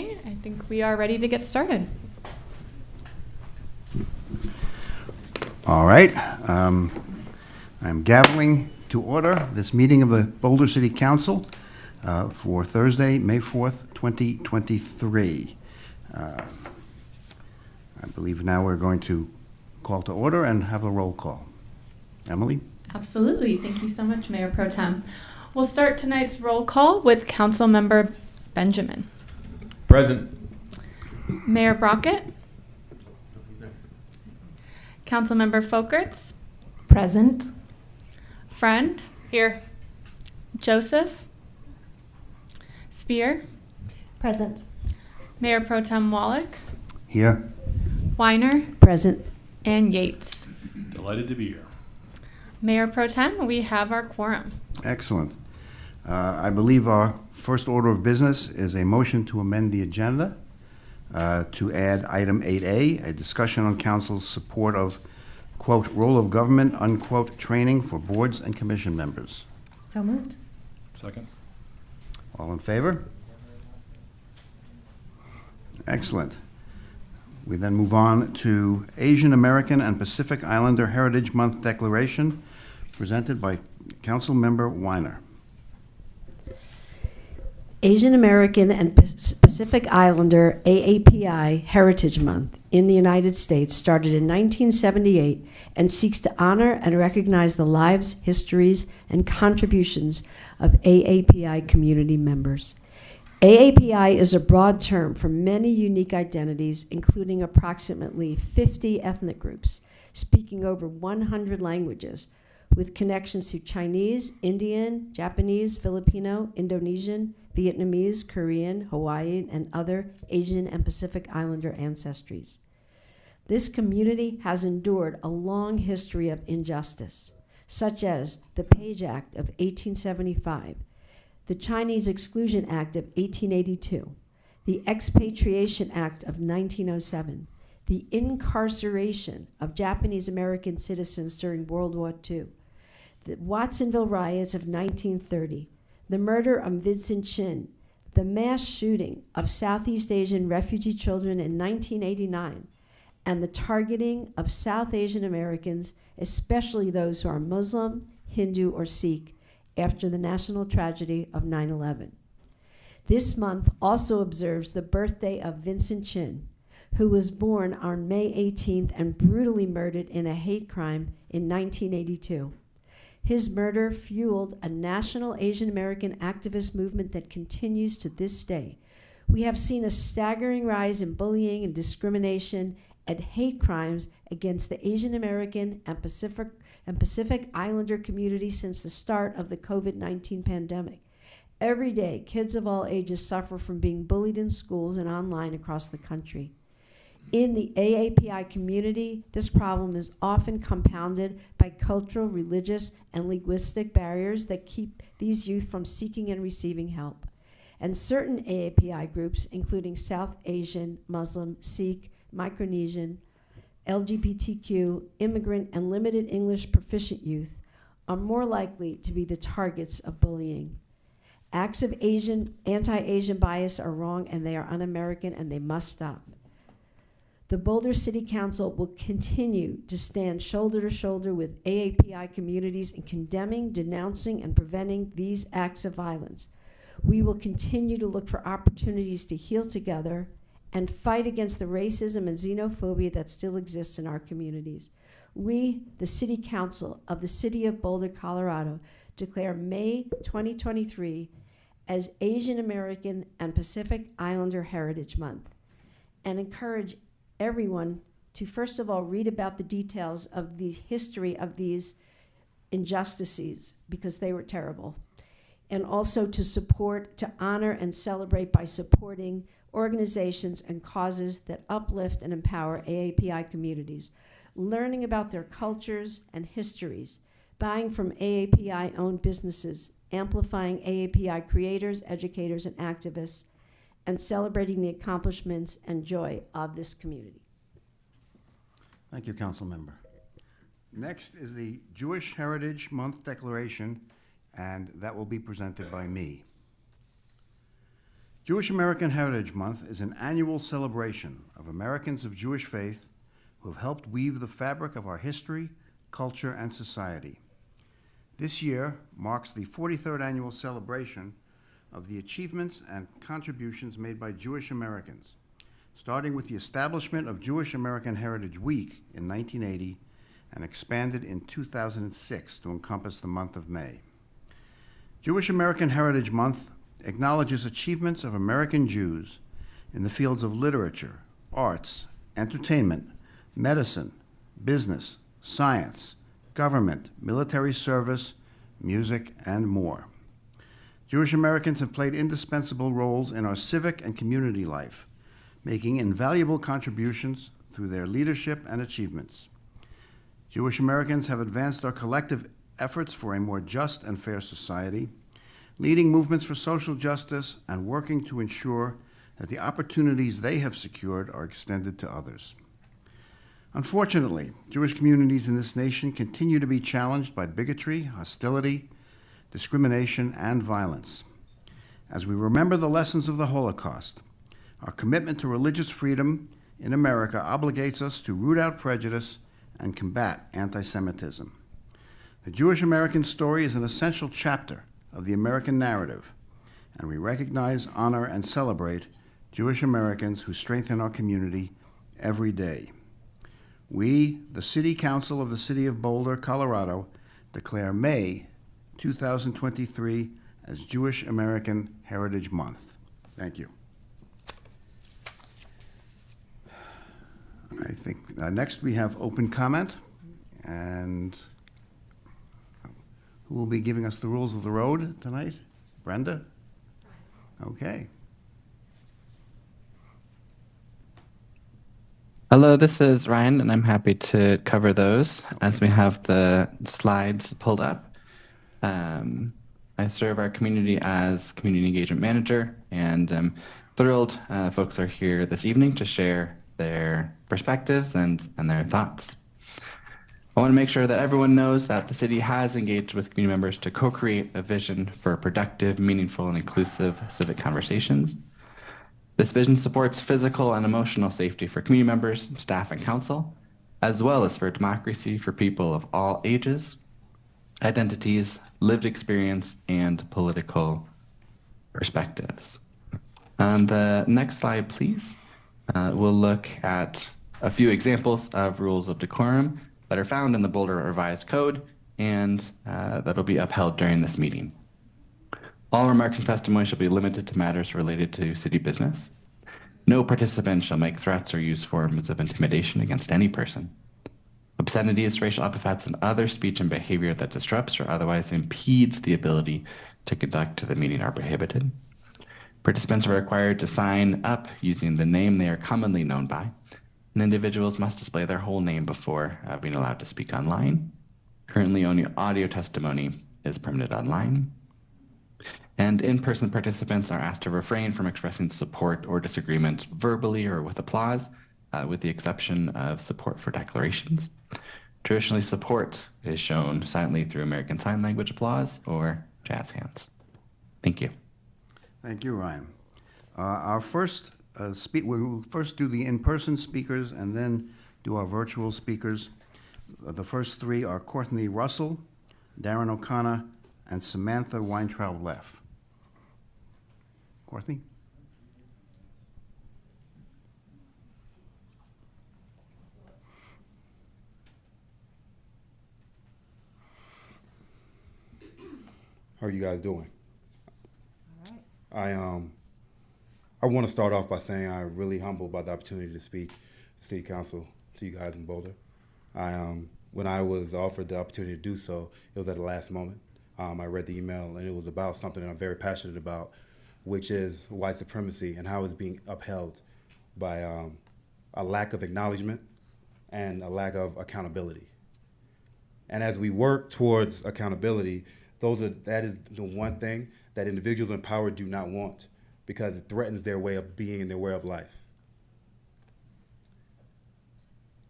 evening. I think we are ready to get started. All right. I'm gaveling to order this meeting of the Boulder City Council for Thursday, May 4th, 2023. I believe now we're going to call to order and have a roll call. Emily? Absolutely. Thank you so much, Mayor Pro Tem. We'll start tonight's roll call with Council Member Benjamin. Present. Mayor Brockett. Council Member Folkerts. Present. Friend. Here. Joseph. Spear. Present. Mayor Pro Tem Wallach. Here. Weiner. Present. And Yates. Delighted to be here. Mayor Pro Tem, we have our quorum. Excellent. I believe our first order of business is a motion to amend the agenda to add item 8A, a discussion on council's support of, quote, role of government, unquote, training for boards and commission members. So moved. Second. All in favor? Excellent. We then move on to Asian American and Pacific Islander Heritage Month Declaration, presented by Council Member Weiner. Asian American and Pacific Islander AAPI Heritage Month in the United States started in 1978 and seeks to honor and recognize the lives, histories, and contributions of AAPI community members. AAPI is a broad term for many unique identities, including approximately 50 ethnic groups speaking over 100 languages, with connections to Chinese, Indian, Japanese, Filipino, Indonesian, Vietnamese, Korean, Hawaiian, and other Asian and Pacific Islander ancestries. This community has endured a long history of injustice, such as the Page Act of 1875, the Chinese Exclusion Act of 1882, the Expatriation Act of 1907, the incarceration of Japanese American citizens during World War II, the Watsonville riots of 1930, the murder of Vincent Chin, the mass shooting of Southeast Asian refugee children in 1989, and the targeting of South Asian Americans, especially those who are Muslim, Hindu, or Sikh, after the national tragedy of 9/11. This month also observes the birthday of Vincent Chin, who was born on May 18th and brutally murdered in a hate crime in 1982. His murder fueled a national Asian American activist movement that continues to this day. We have seen a staggering rise in bullying and discrimination and hate crimes against the Asian American and Pacific Islander community since the start of the COVID-19 pandemic. Every day, kids of all ages suffer from being bullied in schools and online across the country. In the AAPI community, this problem is often compounded by cultural, religious, and linguistic barriers that keep these youth from seeking and receiving help. And certain AAPI groups, including South Asian, Muslim, Sikh, Micronesian, LGBTQ, immigrant, and limited English proficient youth, are more likely to be the targets of bullying. Acts of anti-Asian bias are wrong, and they are un-American, and they must stop. The Boulder City Council will continue to stand shoulder to shoulder with AAPI communities in condemning, denouncing, and preventing these acts of violence. We will continue to look for opportunities to heal together and fight against the racism and xenophobia that still exists in our communities. We, the City Council of the City of Boulder, Colorado, declare May 2023 as Asian American and Pacific Islander Heritage Month and encourage everyone to first of all read about the details of the history of these injustices, because they were terrible, and also to support, to honor, and celebrate by supporting organizations and causes that uplift and empower AAPI communities, learning about their cultures and histories, buying from AAPI-owned businesses, amplifying AAPI creators, educators, and activists, and celebrating the accomplishments and joy of this community. Thank you, Council Member. Next is the Jewish Heritage Month Declaration, and that will be presented by me. Jewish American Heritage Month is an annual celebration of Americans of Jewish faith who have helped weave the fabric of our history, culture, and society. This year marks the 43rd annual celebration of the achievements and contributions made by Jewish Americans, starting with the establishment of Jewish American Heritage Week in 1980 and expanded in 2006 to encompass the month of May. Jewish American Heritage Month acknowledges achievements of American Jews in the fields of literature, arts, entertainment, medicine, business, science, government, military service, music, and more. Jewish Americans have played indispensable roles in our civic and community life, making invaluable contributions through their leadership and achievements. Jewish Americans have advanced our collective efforts for a more just and fair society, leading movements for social justice and working to ensure that the opportunities they have secured are extended to others. Unfortunately, Jewish communities in this nation continue to be challenged by bigotry, hostility, discrimination, and violence. As we remember the lessons of the Holocaust, our commitment to religious freedom in America obligates us to root out prejudice and combat anti-Semitism. The Jewish American story is an essential chapter of the American narrative, and we recognize, honor, and celebrate Jewish Americans who strengthen our community every day. We, the City Council of the City of Boulder, Colorado, declare May 2023 as Jewish American Heritage Month. Thank you. I think next we have open comment, and who will be giving us the rules of the road tonight? Brenda? Okay. Hello, this is Ryan, and I'm happy to cover those as we have the slides pulled up. I serve our community as Community Engagement Manager, and I'm thrilled folks are here this evening to share their perspectives and their thoughts. I want to make sure that everyone knows that the city has engaged with community members to co-create a vision for productive, meaningful, and inclusive civic conversations. This vision supports physical and emotional safety for community members, staff, and council, as well as for democracy for people of all ages, identities, lived experience, and political perspectives. On the next slide, please, we'll look at a few examples of rules of decorum that are found in the Boulder Revised Code and that'll be upheld during this meeting. All remarks and testimony shall be limited to matters related to city business. No participant shall make threats or use forms of intimidation against any person. Obscenities, racial epithets, and other speech and behavior that disrupts or otherwise impedes the ability to conduct the meeting are prohibited. Participants are required to sign up using the name they are commonly known by, and individuals must display their whole name before being allowed to speak online. Currently, only audio testimony is permitted online. And in-person participants are asked to refrain from expressing support or disagreement verbally or with applause, with the exception of support for declarations. Traditionally, support is shown silently through American Sign Language applause or jazz hands. Thank you. Thank you, Ryan. Our first we will first do the in-person speakers and then do our virtual speakers. The first three are Courtney Russell, Darren O'Connor, and Samantha Weintraub-Leff. Courtney? How are you guys doing? All right. I want to start off by saying I'm really humbled by the opportunity to speak to City Council, to you guys in Boulder. When I was offered the opportunity to do so, it was at the last moment. I read the email, and it was about something that I'm very passionate about, which is white supremacy and how it's being upheld by a lack of acknowledgement and a lack of accountability. And as we work towards accountability, that is the one thing that individuals in power do not want, because it threatens their way of being and their way of life.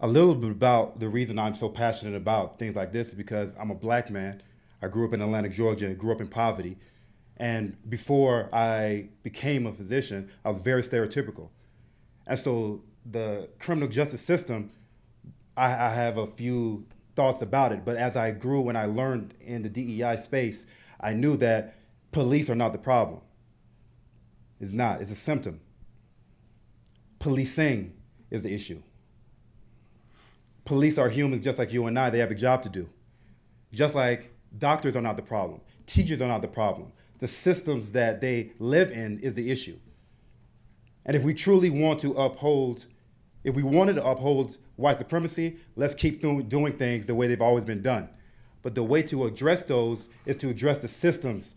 A little bit about the reason I'm so passionate about things like this is because I'm a black man. I grew up in Atlanta, Georgia, and grew up in poverty. And before I became a physician, I was very stereotypical. And so the criminal justice system, I have a few thoughts about it, but as I grew and I learned in the DEI space, I knew that police are not the problem. It's not, it's a symptom. Policing is the issue. Police are humans just like you and I, they have a job to do. Just like doctors are not the problem, teachers are not the problem. The systems that they live in is the issue. And if we truly want to uphold, if we wanted to uphold white supremacy, let's keep doing things the way they've always been done. But the way to address those is to address the systems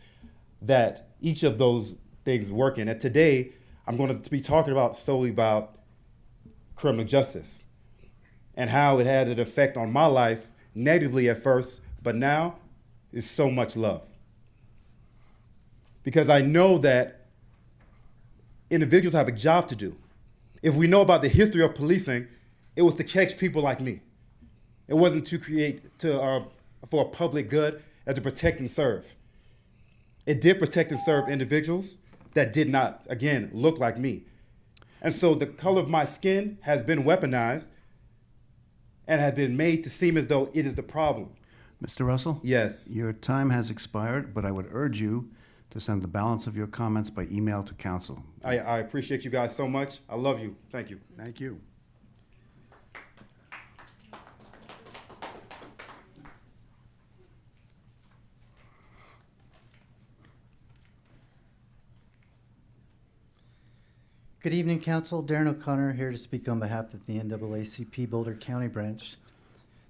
that each of those things work in. And today, I'm going to be talking solely about criminal justice and how it had an effect on my life negatively at first, but now is so much love. Because I know that individuals have a job to do. If we know about the history of policing, it was to catch people like me. It wasn't to create for a public good and to protect and serve. It did protect and serve individuals that did not, again, look like me. And so the color of my skin has been weaponized and has been made to seem as though it is the problem. Mr. Russell? Yes. Your time has expired, but I would urge you to send the balance of your comments by email to council. I appreciate you guys so much. I love you. Thank you. Thank you. Good evening, Council. Darren O'Connor here to speak on behalf of the NAACP Boulder County Branch.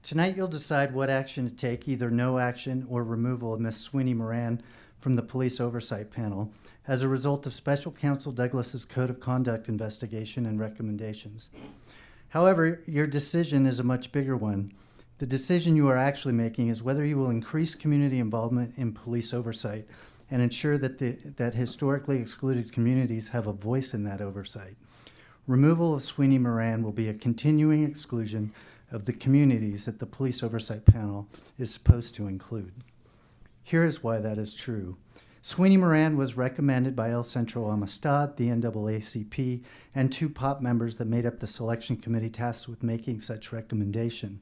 Tonight you'll decide what action to take, either no action or removal of Ms. Sweeney Moran from the Police Oversight Panel as a result of Special Counsel Douglas's Code of Conduct investigation and recommendations. However, your decision is a much bigger one. The decision you are actually making is whether you will increase community involvement in police oversight and ensure that historically excluded communities have a voice in that oversight. Removal of Sweeney Moran will be a continuing exclusion of the communities that the Police Oversight Panel is supposed to include. Here is why that is true. Sweeney Moran was recommended by El Centro Amistad, the NAACP, and 2 POP members that made up the selection committee tasked with making such recommendation.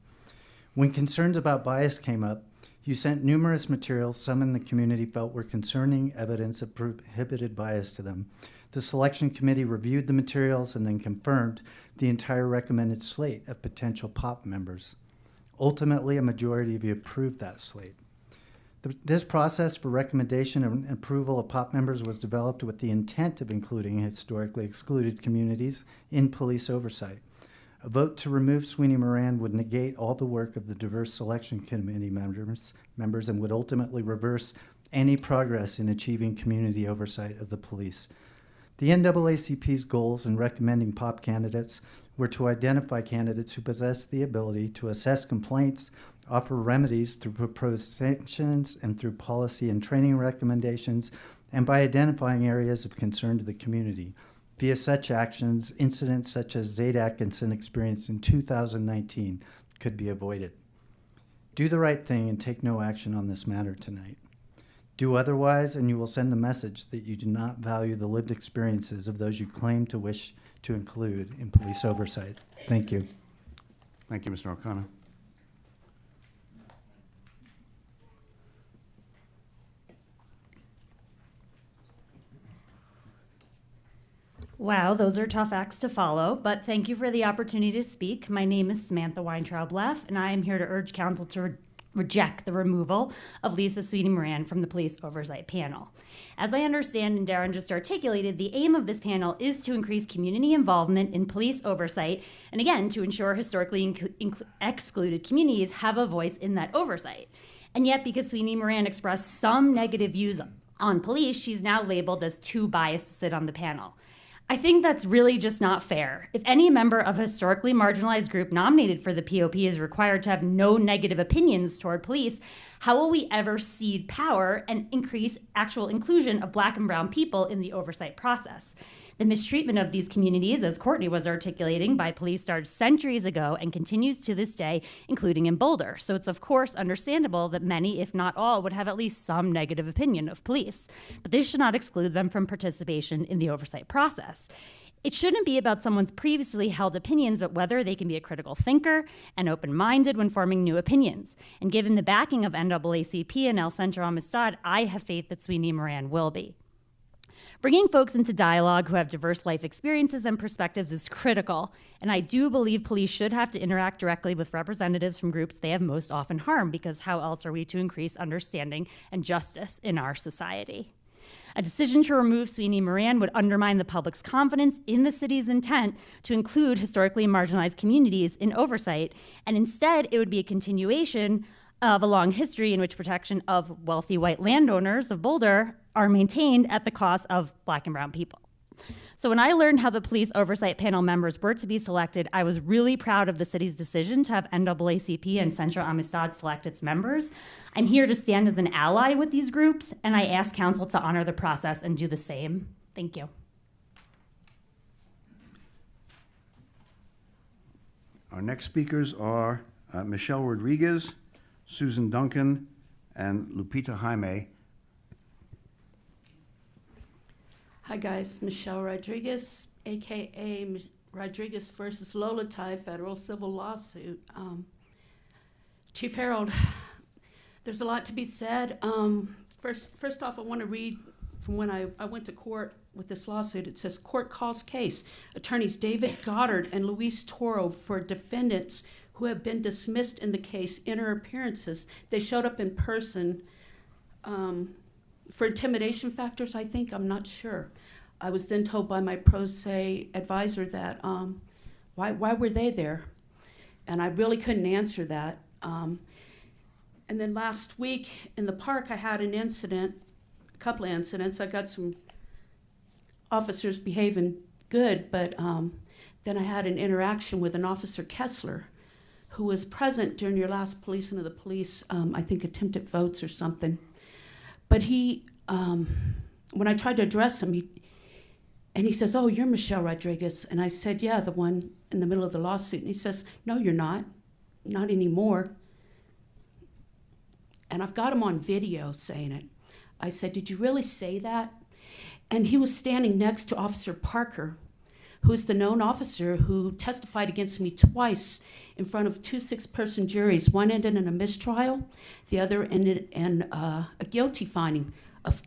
When concerns about bias came up, you sent numerous materials some in the community felt were concerning evidence of prohibited bias to them. The selection committee reviewed the materials and then confirmed the entire recommended slate of potential POP members. Ultimately, a majority of you approved that slate. This process for recommendation and approval of POP members was developed with the intent of including historically excluded communities in police oversight. A vote to remove Sweeney Moran would negate all the work of the diverse selection committee members and would ultimately reverse any progress in achieving community oversight of the police. The NAACP's goals in recommending POP candidates were to identify candidates who possess the ability to assess complaints, offer remedies through proposed sanctions and through policy and training recommendations, and by identifying areas of concern to the community. Via such actions, incidents such as Zaid Atkinson experienced in 2019 could be avoided. Do the right thing and take no action on this matter tonight. Do otherwise, and you will send the message that you do not value the lived experiences of those you claim to wish to include in police oversight. Thank you. Thank you, Mr. O'Connor. Wow, those are tough acts to follow, but thank you for the opportunity to speak. My name is Samantha Weintraub-Leff, and I am here to urge council to reject the removal of Lisa Sweeney Moran from the Police Oversight Panel. As I understand, and Darren just articulated, the aim of this panel is to increase community involvement in police oversight, and again, to ensure historically excluded communities have a voice in that oversight. And yet, because Sweeney Moran expressed some negative views on police, she's now labeled as too biased to sit on the panel. I think that's really just not fair. If any member of a historically marginalized group nominated for the POP is required to have no negative opinions toward police, how will we ever cede power and increase actual inclusion of Black and brown people in the oversight process? The mistreatment of these communities, as Courtney was articulating, by police started centuries ago and continues to this day, including in Boulder. So it's of course understandable that many, if not all, would have at least some negative opinion of police. But this should not exclude them from participation in the oversight process. It shouldn't be about someone's previously held opinions, but whether they can be a critical thinker and open-minded when forming new opinions. And given the backing of NAACP and El Centro Amistad, I have faith that Sweeney Moran will be. Bringing folks into dialogue who have diverse life experiences and perspectives is critical, and I do believe police should have to interact directly with representatives from groups they have most often harmed, because how else are we to increase understanding and justice in our society? A decision to remove Sweeney Moran would undermine the public's confidence in the city's intent to include historically marginalized communities in oversight, and instead it would be a continuation of a long history in which protection of wealthy white landowners of Boulder are maintained at the cost of Black and brown people. So when I learned how the police oversight panel members were to be selected, I was really proud of the city's decision to have NAACP and Centro Amistad select its members. I'm here to stand as an ally with these groups, and I ask council to honor the process and do the same. Thank you. Our next speakers are Michelle Rodriguez, Susan Duncan, and Lupita Jaime. Hi guys, Michelle Rodriguez, aka Rodriguez versus Lolatai federal civil lawsuit. Chief Harold, there's a lot to be said. First off, I want to read from when I went to court with this lawsuit. It says, court calls case. Attorneys David Goddard and Luis Toro for defendants who have been dismissed in the case enter appearances. They showed up in person for intimidation factors, I think. I'm not sure. I was then told by my pro se advisor that why were they there? And I really couldn't answer that. And then last week in the park, I had an incident, a couple of incidents. I got some officers behaving good, but then I had an interaction with an Officer Kessler, who was present during your last policing of the police, I think attempted votes or something. But he, when I tried to address him, he says, oh, you're Michelle Rodriguez. And I said, yeah, the one in the middle of the lawsuit. And he says, no, you're not anymore. And I've got him on video saying it. I said, did you really say that? And he was standing next to Officer Parker, who's the known officer who testified against me twice in front of two 6-person juries. One ended in a mistrial, the other ended in a guilty finding of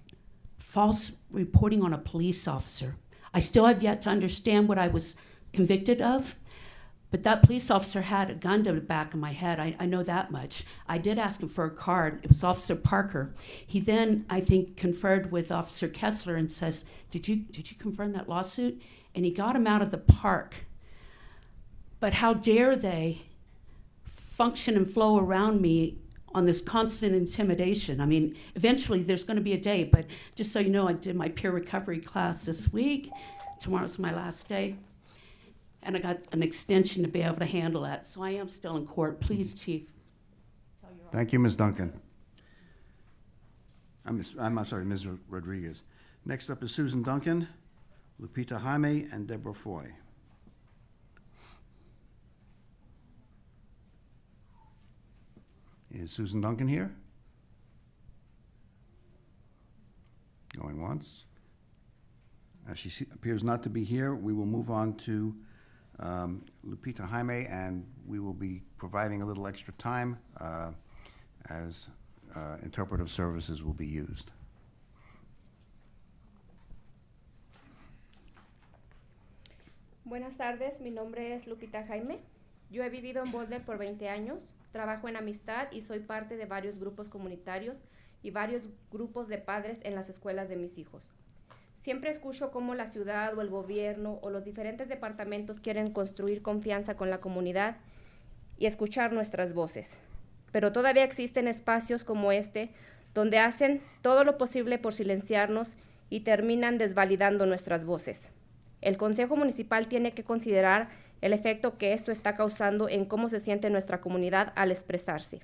false reporting on a police officer. I still have yet to understand what I was convicted of, but that police officer had a gun to the back of my head. I know that much. I did ask him for a card. It was Officer Parker. He then, I think, conferred with Officer Kessler and says, did you confirm that lawsuit? And he got him out of the park. But how dare they function and flow around me on this constant intimidation? I mean, eventually there's going to be a day, but just so you know, I did my peer recovery class this week. Tomorrow's my last day. And I got an extension to be able to handle that. So I am still in court. Please, Chief. Thank you, Ms. Duncan. I'm sorry, Ms. Rodriguez. Next up is Susan Duncan, Lupita Jaime, and Deborah Foy. Is Susan Duncan here? Going once. As she appears not to be here, we will move on to Lupita Jaime, and we will be providing a little extra time as interpretive services will be used. Buenas tardes, mi nombre es Lupita Jaime. Yo he vivido en Boulder por 20 años, trabajo en amistad y soy parte de varios grupos comunitarios y varios grupos de padres en las escuelas de mis hijos. Siempre escucho cómo la ciudad o el gobierno o los diferentes departamentos quieren construir confianza con la comunidad y escuchar nuestras voces. Pero todavía existen espacios como este donde hacen todo lo posible por silenciarnos y terminan desvalidando nuestras voces. El Consejo Municipal tiene que considerar el efecto que esto está causando en cómo se siente nuestra comunidad al expresarse.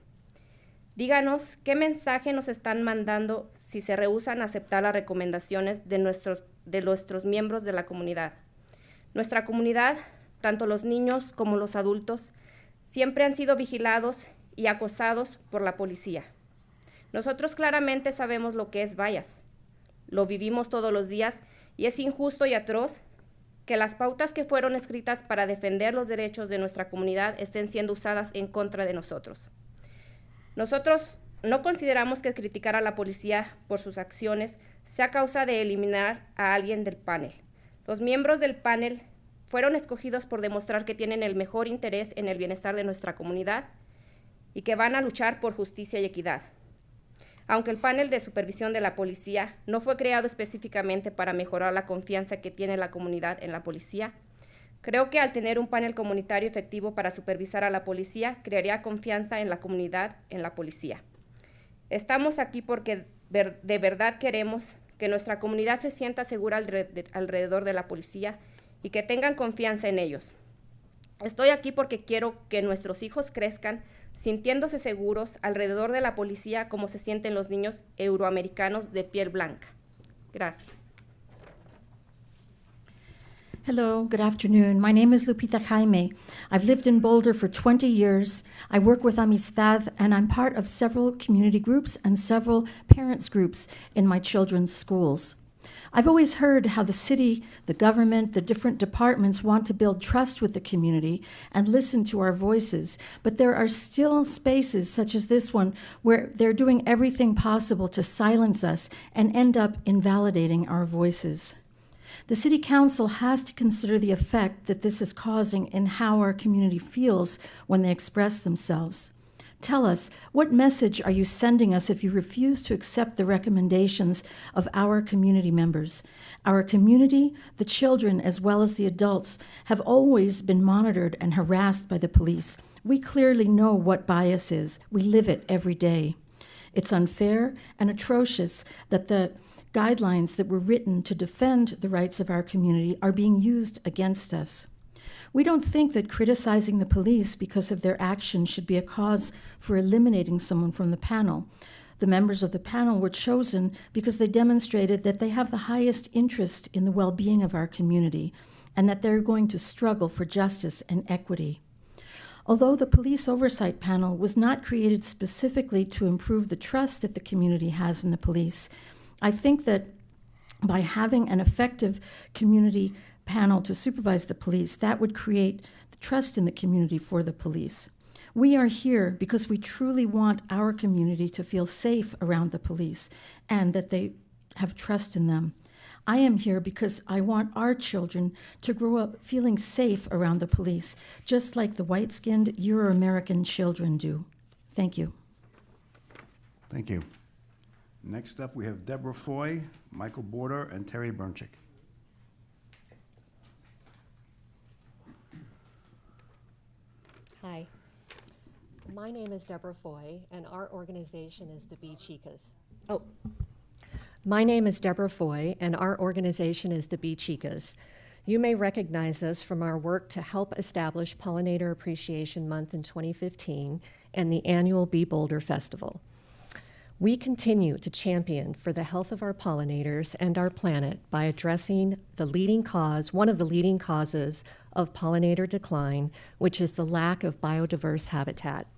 Díganos qué mensaje nos están mandando si se rehúsan a aceptar las recomendaciones de nuestros de nuestros miembros de la comunidad. Nuestra comunidad, tanto los niños como los adultos, siempre han sido vigilados y acosados por la policía. Nosotros claramente sabemos lo que es bias. Lo vivimos todos los días y es injusto y atroz que las pautas que fueron escritas para defender los derechos de nuestra comunidad estén siendo usadas en contra de nosotros. Nosotros no consideramos que criticar a la policía por sus acciones sea causa de eliminar a alguien del panel. Los miembros del panel fueron escogidos por demostrar que tienen el mejor interés en el bienestar de nuestra comunidad y que van a luchar por justicia y equidad. Aunque el panel de supervisión de la policía no fue creado específicamente para mejorar la confianza que tiene la comunidad en la policía, creo que al tener un panel comunitario efectivo para supervisar a la policía, crearía confianza en la comunidad en la policía. Estamos aquí porque de verdad queremos que nuestra comunidad se sienta segura alrededor de la policía y que tengan confianza en ellos. Estoy aquí porque quiero que nuestros hijos crezcan sintiéndose seguros alrededor de la policía como se sienten los niños euroamericanos de piel blanca. Gracias. Hello, good afternoon. My name is Lupita Jaime. I've lived in Boulder for 20 years. I work with Amistad, and I'm part of several community groups and several parents groups in my children's schools. I've always heard how the city, the government, the different departments want to build trust with the community and listen to our voices, but there are still spaces such as this one where they're doing everything possible to silence us and end up invalidating our voices. The City Council has to consider the effect that this is causing in how our community feels when they express themselves. Tell us, what message are you sending us if you refuse to accept the recommendations of our community members? Our community, the children as well as the adults, have always been monitored and harassed by the police. We clearly know what bias is. We live it every day. It's unfair and atrocious that the guidelines that were written to defend the rights of our community are being used against us. We don't think that criticizing the police because of their actions should be a cause for eliminating someone from the panel. The members of the panel were chosen because they demonstrated that they have the highest interest in the well-being of our community and that they're going to struggle for justice and equity. Although the police oversight panel was not created specifically to improve the trust that the community has in the police, I think that by having an effective community panel to supervise the police, that would create the trust in the community for the police. We are here because we truly want our community to feel safe around the police and that they have trust in them. I am here because I want our children to grow up feeling safe around the police, just like the white-skinned Euro-American children do. Thank you. Thank you. Next up, we have Deborah Foy, Michael Boulder, and Terry Bernchick. Hi, my name is Deborah Foy, and our organization is the Bee Chicas. My name is Deborah Foy, and our organization is the Bee Chicas. You may recognize us from our work to help establish Pollinator Appreciation Month in 2015 and the annual Bee Boulder Festival. We continue to champion for the health of our pollinators and our planet by addressing one of the leading causes of pollinator decline, which is the lack of biodiverse habitat.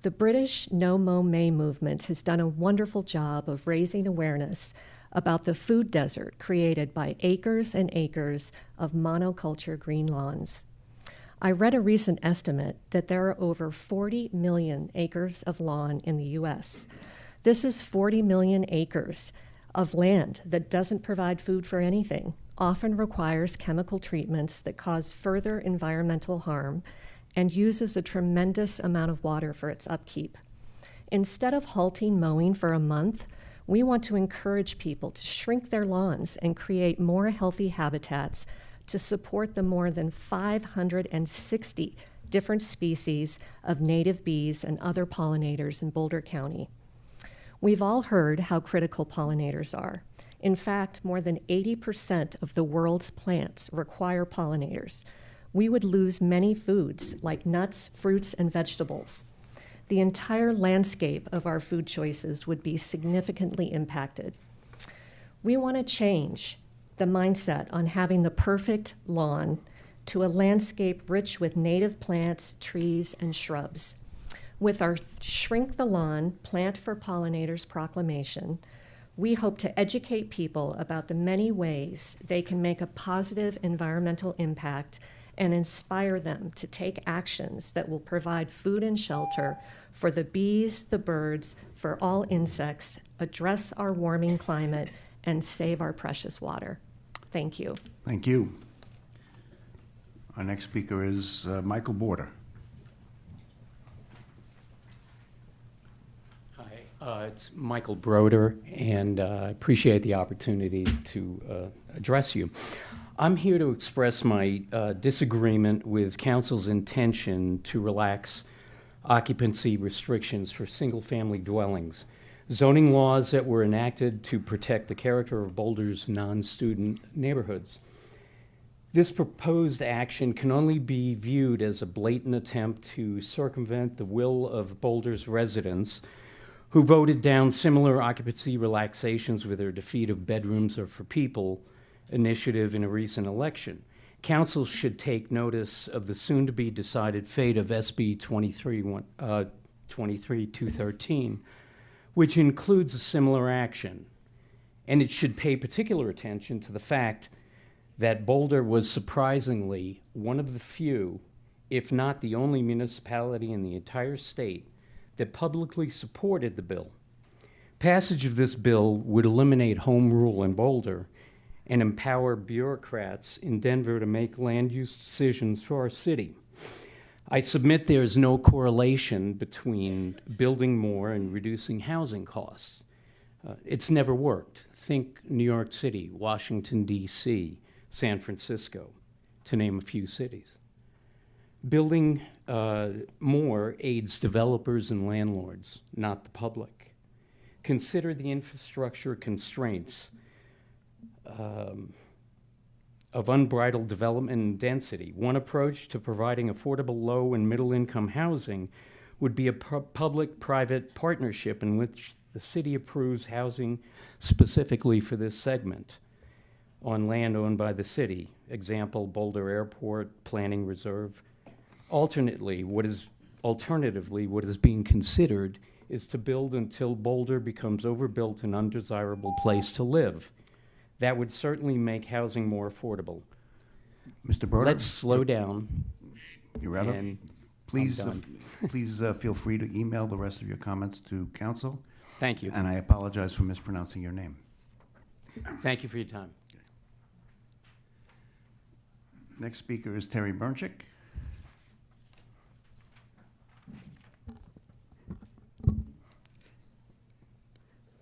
The British No Mow May movement has done a wonderful job of raising awareness about the food desert created by acres and acres of monoculture green lawns. I read a recent estimate that there are over 40 million acres of lawn in the U.S. This is 40 million acres of land that doesn't provide food for anything, often requires chemical treatments that cause further environmental harm, and uses a tremendous amount of water for its upkeep. Instead of halting mowing for a month, we want to encourage people to shrink their lawns and create more healthy habitats to support the more than 560 different species of native bees and other pollinators in Boulder County. We've all heard how critical pollinators are. In fact, more than 80% of the world's plants require pollinators. We would lose many foods like nuts, fruits, and vegetables. The entire landscape of our food choices would be significantly impacted. We want to change the mindset on having the perfect lawn to a landscape rich with native plants, trees, and shrubs. With our Shrink the Lawn, Plant for Pollinators proclamation, we hope to educate people about the many ways they can make a positive environmental impact and inspire them to take actions that will provide food and shelter for the bees, the birds, for all insects, address our warming climate, and save our precious water. Thank you. Thank you. Our next speaker is Michael Boulder. Hi, it's Michael Broder, and I appreciate the opportunity to address you. I'm here to express my disagreement with Council's intention to relax occupancy restrictions for single-family dwellings, zoning laws that were enacted to protect the character of Boulder's non-student neighborhoods. This proposed action can only be viewed as a blatant attempt to circumvent the will of Boulder's residents who voted down similar occupancy relaxations with their defeat of Bedrooms Are for People initiative in a recent election. Council should take notice of the soon-to-be decided fate of SB 23-213, which includes a similar action. And it should pay particular attention to the fact that Boulder was surprisingly one of the few, if not the only municipality in the entire state that publicly supported the bill. Passage of this bill would eliminate home rule in Boulder and empower bureaucrats in Denver to make land use decisions for our city. I submit there is no correlation between building more and reducing housing costs. It's never worked. Think New York City, Washington, D.C., San Francisco, to name a few cities. Building more aids developers and landlords, not the public. Consider the infrastructure constraints of unbridled development and density. One approach to providing affordable low and middle income housing would be a public-private partnership in which the city approves housing specifically for this segment on land owned by the city. Example, Boulder Airport, Planning Reserve. Alternatively, what is being considered is to build until Boulder becomes overbuilt and undesirable place to live. That would certainly make housing more affordable. Mr. Broder? Let's slow down. You're out of. Please, please feel free to email the rest of your comments to council. Thank you. And I apologize for mispronouncing your name. Thank you for your time. Next speaker is Terry Bernchick.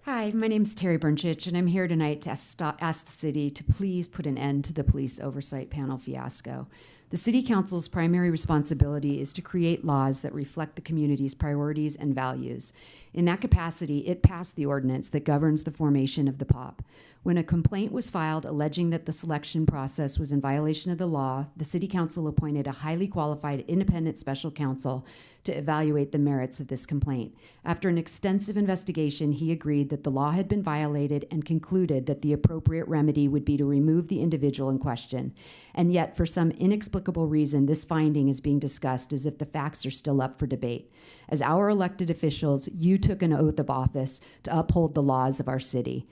Hi, my name is Terry Bernchich, and I'm here tonight to ask the city to please put an end to the police oversight panel fiasco. The City Council's primary responsibility is to create laws that reflect the community's priorities and values. In that capacity, it passed the ordinance that governs the formation of the POP. When a complaint was filed alleging that the selection process was in violation of the law, the City Council appointed a highly qualified independent special counsel to evaluate the merits of this complaint. After an extensive investigation, he agreed that the law had been violated and concluded that the appropriate remedy would be to remove the individual in question. And yet, for some inexplicable reason, this finding is being discussed as if the facts are still up for debate. As our elected officials, you took an oath of office to uphold the laws of our city.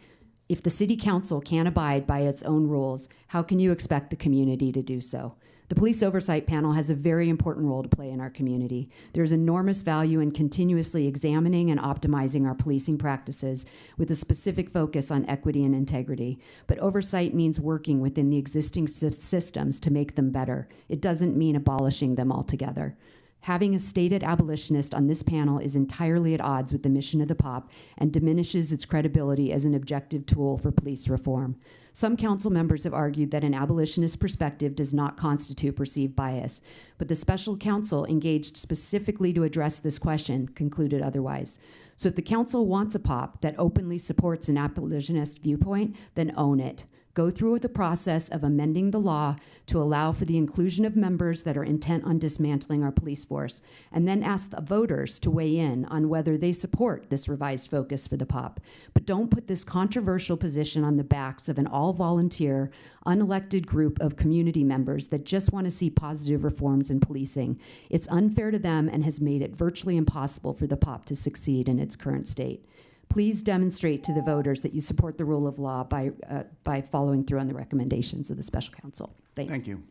If the City Council can't abide by its own rules, how can you expect the community to do so? The Police Oversight Panel has a very important role to play in our community. There's enormous value in continuously examining and optimizing our policing practices with a specific focus on equity and integrity. But oversight means working within the existing systems to make them better. It doesn't mean abolishing them altogether. Having a stated abolitionist on this panel is entirely at odds with the mission of the POP and diminishes its credibility as an objective tool for police reform. Some council members have argued that an abolitionist perspective does not constitute perceived bias, but the special counsel engaged specifically to address this question concluded otherwise. So if the council wants a POP that openly supports an abolitionist viewpoint, then own it. Go through the process of amending the law to allow for the inclusion of members that are intent on dismantling our police force, and then ask the voters to weigh in on whether they support this revised focus for the POP. But don't put this controversial position on the backs of an all-volunteer, unelected group of community members that just want to see positive reforms in policing. It's unfair to them and has made it virtually impossible for the POP to succeed in its current state. Please demonstrate to the voters that you support the rule of law by following through on the recommendations of the special counsel. Thanks. Thank you.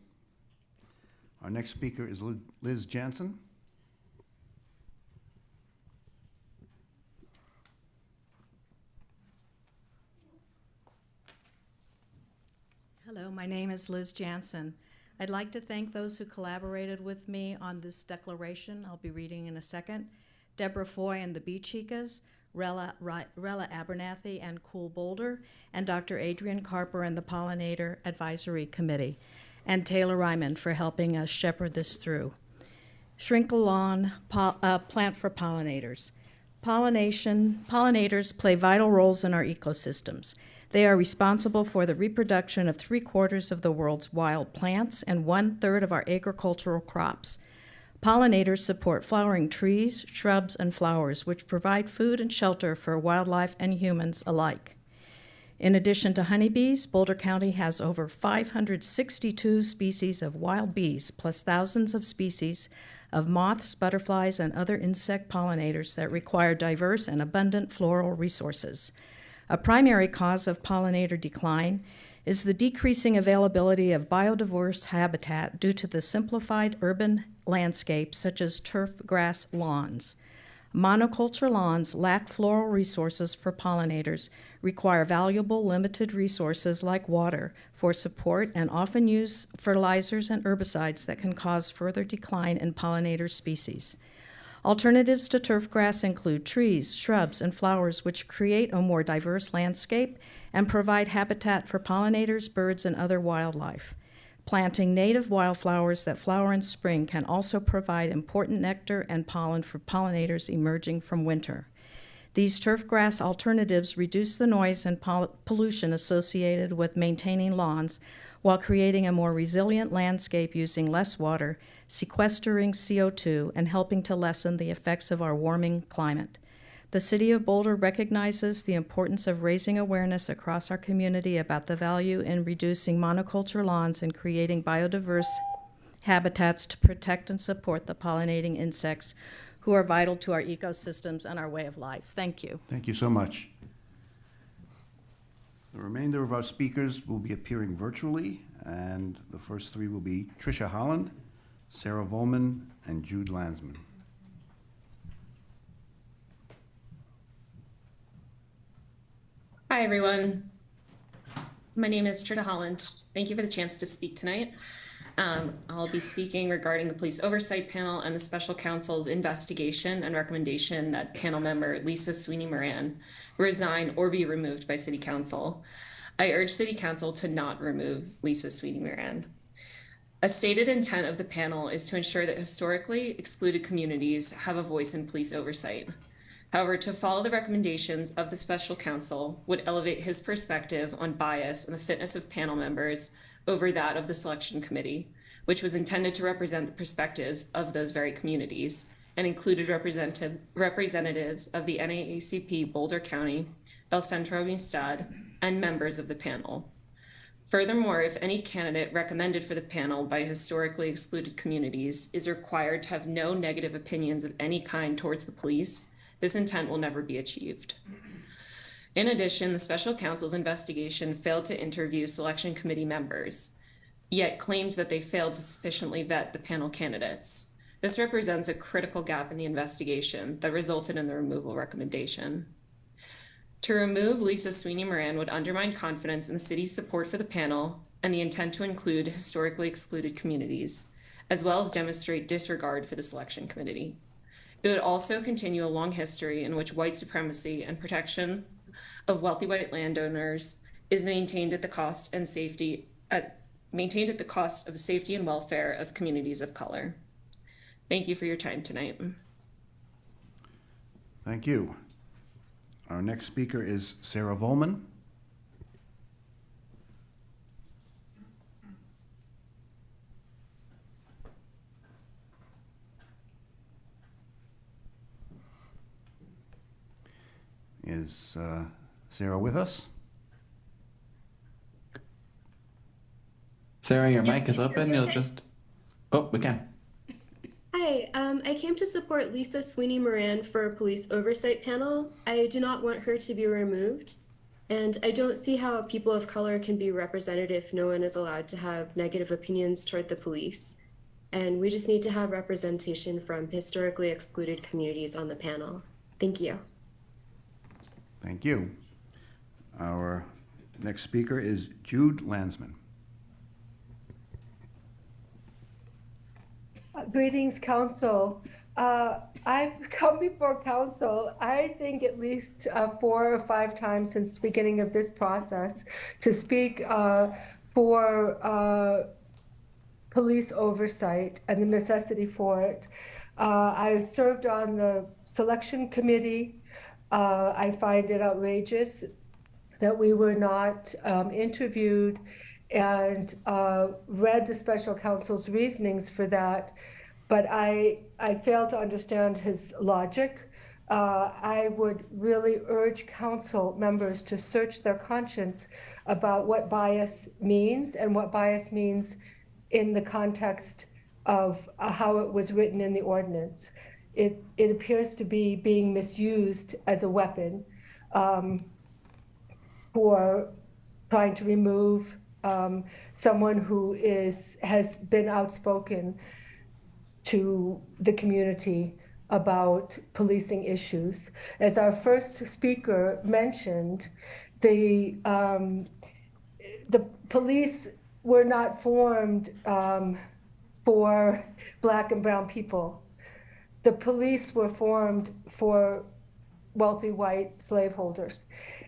Our next speaker is Liz Jansen. Hello, my name is Liz Jansen. I'd like to thank those who collaborated with me on this declaration I'll be reading in a second. Deborah Foy and the Bee Chicas, Rella Abernathy and Cool Boulder, and Dr. Adrian Carper and the Pollinator Advisory Committee, and Taylor Ryman for helping us shepherd this through. Shrink a lawn, plant for pollinators. Pollinators play vital roles in our ecosystems. They are responsible for the reproduction of 3/4 of the world's wild plants and 1/3 of our agricultural crops. Pollinators support flowering trees, shrubs, and flowers, which provide food and shelter for wildlife and humans alike. In addition to honeybees, Boulder County has over 562 species of wild bees, plus thousands of species of moths, butterflies, and other insect pollinators that require diverse and abundant floral resources. A primary cause of pollinator decline is the decreasing availability of biodiverse habitat due to the simplified urban landscapes such as turf grass lawns. Monoculture lawns lack floral resources for pollinators, require valuable limited resources like water for support, and often use fertilizers and herbicides that can cause further decline in pollinator species. Alternatives to turf grass include trees, shrubs, and flowers which create a more diverse landscape and provide habitat for pollinators, birds, and other wildlife. Planting native wildflowers that flower in spring can also provide important nectar and pollen for pollinators emerging from winter. These turf grass alternatives reduce the noise and pollution associated with maintaining lawns while creating a more resilient landscape using less water, sequestering CO2, and helping to lessen the effects of our warming climate. The City of Boulder recognizes the importance of raising awareness across our community about the value in reducing monoculture lawns and creating biodiverse habitats to protect and support the pollinating insects who are vital to our ecosystems and our way of life. Thank you. Thank you so much. The remainder of our speakers will be appearing virtually, and the first three will be Tricia Holland, Sarah Volman, and Jude Landsman. Hi, everyone. My name is Tricia Holland. Thank you for the chance to speak tonight. I'll be speaking regarding the Police Oversight Panel and the Special Counsel's investigation and recommendation that panel member Lisa Sweeney Moran resign or be removed by City Council. I urge City Council to not remove Lisa Sweeney Moran. A stated intent of the panel is to ensure that historically excluded communities have a voice in police oversight. However, to follow the recommendations of the Special Counsel would elevate his perspective on bias and the fitness of panel members over that of the Selection Committee, which was intended to represent the perspectives of those very communities and included representatives of the NAACP Boulder County, El Centro Amistad, and members of the panel. Furthermore, if any candidate recommended for the panel by historically excluded communities is required to have no negative opinions of any kind towards the police, this intent will never be achieved. In addition, the Special Counsel's investigation failed to interview Selection Committee members, yet claimed that they failed to sufficiently vet the panel candidates. This represents a critical gap in the investigation that resulted in the removal recommendation. To remove Lisa Sweeney Moran would undermine confidence in the city's support for the panel and the intent to include historically excluded communities, as well as demonstrate disregard for the Selection Committee. It would also continue a long history in which white supremacy and protection of wealthy white landowners is maintained at the cost of the safety and welfare of communities of color. Thank you for your time tonight. Thank you. Our next speaker is Sarah Volman. Is Sarah with us? Sarah, your mic is open. You'll just... Oh, we can. Hi, I came to support Lisa Sweeney Moran for Police Oversight Panel. I do not want her to be removed, and I don't see how people of color can be represented if no one is allowed to have negative opinions toward the police. And we just need to have representation from historically excluded communities on the panel. Thank you. Thank you. Our next speaker is Jude Landsman. Greetings, Council. I've come before Council, I think at least 4 or 5 times since the beginning of this process to speak for police oversight and the necessity for it. I served on the selection committee. I find it outrageous that we were not interviewed and read the special counsel's reasonings for that, but I fail to understand his logic. I would really urge council members to search their conscience about what bias means and what bias means in the context of how it was written in the ordinance. It appears to be being misused as a weapon for trying to remove someone who has been outspoken to the community about policing issues. As our first speaker mentioned, the police were not formed for Black and brown people. The police were formed for wealthy white slaveholders.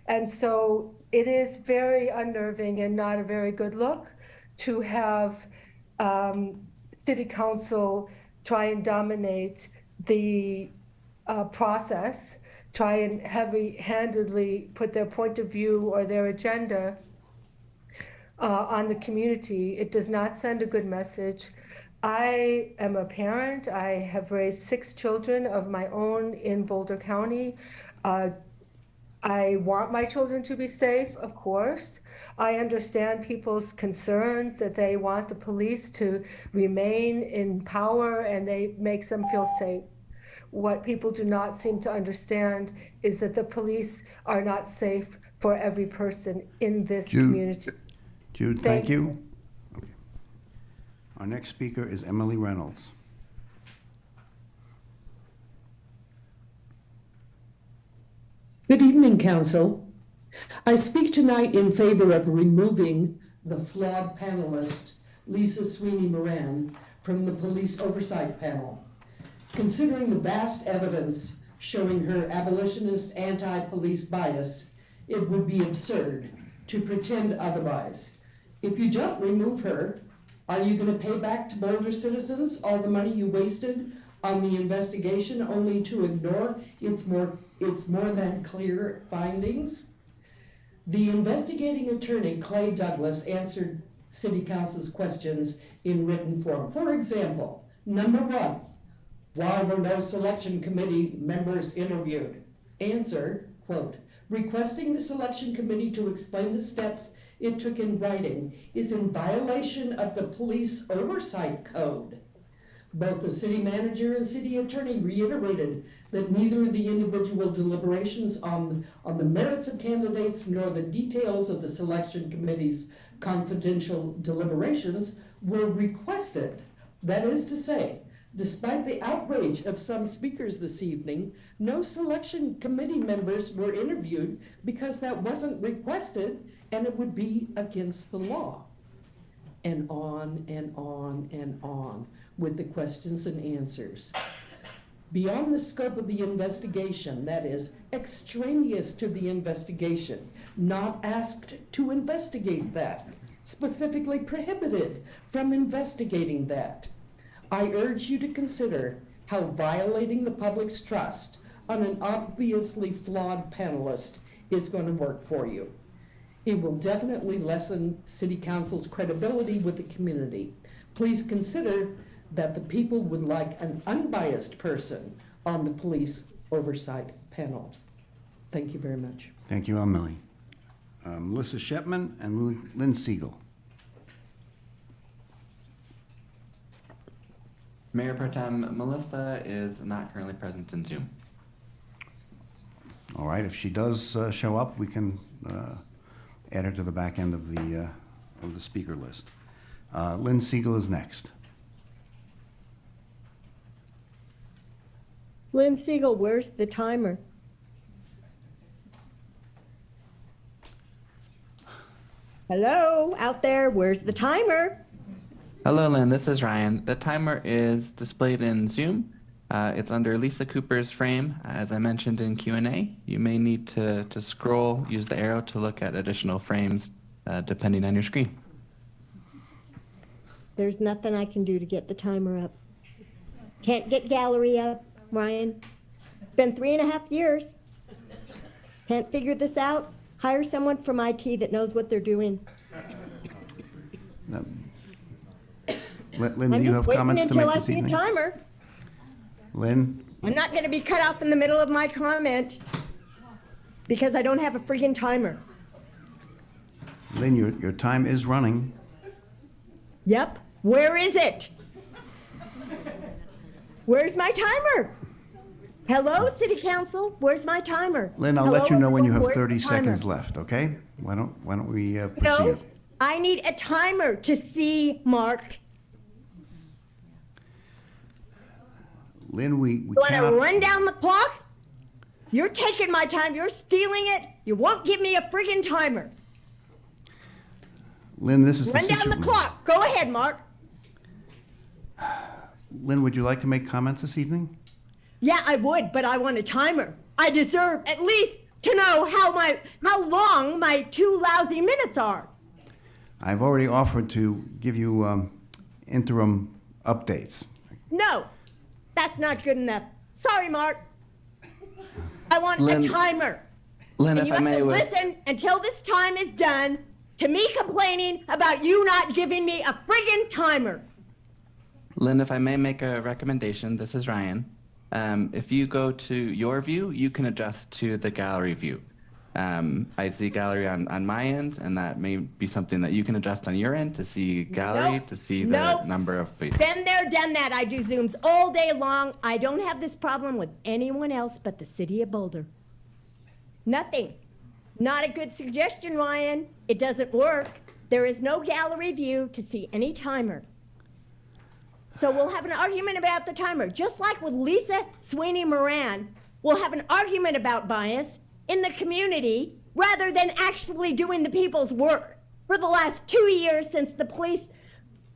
And so it is very unnerving and not a very good look to have City Council try and dominate the process, try and heavy-handedly put their point of view or their agenda on the community. It does not send a good message. I am a parent. I have raised 6 children of my own in Boulder County. I want my children to be safe, of course. I understand people's concerns that they want the police to remain in power and they makes them feel safe. What people do not seem to understand is that the police are not safe for every person in this community. Jude, thank you. Okay. Our next speaker is Emily Reynolds. Good evening, Council. I speak tonight in favor of removing the flawed panelist, Lisa Sweeney Moran, from the Police Oversight Panel. Considering the vast evidence showing her abolitionist anti-police bias, it would be absurd to pretend otherwise. If you don't remove her, are you going to pay back to Boulder citizens all the money you wasted on the investigation only to ignore its more than clear findings? The investigating attorney, Clay Douglas, answered City Council's questions in written form. For example, number 1, why were no selection committee members interviewed? Answer, quote, requesting the selection committee to explain the steps it took in writing is in violation of the police oversight code. Both the city manager and city attorney reiterated that neither the individual deliberations on the merits of candidates nor the details of the selection committee's confidential deliberations were requested. That is to say, despite the outrage of some speakers this evening, no selection committee members were interviewed because that wasn't requested and it would be against the law. And on and on and on with the questions and answers. Beyond the scope of the investigation, that is, extraneous to the investigation, not asked to investigate that, specifically prohibited from investigating that. I urge you to consider how violating the public's trust on an obviously flawed panelist is going to work for you. It will definitely lessen City Council's credibility with the community. Please consider that the people would like an unbiased person on the police oversight panel. Thank you very much. Thank you, Emily. Melissa Shepman and Lynn Siegel. Mayor Pro Tem, Melissa is not currently present in Zoom. All right, if she does show up, we can add her to the back end of the speaker list. Lynn Siegel is next. Lynn Siegel, where's the timer? Hello, out there, where's the timer? Hello, Lynn. This is Ryan. The timer is displayed in Zoom. It's under Lisa Cooper's frame. As I mentioned in Q&A, you may need to scroll, use the arrow to look at additional frames depending on your screen. There's nothing I can do to get the timer up. Can't get gallery up, Ryan. Been 3.5 years. Can't figure this out. Hire someone from IT that knows what they're doing. Lynn, do you have comments to make this evening? Timer. Lynn? I'm not going to be cut off in the middle of my comment because I don't have a friggin' timer. Lynn, your time is running. Yep. Where is it? Where's my timer? Hello, City Council. Where's my timer? Lynn, I'll let you know when you have 30 seconds left, okay? Why don't we proceed? No, I need a timer to see, Mark. Lynn, we You want to run down the clock? You're taking my time. You're stealing it. You won't give me a friggin' timer. Lynn, this is the Run down situation. the clock. Go ahead, Mark. Lynn, would you like to make comments this evening? Yeah, I would, but I want a timer. I deserve at least to know how long my 2 lousy minutes are. I've already offered to give you interim updates. No, that's not good enough. Sorry, Mark. I want Lynn, a timer. Lynn, and if you I have may, to listen until this time is done to me complaining about you not giving me a friggin' timer. Lynn, if I may make a recommendation, this is Ryan. If you go to your view, you can adjust to the gallery view. I see gallery on my end, and that may be something that you can adjust on your end to see gallery, Nope. to see the number of faces. Been there, done that. I do Zooms all day long. I don't have this problem with anyone else but the city of Boulder. Nothing. Not a good suggestion, Ryan. It doesn't work. There is no gallery view to see any timer. So we'll have an argument about the timer. Just like with Lisa Sweeney Moran, we'll have an argument about bias in the community rather than actually doing the people's work for the last 2 years since the Police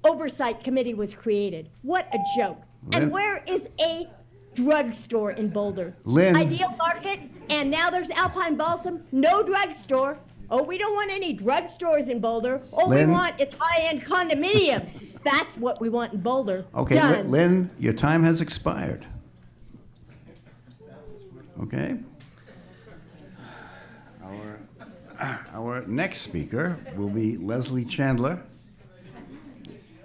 Oversight Committee was created. What a joke. Lynn. And where is a drugstore in Boulder? Lynn. Ideal Market, and now there's Alpine Balsam, no drugstore. Oh, we don't want any drugstores in Boulder. All Lynn. we want is high-end condominiums. That's what we want in Boulder. Okay, Done. Lynn, your time has expired. Okay? Our next speaker will be Leslie Chandler,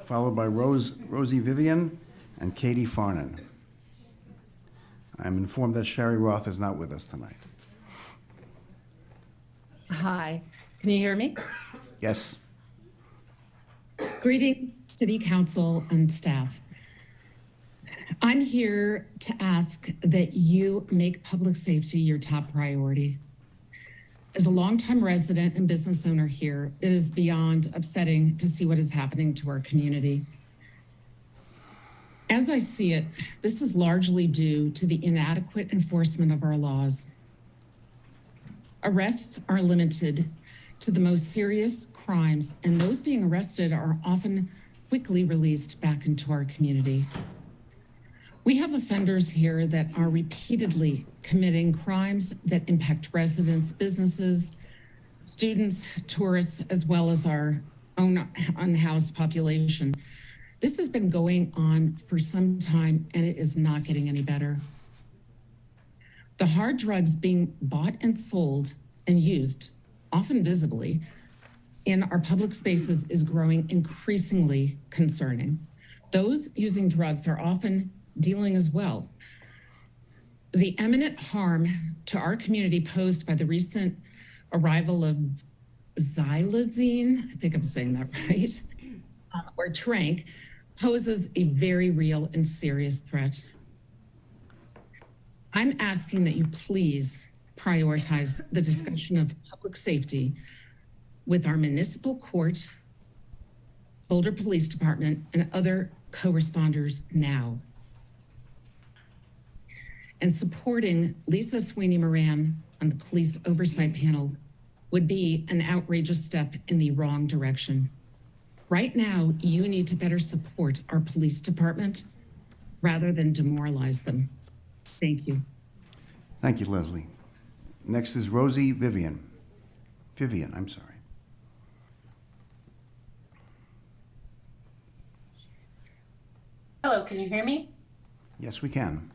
followed by Rosie Vivian and Katie Farnan. I'm informed that Sherry Roth is not with us tonight. Hi, can you hear me? Yes. Greetings, City Council and staff. I'm here to ask that you make public safety your top priority. As a longtime resident and business owner here, it is beyond upsetting to see what is happening to our community. As I see it, this is largely due to the inadequate enforcement of our laws. Arrests are limited to the most serious crimes, and those being arrested are often quickly released back into our community. We have offenders here that are repeatedly committing crimes that impact residents, businesses, students, tourists, as well as our own unhoused population. This has been going on for some time, and it is not getting any better. The hard drugs being bought and sold and used, often visibly, in our public spaces is growing increasingly concerning. Those using drugs are often dealing as well. The imminent harm to our community posed by the recent arrival of xylazine, I think I'm saying that right, or tranq, poses a very real and serious threat. I'm asking that you please prioritize the discussion of public safety with our municipal court, Boulder Police Department, and other co-responders now. And supporting Lisa Sweeney Moran on the police oversight panel would be an outrageous step in the wrong direction. Right now, you need to better support our police department rather than demoralize them. Thank you. Thank you, Leslie. Next is Rosie Vivian. Vivian, I'm sorry. Hello, can you hear me? Yes, we can.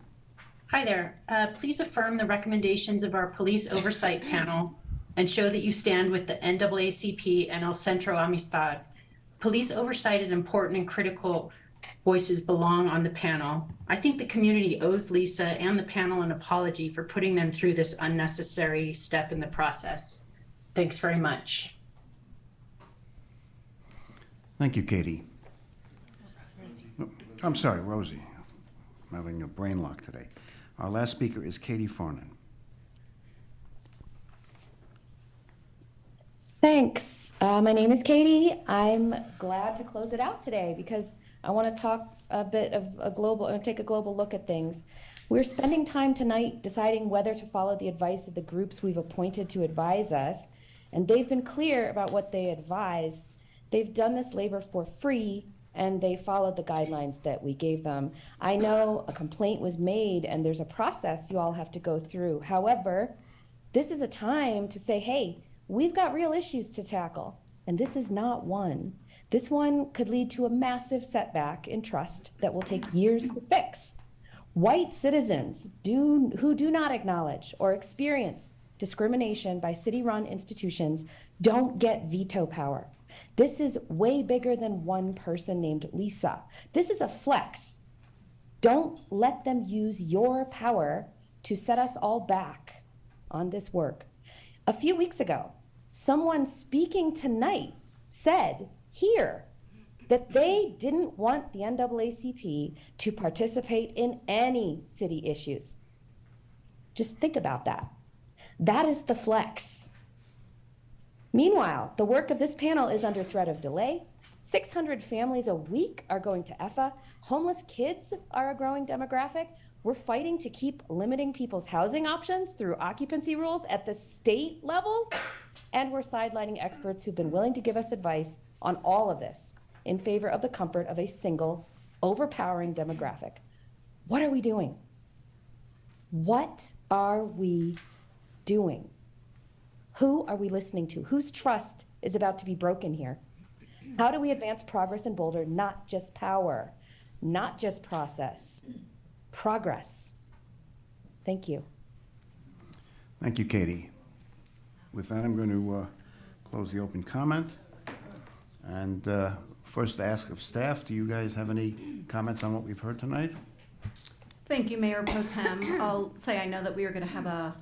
Hi there. Please affirm the recommendations of our police oversight panel and show that you stand with the NAACP and El Centro Amistad. Police oversight is important and critical voices belong on the panel. I think the community owes Lisa and the panel an apology for putting them through this unnecessary step in the process. Thanks very much. Thank you, Katie. Oh, I'm sorry, Rosie. I'm having a brain lock today. Our last speaker is Katie Farnan. Thanks. My name is Katie. I'm glad to close it out today because I want to talk a bit of a global, take a global look at things. We're spending time tonight deciding whether to follow the advice of the groups we've appointed to advise us, and they've been clear about what they advise. They've done this labor for free, and they followed the guidelines that we gave them. I know a complaint was made, and there's a process you all have to go through. However, this is a time to say, hey, we've got real issues to tackle, and this is not one. This one could lead to a massive setback in trust that will take years to fix. White citizens who do not acknowledge or experience discrimination by city-run institutions don't get veto power. This is way bigger than one person named Lisa. This is a flex. Don't let them use your power to set us all back on this work. A few weeks ago, someone speaking tonight said here that they didn't want the NAACP to participate in any city issues. Just think about that. That is the flex. Meanwhile, the work of this panel is under threat of delay. 600 families a week are going to EFA. Homeless kids are a growing demographic. We're fighting to keep limiting people's housing options through occupancy rules at the state level. And we're sidelining experts who've been willing to give us advice on all of this in favor of the comfort of a single, overpowering demographic. What are we doing? What are we doing? Who are we listening to? Whose trust is about to be broken here? How do we advance progress in Boulder? Not just power, not just process, progress. Thank you. Thank you, Katie. With that, I'm going to close the open comment. And first ask of staff, do you guys have any comments on what we've heard tonight? Thank you, Mayor Pro Tem. I'll say I know that we are going to have a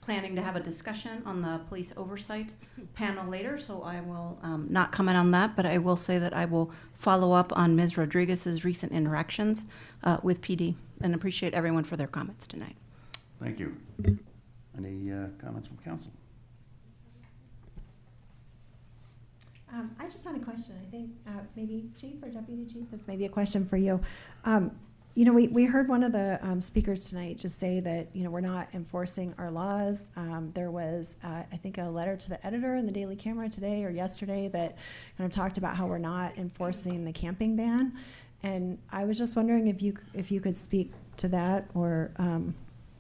planning to have a discussion on the police oversight panel later, so I will not comment on that, but I will say that I will follow up on Ms. Rodriguez's recent interactions with PD and appreciate everyone for their comments tonight. Thank you. Any comments from council? I just had a question. I think maybe Chief or Deputy Chief, this may be a question for you. You know, we heard one of the speakers tonight just say that, you know, we're not enforcing our laws. There was, I think, a letter to the editor in the Daily Camera today or yesterday that kind of talked about how we're not enforcing the camping ban. And I was just wondering if you could speak to that, or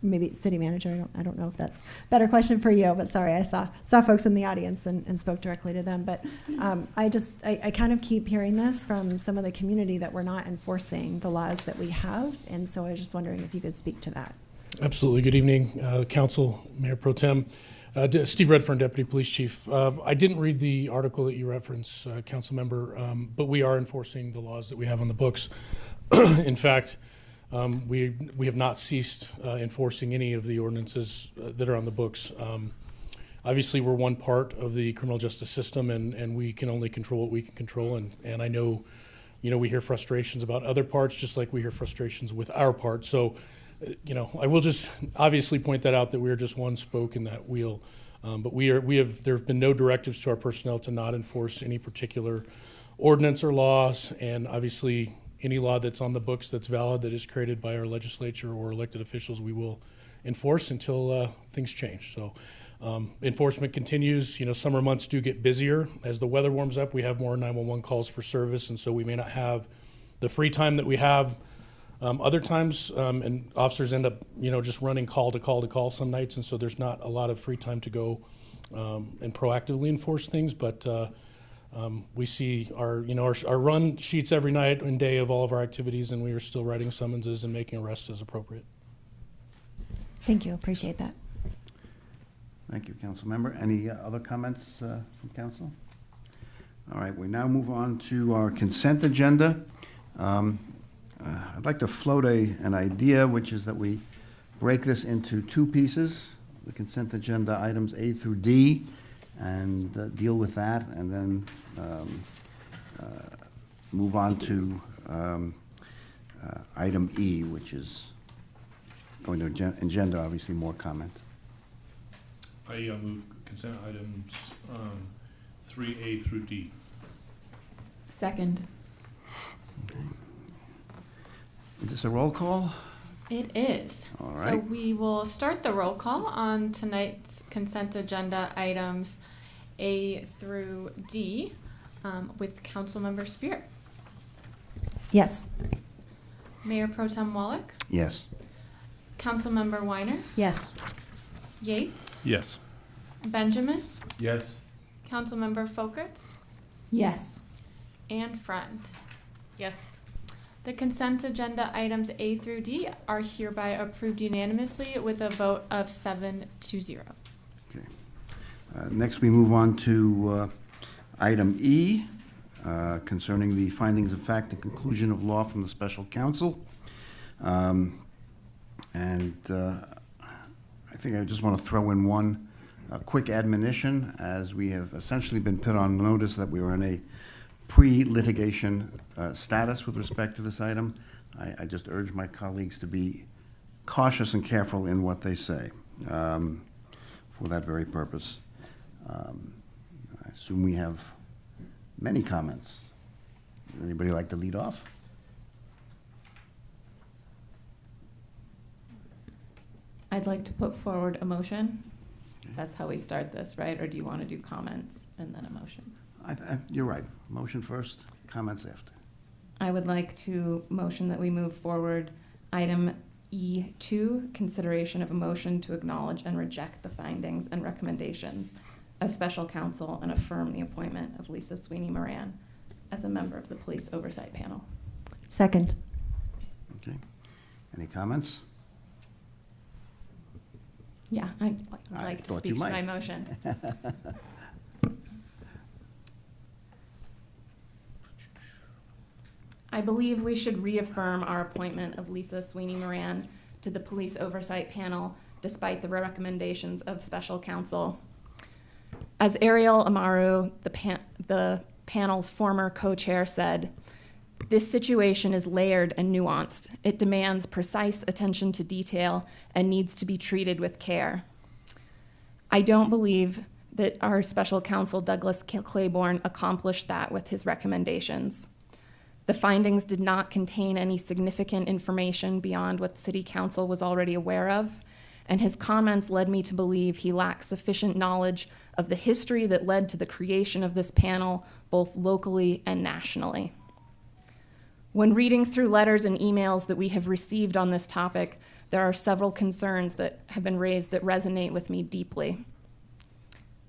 maybe city manager. I don't know if that's a better question for you, but sorry, I saw folks in the audience and spoke directly to them. But I kind of keep hearing this from some of the community that we're not enforcing the laws that we have. And so I was just wondering if you could speak to that. Absolutely. Good evening, Council, Mayor Pro Tem. Steve Redfern, Deputy Police Chief. I didn't read the article that you referenced, Council Member, but we are enforcing the laws that we have on the books. In fact, we have not ceased enforcing any of the ordinances that are on the books. Obviously, we're one part of the criminal justice system, and we can only control what we can control. And I know, we hear frustrations about other parts, just like we hear frustrations with our part. So, I will just obviously point that out, that we are just one spoke in that wheel. But there have been no directives to our personnel to not enforce any particular ordinance or laws, and obviously any law that's on the books that's valid, that is created by our legislature or elected officials, we will enforce until things change. So enforcement continues. Summer months do get busier. As the weather warms up, we have more 911 calls for service, and so we may not have the free time that we have other times, and officers end up, just running call to call to call some nights, and so there's not a lot of free time to go and proactively enforce things. But we see our run sheets every night and day of all of our activities, and we are still writing summonses and making arrests as appropriate. Thank you. Appreciate that. Thank you, Council Member. Any other comments from Council? All right, we now move on to our consent agenda. I'd like to float an idea, which is that we break this into two pieces, the consent agenda items A through D, and deal with that, and then move on to item E, which is going to engender, obviously, more comment. I move consent items 3A through D. Second. Okay. Is this a roll call? It is. All right. So we will start the roll call on tonight's consent agenda items A through D with Councilmember Spear. Yes. Mayor Pro Tem Wallach. Yes. Councilmember Weiner. Yes. Yates. Yes. Benjamin. Yes. Councilmember Folkerts. Yes. And Friend. Yes. The consent agenda items A through D are hereby approved unanimously with a vote of 7-0. Okay. Next, we move on to item E, concerning the findings of fact and conclusion of law from the special counsel. I think I just want to throw in one quick admonition, as we have essentially been put on notice that we were in a pre-litigation status with respect to this item. I just urge my colleagues to be cautious and careful in what they say for that very purpose. I assume we have many comments. Anybody like to lead off? I'd like to put forward a motion. That's how we start this, right? Or do you want to do comments and then a motion? You're right. Motion first, comments after. I would like to motion that we move forward item E2, consideration of a motion to acknowledge and reject the findings and recommendations of special counsel and affirm the appointment of Lisa Sweeney Moran as a member of the police oversight panel. Second. Okay. Any comments? Yeah, I'd like to speak to my might. motion. I believe we should reaffirm our appointment of Lisa Sweeney Moran to the police oversight panel despite the recommendations of special counsel. As Ariel Amaru, the panel's former co-chair, said, "This situation is layered and nuanced. It demands precise attention to detail and needs to be treated with care." I don't believe that our special counsel, Douglas Claiborne, accomplished that with his recommendations. The findings did not contain any significant information beyond what City Council was already aware of, and his comments led me to believe he lacked sufficient knowledge of the history that led to the creation of this panel, both locally and nationally. When reading through letters and emails that we have received on this topic, there are several concerns that have been raised that resonate with me deeply.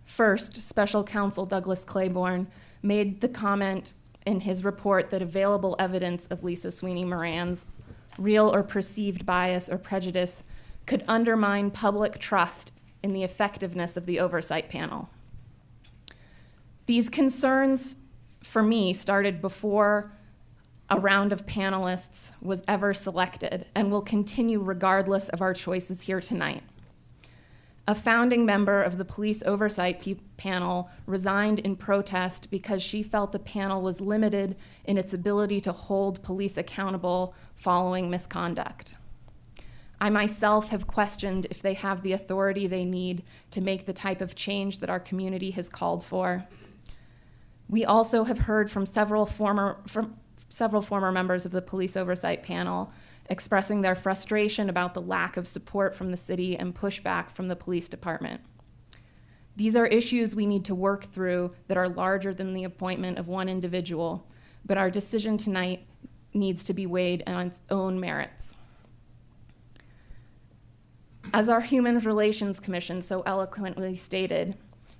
First, Special Counsel Douglas Claiborne made the comment in his report that available evidence of Lisa Sweeney Moran's real or perceived bias or prejudice could undermine public trust in the effectiveness of the oversight panel. These concerns, for me, started before a round of panelists was ever selected and will continue regardless of our choices here tonight. A founding member of the police oversight panel resigned in protest because she felt the panel was limited in its ability to hold police accountable following misconduct. I myself have questioned if they have the authority they need to make the type of change that our community has called for. We also have heard from several former members of the police oversight panel expressing their frustration about the lack of support from the city and pushback from the police department. These are issues we need to work through that are larger than the appointment of one individual, but our decision tonight needs to be weighed on its own merits. As our Human Relations Commission so eloquently stated,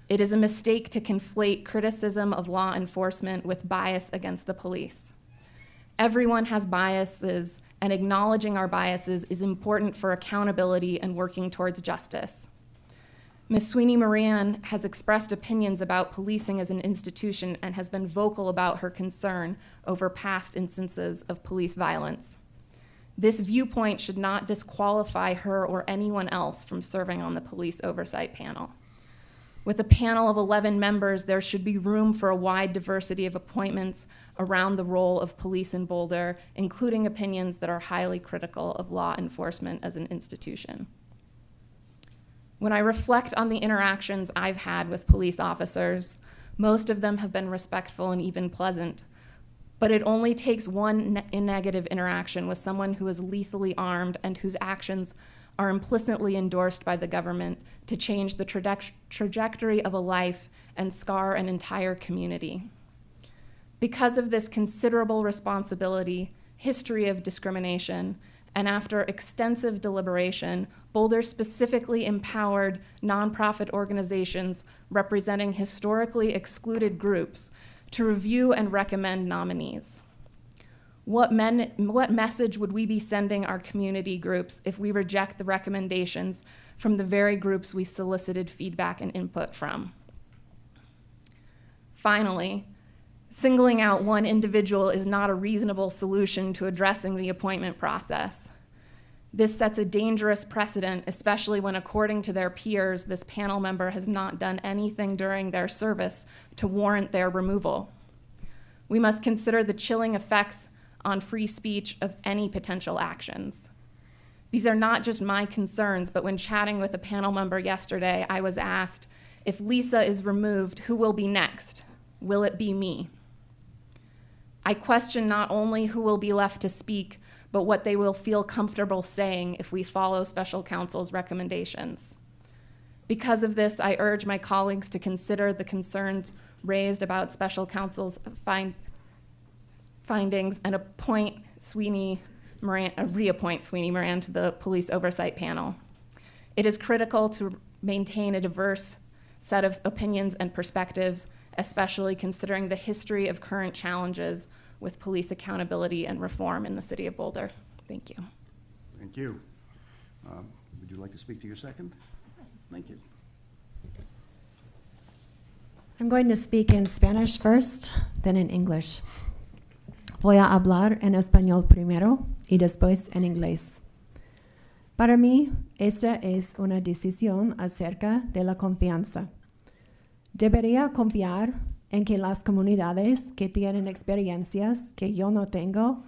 it is a mistake to conflate criticism of law enforcement with bias against the police. Everyone has biases, and acknowledging our biases is important for accountability and working towards justice. Ms. Sweeney Moran has expressed opinions about policing as an institution and has been vocal about her concern over past instances of police violence. This viewpoint should not disqualify her or anyone else from serving on the police oversight panel. With a panel of 11 members, there should be room for a wide diversity of appointments around the role of police in Boulder, including opinions that are highly critical of law enforcement as an institution. When I reflect on the interactions I've had with police officers, most of them have been respectful and even pleasant. But it only takes one negative interaction with someone who is lethally armed and whose actions are implicitly endorsed by the government to change the trajectory of a life and scar an entire community. Because of this considerable responsibility, history of discrimination, and after extensive deliberation, Boulder specifically empowered nonprofit organizations representing historically excluded groups to review and recommend nominees. What message would we be sending our community groups if we reject the recommendations from the very groups we solicited feedback and input from? Finally, singling out one individual is not a reasonable solution to addressing the appointment process. This sets a dangerous precedent, especially when, according to their peers, this panel member has not done anything during their service to warrant their removal. We must consider the chilling effects on free speech of any potential actions. These are not just my concerns, but when chatting with a panel member yesterday, I was asked, if Lisa is removed, who will be next? Will it be me? I question not only who will be left to speak, but what they will feel comfortable saying if we follow special counsel's recommendations. Because of this, I urge my colleagues to consider the concerns raised about special counsel's findings and reappoint Sweeney Moran to the police oversight panel. It is critical to maintain a diverse set of opinions and perspectives, especially considering the history of current challenges with police accountability and reform in the city of Boulder. Thank you. Thank you. Would you like to speak to your second? Yes. Thank you. I'm going to speak in Spanish first, then in English. Voy a hablar en español primero y después en inglés. Para mí, esta es una decisión acerca de la confianza. Debería confiar en que las comunidades que tienen experiencias que yo no tengo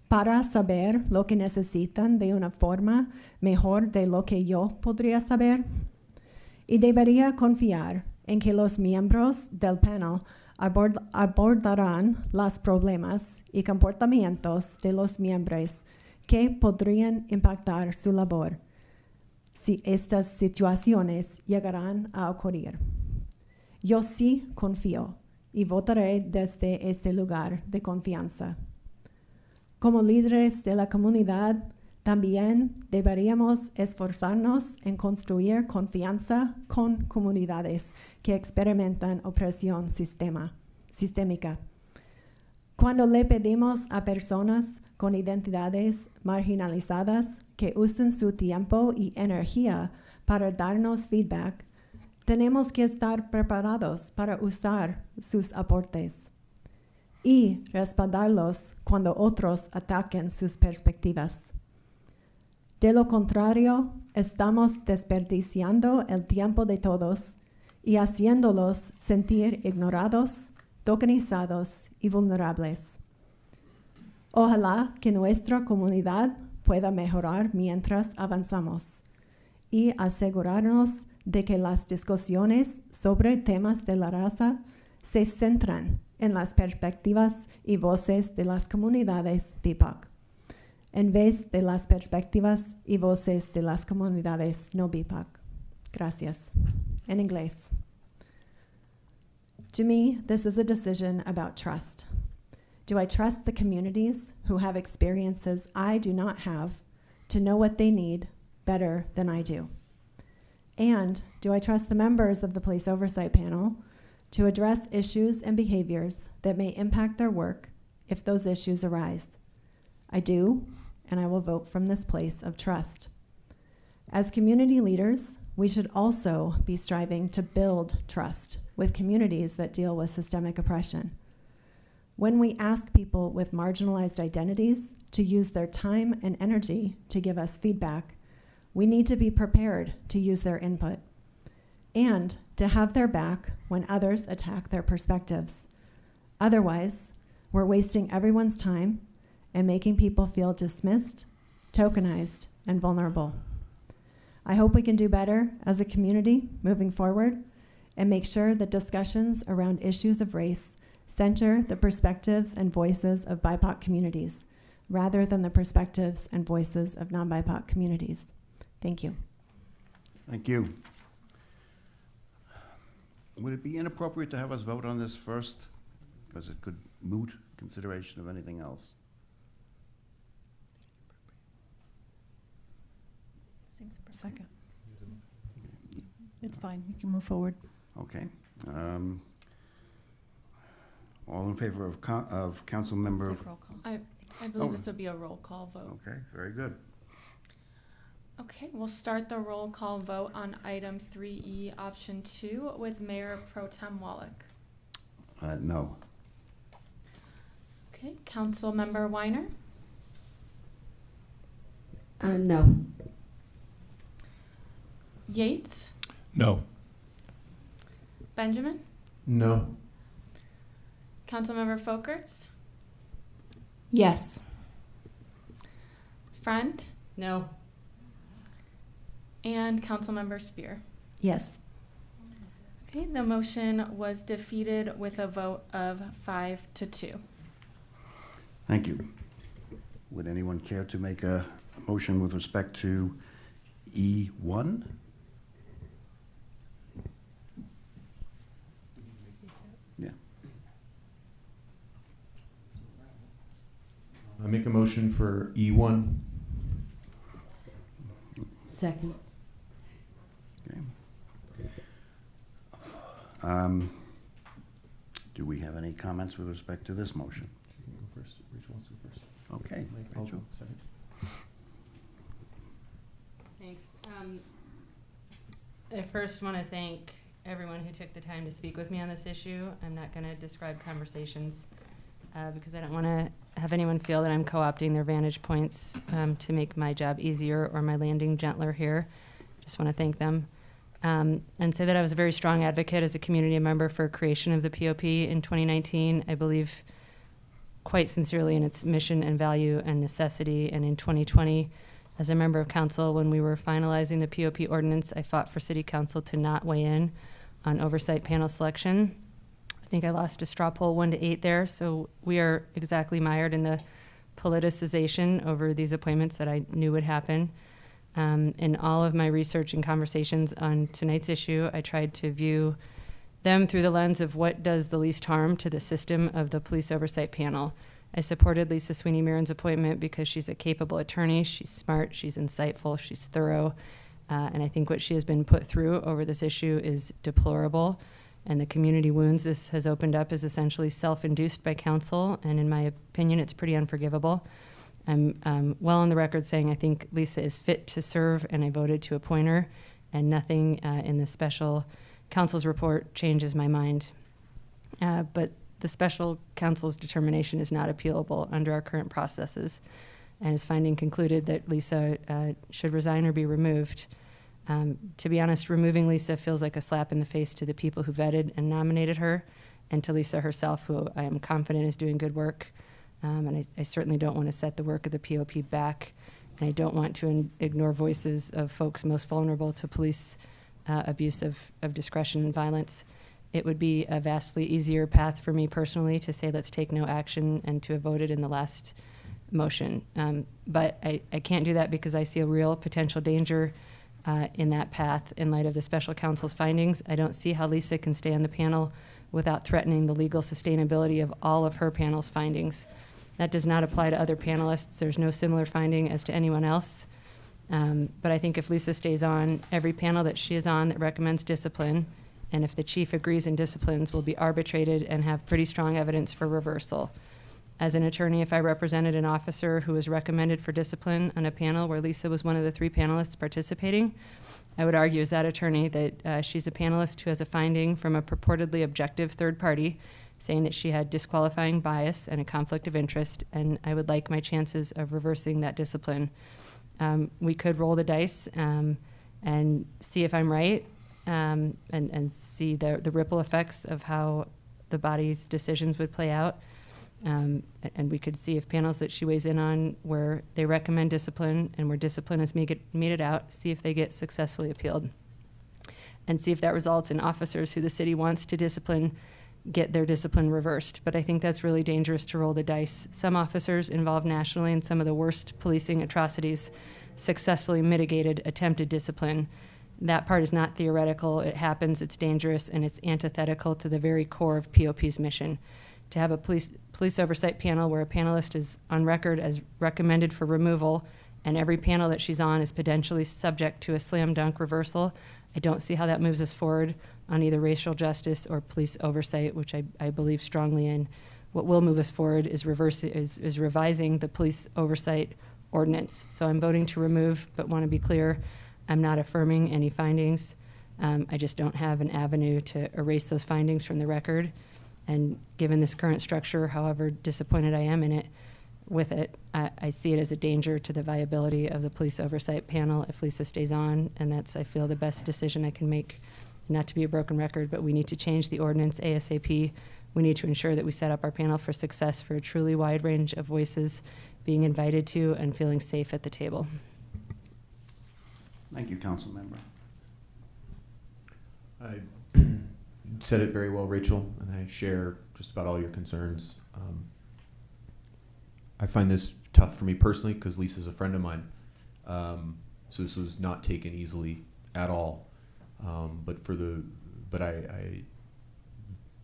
para saber lo que necesitan de una forma mejor de lo que yo podría saber. Y debería confiar en que los miembros del panel abordarán los problemas y comportamientos de los miembros que podrían impactar su labor si estas situaciones llegarán a ocurrir. Yo sí confío y votaré desde este lugar de confianza. Como líderes de la comunidad, también deberíamos esforzarnos en construir confianza con comunidades que experimentan opresión sistémica. Cuando le pedimos a personas con identidades marginalizadas que usen su tiempo y energía para darnos feedback, tenemos que estar preparados para usar sus aportes. y respaldarlos cuando otros ataquen sus perspectivas. De lo contrario, estamos desperdiciando el tiempo de todos y haciéndolos sentir ignorados, tokenizados y vulnerables. Ojalá que nuestra comunidad pueda mejorar mientras avanzamos y asegurarnos de que las discusiones sobre temas de la raza se centran en las perspectivas y voces de las comunidades BIPOC, en vez de las perspectivas y voces de las comunidades no BIPOC. Gracias. En inglés. To me, this is a decision about trust. Do I trust the communities who have experiences I do not have to know what they need better than I do? And do I trust the members of the Police Oversight Panel to address issues and behaviors that may impact their work if those issues arise? I do, and I will vote from this place of trust. As community leaders, we should also be striving to build trust with communities that deal with systemic oppression. When we ask people with marginalized identities to use their time and energy to give us feedback, we need to be prepared to use their input and to have their back when others attack their perspectives. Otherwise, we're wasting everyone's time and making people feel dismissed, tokenized, and vulnerable. I hope we can do better as a community moving forward and make sure that discussions around issues of race center the perspectives and voices of BIPOC communities rather than the perspectives and voices of non-BIPOC communities. Thank you. Thank you. Would it be inappropriate to have us vote on this first? Because it could moot consideration of anything else. Second. It's fine. You can move forward. Okay. All in favor of council member? I believe this would be a roll call vote. Okay, very good. Okay, we'll start the roll call vote on item 3E, option 2, with Mayor Pro Tem Wallach. No. Okay, Council Member Weiner? No. Yates? No. Benjamin? No. Councilmember Folkerts? Yes. Friend? No. And Councilmember Spear? Yes. Okay, the motion was defeated with a vote of 5-2. Thank you. Would anyone care to make a motion with respect to E1? Yeah. I make a motion for E1. Second. Okay. Do we have any comments with respect to this motion? You can go first. Rachel wants to go first. Okay, I'll Rachel. go second. Thanks. I first want to thank everyone who took the time to speak with me on this issue. I'm not going to describe conversations because I don't want to have anyone feel that I'm co-opting their vantage points to make my job easier or my landing gentler here. Just want to thank them. And say that I was a very strong advocate as a community member for creation of the POP in 2019. I believe quite sincerely in its mission and value and necessity. And in 2020, as a member of council, when we were finalizing the POP ordinance, I fought for city council to not weigh in on oversight panel selection. I think I lost a straw poll 1-8 there. So we are exactly mired in the politicization over these appointments that I knew would happen. In all of my research and conversations on tonight's issue, I tried to view them through the lens of what does the least harm to the system of the police oversight panel. I supported Lisa Sweeney Mirren's appointment because she's a capable attorney, she's smart, she's insightful, she's thorough, and I think what she has been put through over this issue is deplorable, and the community wounds this has opened up is essentially self-induced by council, and in my opinion, it's pretty unforgivable. I'm well on the record saying I think Lisa is fit to serve, and I voted to appoint her, and nothing in the special counsel's report changes my mind. But the special counsel's determination is not appealable under our current processes, and his finding concluded that Lisa should resign or be removed. To be honest, removing Lisa feels like a slap in the face to the people who vetted and nominated her, and to Lisa herself, who I am confident is doing good work. And I certainly don't want to set the work of the POP back, and I don't want to ignore voices of folks most vulnerable to police abuse of discretion and violence. It would be a vastly easier path for me personally to say let's take no action and to have voted in the last motion. But I can't do that because I see a real potential danger in that path in light of the special counsel's findings. I don't see how Lisa can stay on the panel without threatening the legal sustainability of all of her panel's findings. That does not apply to other panelists. There's no similar finding as to anyone else. But I think if Lisa stays on, every panel that she is on that recommends discipline, and if the chief agrees and disciplines, will be arbitrated and have pretty strong evidence for reversal. As an attorney, if I represented an officer who was recommended for discipline on a panel where Lisa was one of the 3 panelists participating, I would argue as that attorney that she's a panelist who has a finding from a purportedly objective third party saying that she had disqualifying bias and a conflict of interest, and I would like my chances of reversing that discipline. We could roll the dice and see if I'm right, and see the ripple effects of how the body's decisions would play out. And we could see if panels that she weighs in on where they recommend discipline and where discipline is meted out, see if they get successfully appealed. And see if that results in officers who the city wants to discipline get their discipline reversed. But I think that's really dangerous to roll the dice. Some officers involved nationally in some of the worst policing atrocities successfully mitigated attempted discipline. That part is not theoretical. It happens, it's dangerous, and it's antithetical to the very core of POP's mission. To have a police oversight panel where a panelist is on record as recommended for removal and every panel that she's on is potentially subject to a slam dunk reversal, I don't see how that moves us forward on either racial justice or police oversight, which I believe strongly in. What will move us forward is revising the police oversight ordinance. So I'm voting to remove, but want to be clear, I'm not affirming any findings. I just don't have an avenue to erase those findings from the record. And given this current structure, however disappointed I am in it, with it, I see it as a danger to the viability of the police oversight panel if Lisa stays on, and that's, I feel, the best decision I can make. Not to be a broken record, but we need to change the ordinance ASAP. We need to ensure that we set up our panel for success for a truly wide range of voices being invited to and feeling safe at the table. Thank you, Council Member. I said it very well, Rachel, and I share just about all your concerns. I find this tough for me personally because Lisa's a friend of mine. So this was not taken easily at all. But I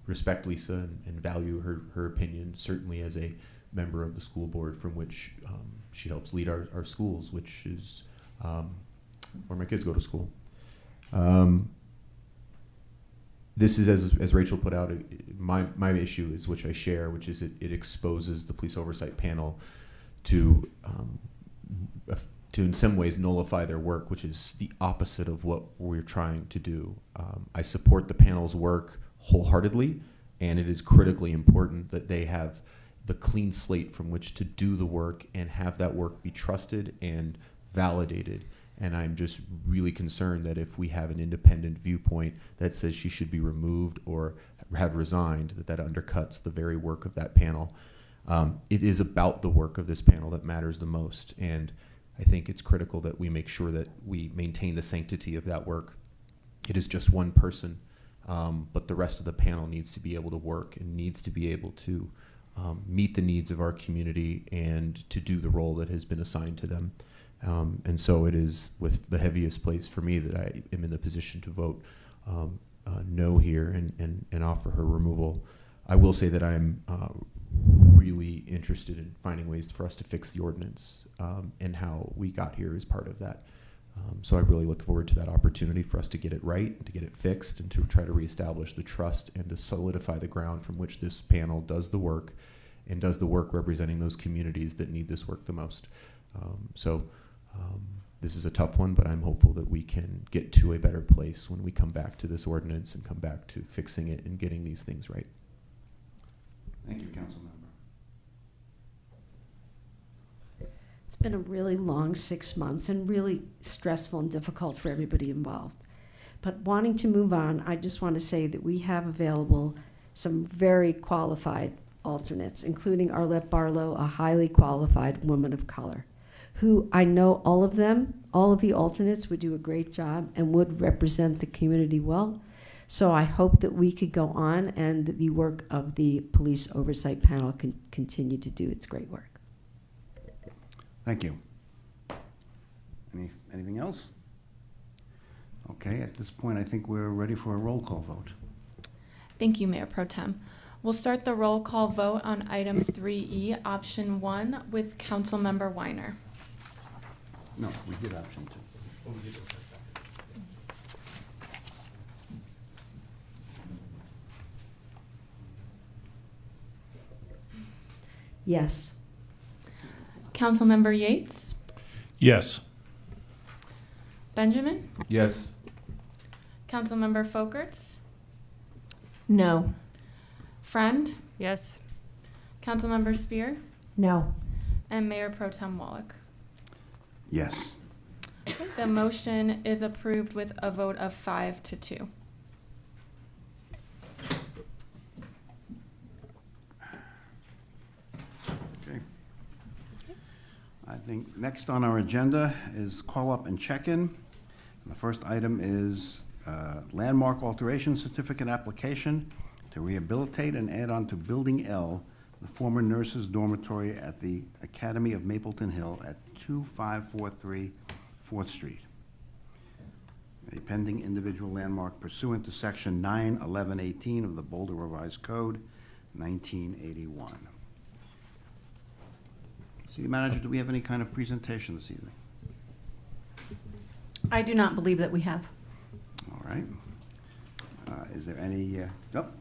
respect Lisa and value her opinion, certainly as a member of the school board from which she helps lead our schools, which is where my kids go to school. This is, as Rachel put out, my issue is, which I share, which is it exposes the police oversight panel to in some ways nullify their work, which is the opposite of what we're trying to do. I support the panel's work wholeheartedly, and it is critically important that they have the clean slate from which to do the work and have that work be trusted and validated. And I'm just really concerned that if we have an independent viewpoint that says she should be removed or have resigned, that undercuts the very work of that panel. It is about the work of this panel that matters the most. And I think it's critical that we make sure that we maintain the sanctity of that work. It is just one person, but the rest of the panel needs to be able to work and needs to be able to meet the needs of our community and to do the role that has been assigned to them. And so it is with the heaviest place for me that I am in the position to vote no here and offer her removal. I will say that I'm really interested in finding ways for us to fix the ordinance, and how we got here is part of that. So I really look forward to that opportunity for us to get it right, and to get it fixed, and to try to reestablish the trust and to solidify the ground from which this panel does the work, and does the work representing those communities that need this work the most. This is a tough one, but I'm hopeful that we can get to a better place when we come back to this ordinance and come back to fixing it and getting these things right. Thank you, Councilmember. It's been a really long 6 months and really stressful and difficult for everybody involved. But wanting to move on, I just want to say that we have available some very qualified alternates, including Arlette Barlow, a highly qualified woman of color, who I know all of the alternates would do a great job and would represent the community well. So I hope that we could go on and that the work of the Police Oversight Panel can continue to do its great work. Thank you. Anything else? Okay, at this point, I think we're ready for a roll call vote. Thank you, Mayor Pro Tem. We'll start the roll call vote on item 3E, option 1, with Councilmember Weiner. No, we did option 2. Oh, we did. Yes. Councilmember Yates? Yes. Benjamin? Yes. Councilmember Folkerts? No. Friend? Yes. Councilmember Spear? No. And Mayor Pro Tem Wallach. Yes. The motion is approved with a vote of 5-2. Okay. I think next on our agenda is call up and check-in. The first item is landmark alteration certificate application to rehabilitate and add on to Building L, the former nurses' dormitory at the Academy of Mapleton Hill at 2543 4th Street. A pending individual landmark pursuant to Section 91118 of the Boulder Revised Code, 1981. City Manager, do we have any kind of presentation this evening? I do not believe that we have. All right. Is there any, nope.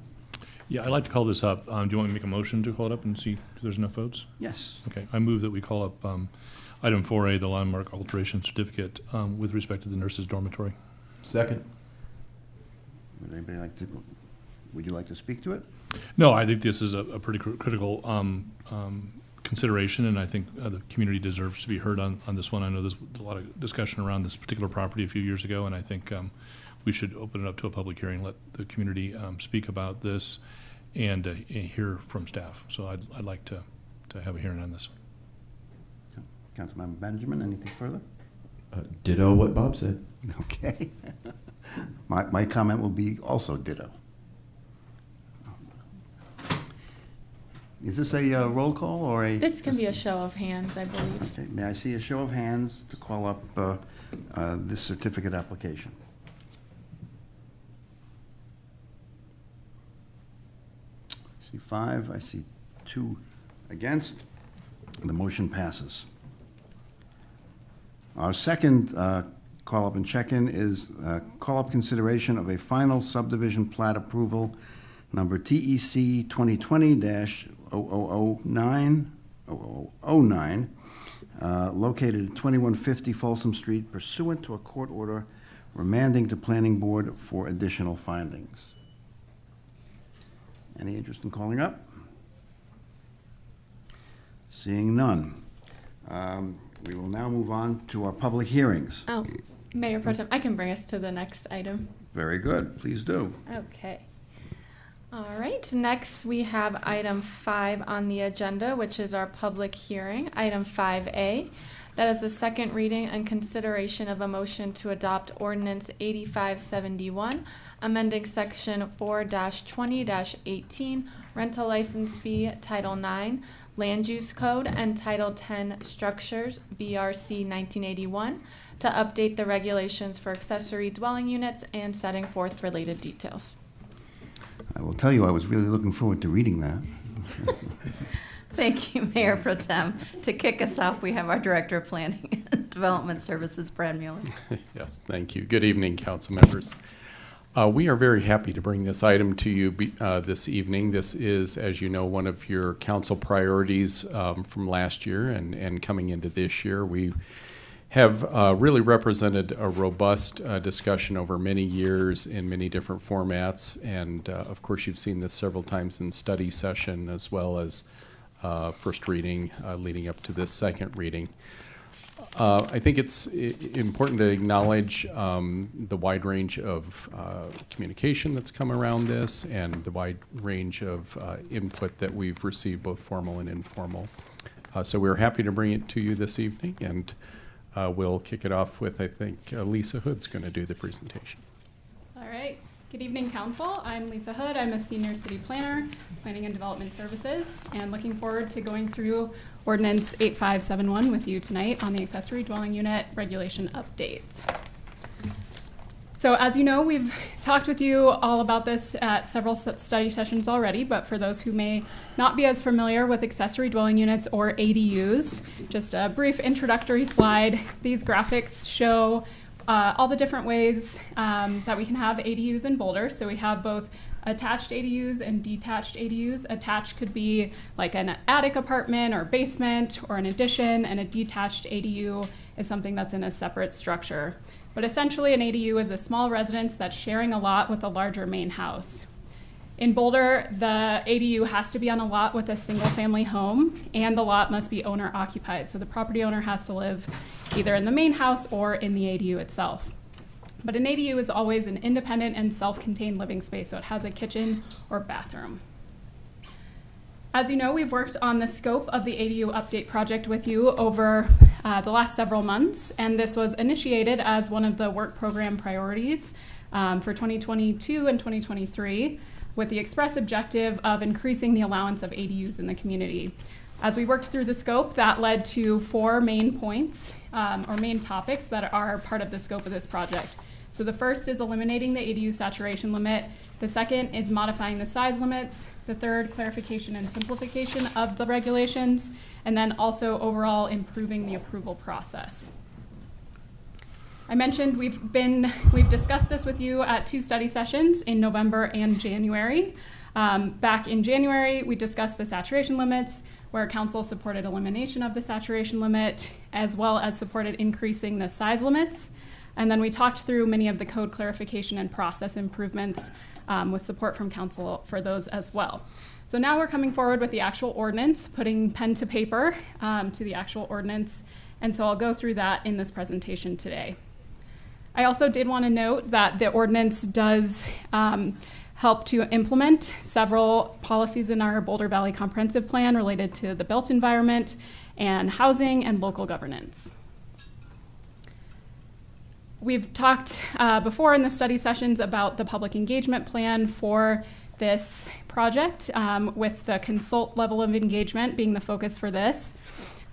Yeah, I'd like to call this up. Do you want me to make a motion to call it up and see if there's enough votes? Yes. Okay, I move that we call up item 4A, the landmark alteration certificate with respect to the nurses' dormitory. Second. Would anybody like to, would you like to speak to it? No, I think this is a pretty critical consideration, and I think the community deserves to be heard on this one. I know there's a lot of discussion around this particular property a few years ago, and I think we should open it up to a public hearing, let the community speak about this, and hear from staff. So I'd like to have a hearing on this. Councilmember Benjamin, anything further? Ditto what Bob said. Okay. My comment will be also ditto. Is this a roll call or a? This can be a show of hands, I believe. Okay. May I see a show of hands to call up this certificate application? I see 5. I see 2 against. The motion passes. Our second call-up and check-in is call-up consideration of a final subdivision plat approval, number TEC 2020-0009, located at 2150 Folsom Street, pursuant to a court order remanding to Planning Board for additional findings. Any interest in calling up? Seeing none. We will now move on to our public hearings. Oh, Mayor Pro Tem, I can bring us to the next item. Very good. Please do. Okay. All right. Next, we have item 5 on the agenda, which is our public hearing. Item 5A. That is the second reading and consideration of a motion to adopt Ordinance 8571, amending Section 4-20-18, Rental License Fee, Title 9, Land Use Code, and Title 10 Structures, BRC 1981, to update the regulations for accessory dwelling units and setting forth related details. I will tell you, I was really looking forward to reading that. Thank you, Mayor Pro Tem. To kick us off, we have our Director of Planning and Development Services, Brad Mueller. Yes, thank you. Good evening, council members. We are very happy to bring this item to you this evening. This is, as you know, one of your council priorities from last year and coming into this year. We have really represented a robust discussion over many years in many different formats. And of course, you've seen this several times in study session as well as first reading leading up to this second reading. I think it's important to acknowledge the wide range of communication that's come around this and the wide range of input that we've received, both formal and informal. So we're happy to bring it to you this evening, and we'll kick it off with, I think, Lisa Hood's going to do the presentation. All right. Good evening, Council. I'm Lisa Hood. I'm a Senior City Planner, Planning and Development Services, and looking forward to going through Ordinance 8571 with you tonight on the Accessory Dwelling Unit Regulation Update. So as you know, we've talked with you all about this at several study sessions already, but for those who may not be as familiar with accessory dwelling units or ADUs, just a brief introductory slide. These graphics show all the different ways that we can have ADUs in Boulder. So we have both attached ADUs and detached ADUs. Attached could be like an attic apartment or basement or an addition, and a detached ADU is something that's in a separate structure. But essentially an ADU is a small residence that's sharing a lot with a larger main house. In Boulder, the ADU has to be on a lot with a single family home, and the lot must be owner occupied. So the property owner has to live either in the main house or in the ADU itself. But an ADU is always an independent and self-contained living space, so it has a kitchen or bathroom. As you know, we've worked on the scope of the ADU update project with you over the last several months, and this was initiated as one of the work program priorities for 2022 and 2023, with the express objective of increasing the allowance of ADUs in the community. As we worked through the scope, that led to 4 main points or main topics that are part of the scope of this project. So the first is eliminating the ADU saturation limit. The second is modifying the size limits. The third, clarification and simplification of the regulations. And then also overall improving the approval process. I mentioned we've discussed this with you at 2 study sessions in November and January. Back in January, we discussed the saturation limits, where Council supported elimination of the saturation limit, as well as supported increasing the size limits. And then we talked through many of the code clarification and process improvements with support from Council for those as well. So now we're coming forward with the actual ordinance, putting pen to paper to the actual ordinance. And so I'll go through that in this presentation today. I also did want to note that the ordinance does help to implement several policies in our Boulder Valley Comprehensive Plan related to the built environment and housing and local governance. We've talked before in the study sessions about the public engagement plan for this project, with the consult level of engagement being the focus for this.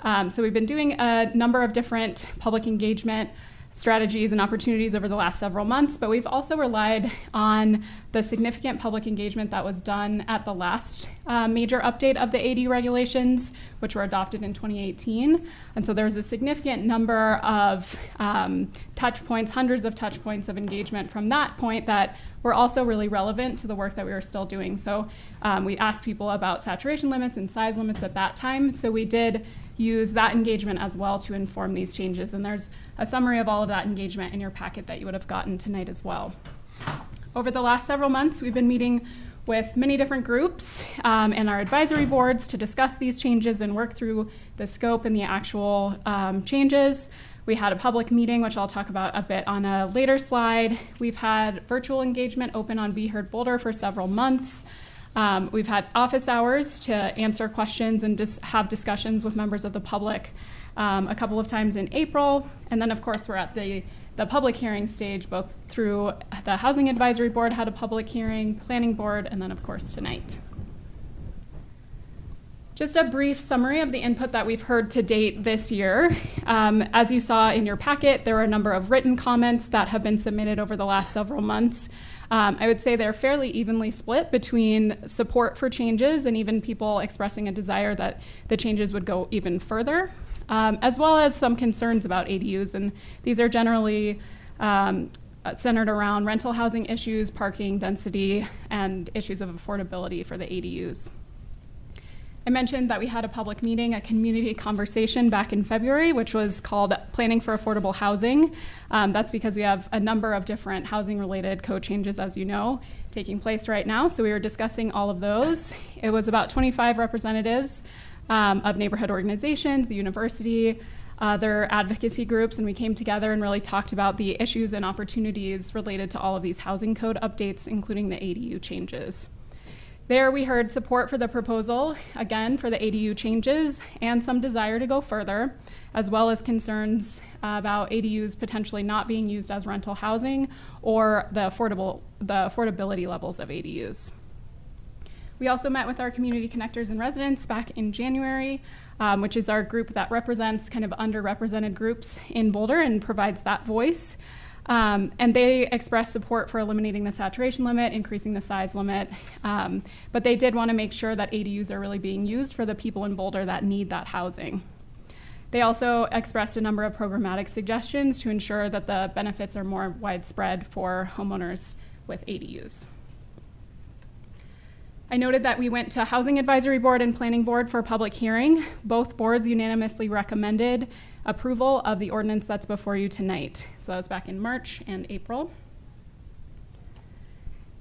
So we've been doing a number of different public engagement strategies and opportunities over the last several months, but we've also relied on the significant public engagement that was done at the last major update of the ADU regulations, which were adopted in 2018. And so there's a significant number of touch points, hundreds of touch points of engagement from that point that were also really relevant to the work that we were still doing. So we asked people about saturation limits and size limits at that time. So we did use that engagement as well to inform these changes. And there's a summary of all of that engagement in your packet that you would have gotten tonight as well. Over the last several months, we've been meeting with many different groups and our advisory boards to discuss these changes and work through the scope and the actual changes. We had a public meeting, which I'll talk about a bit on a later slide. We've had virtual engagement open on Be Heard Boulder for several months. We've had office hours to answer questions and have discussions with members of the public a couple of times in April. And then, of course, we're at the public hearing stage, both through the Housing Advisory Board had a public hearing, Planning Board, and then, of course, tonight. Just a brief summary of the input that we've heard to date this year. As you saw in your packet, there are a number of written comments that have been submitted over the last several months. I would say they're fairly evenly split between support for changes and even people expressing a desire that the changes would go even further, as well as some concerns about ADUs. And these are generally centered around rental housing issues, parking density, and issues of affordability for the ADUs. I mentioned that we had a public meeting, a community conversation back in February, which was called Planning for Affordable Housing. That's because we have a number of different housing-related code changes, as you know, taking place right now. So we were discussing all of those. It was about 25 representatives of neighborhood organizations, the university, other advocacy groups, and we came together and really talked about the issues and opportunities related to all of these housing code updates, including the ADU changes. There we heard support for the proposal, again, for the ADU changes, and some desire to go further, as well as concerns about ADUs potentially not being used as rental housing or the affordability levels of ADUs. We also met with our community connectors and residents back in January, which is our group that represents kind of underrepresented groups in Boulder and provides that voice. And they expressed support for eliminating the saturation limit, increasing the size limit, but they did want to make sure that ADUs are really being used for the people in Boulder that need that housing. They also expressed a number of programmatic suggestions to ensure that the benefits are more widespread for homeowners with ADUs. I noted that we went to Housing Advisory Board and Planning Board for a public hearing. Both boards unanimously recommended approval of the ordinance that's before you tonight. So that was back in March and April.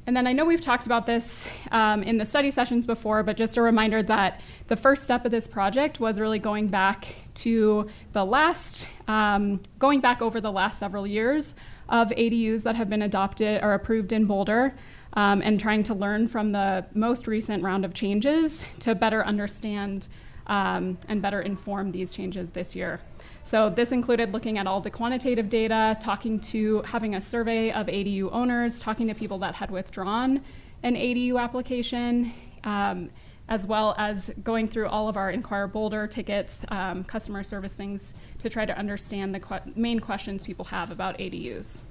And then I know we've talked about this in the study sessions before, but just a reminder that the first step of this project was really going back to the last, going back over the last several years of ADUs that have been adopted or approved in Boulder, and trying to learn from the most recent round of changes to better understand and better inform these changes this year. So this included looking at all the quantitative data, having a survey of ADU owners, talking to people that had withdrawn an ADU application, as well as going through all of our Inquire Boulder tickets, customer service things to try to understand the main questions people have about ADUs.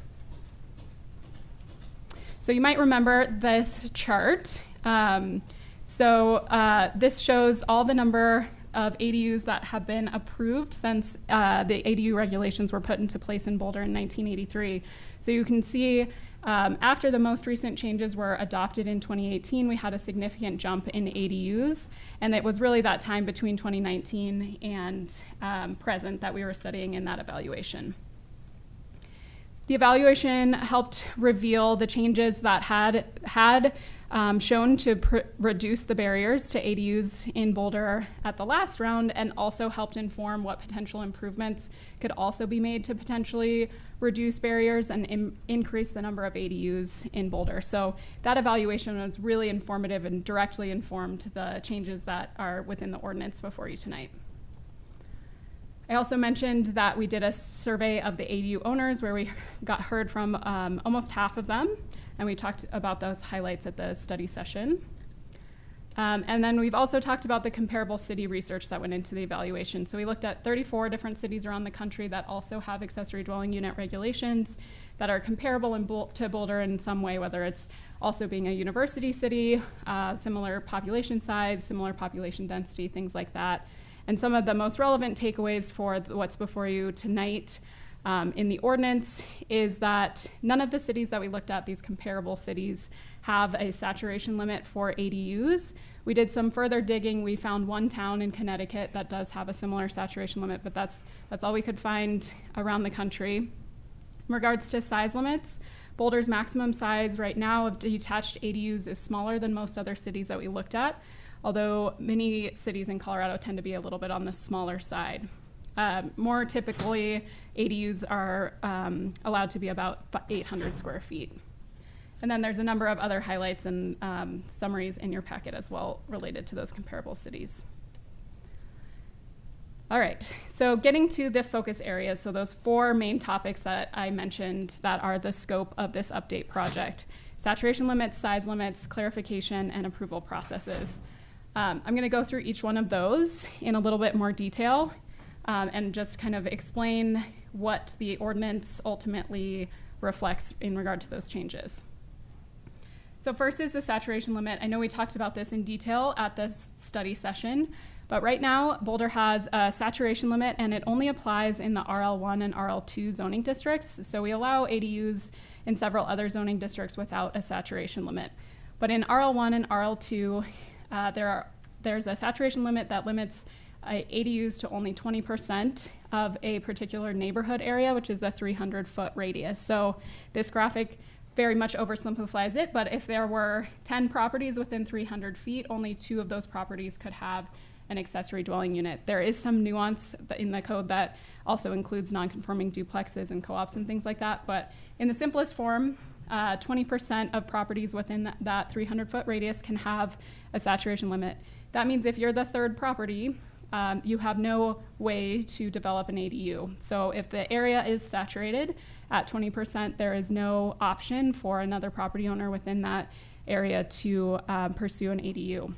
So you might remember this chart. This shows all the number of ADUs that have been approved since the ADU regulations were put into place in Boulder in 1983. So you can see after the most recent changes were adopted in 2018, we had a significant jump in ADUs, and it was really that time between 2019 and present that we were studying in that evaluation. The evaluation helped reveal the changes that had shown to reduce the barriers to ADUs in Boulder at the last round, and also helped inform what potential improvements could also be made to potentially reduce barriers and increase the number of ADUs in Boulder. So that evaluation was really informative and directly informed the changes that are within the ordinance before you tonight. I also mentioned that we did a survey of the ADU owners where we heard from almost half of them, and we talked about those highlights at the study session. And then we've also talked about the comparable city research that went into the evaluation. So we looked at 34 different cities around the country that also have accessory dwelling unit regulations that are comparable to Boulder in some way, whether it's also being a university city, similar population size, similar population density, things like that. And some of the most relevant takeaways for what's before you tonight in the ordinance is that none of the cities that we looked at, these comparable cities, have a saturation limit for ADUs. We did some further digging. We found one town in Connecticut that does have a similar saturation limit, but that's all we could find around the country. In regards to size limits, Boulder's maximum size right now of detached ADUs is smaller than most other cities that we looked at, although many cities in Colorado tend to be a little bit on the smaller side. More typically, ADUs are allowed to be about 800 square feet. And then there's a number of other highlights and summaries in your packet as well related to those comparable cities. All right, so getting to the focus areas, so those 4 main topics that I mentioned that are the scope of this update project: saturation limits, size limits, clarification, and approval processes. I'm going to go through each one of those in a little bit more detail and just kind of explain what the ordinance ultimately reflects in regard to those changes. So first is the saturation limit. I know we talked about this in detail at this study session, but right now Boulder has a saturation limit and it only applies in the RL1 and RL2 zoning districts. So we allow ADUs in several other zoning districts without a saturation limit. But in RL1 and RL2, there there's a saturation limit that limits ADUs to only 20% of a particular neighborhood area, which is a 300-foot radius. So this graphic very much oversimplifies it, but if there were 10 properties within 300 feet, only 2 of those properties could have an accessory dwelling unit. There is some nuance in the code that also includes non-conforming duplexes and co-ops and things like that, but in the simplest form, 20% of properties within that 300-foot radius can have a saturation limit. That means if you're the third property, you have no way to develop an ADU. So if the area is saturated at 20%, there is no option for another property owner within that area to pursue an ADU.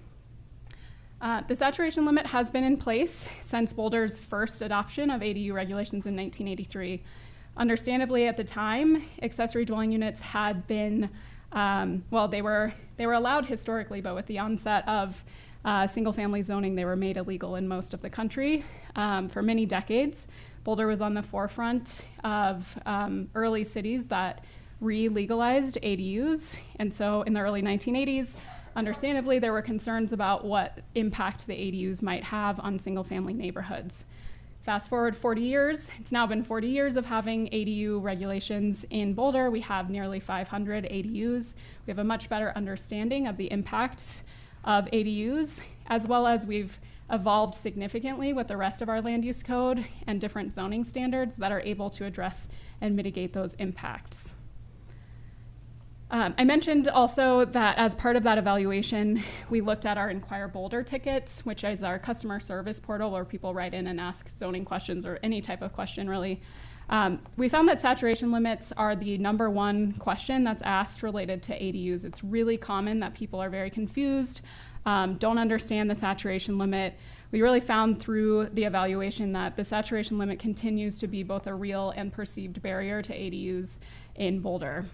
The saturation limit has been in place since Boulder's first adoption of ADU regulations in 1983. Understandably, at the time, accessory dwelling units had been, well, they were allowed historically, but with the onset of single-family zoning, they were made illegal in most of the country for many decades. Boulder was on the forefront of early cities that re-legalized ADUs, and so in the early 1980s, understandably, there were concerns about what impact the ADUs might have on single-family neighborhoods. Fast forward 40 years, it's now been 40 years of having ADU regulations in Boulder. We have nearly 500 ADUs. We have a much better understanding of the impacts of ADUs, as well as we've evolved significantly with the rest of our land use code and different zoning standards that are able to address and mitigate those impacts. I mentioned also that as part of that evaluation, we looked at our Inquire Boulder tickets, which is our customer service portal where people write in and ask zoning questions or any type of question really. We found that saturation limits are the #1 question that's asked related to ADUs. It's really common that people are very confused, don't understand the saturation limit. We really found through the evaluation that the saturation limit continues to be both a real and perceived barrier to ADUs in Boulder.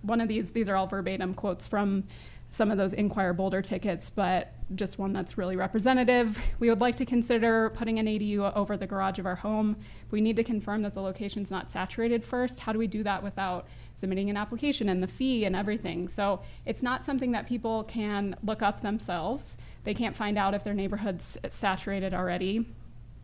One of these are all verbatim quotes from some of those Inquire Boulder tickets, but just one that's really representative. We would like to consider putting an ADU over the garage of our home. We need to confirm that the location's not saturated first. How do we do that without submitting an application and the fee and everything? So it's not something that people can look up themselves. They can't find out if their neighborhood's saturated already.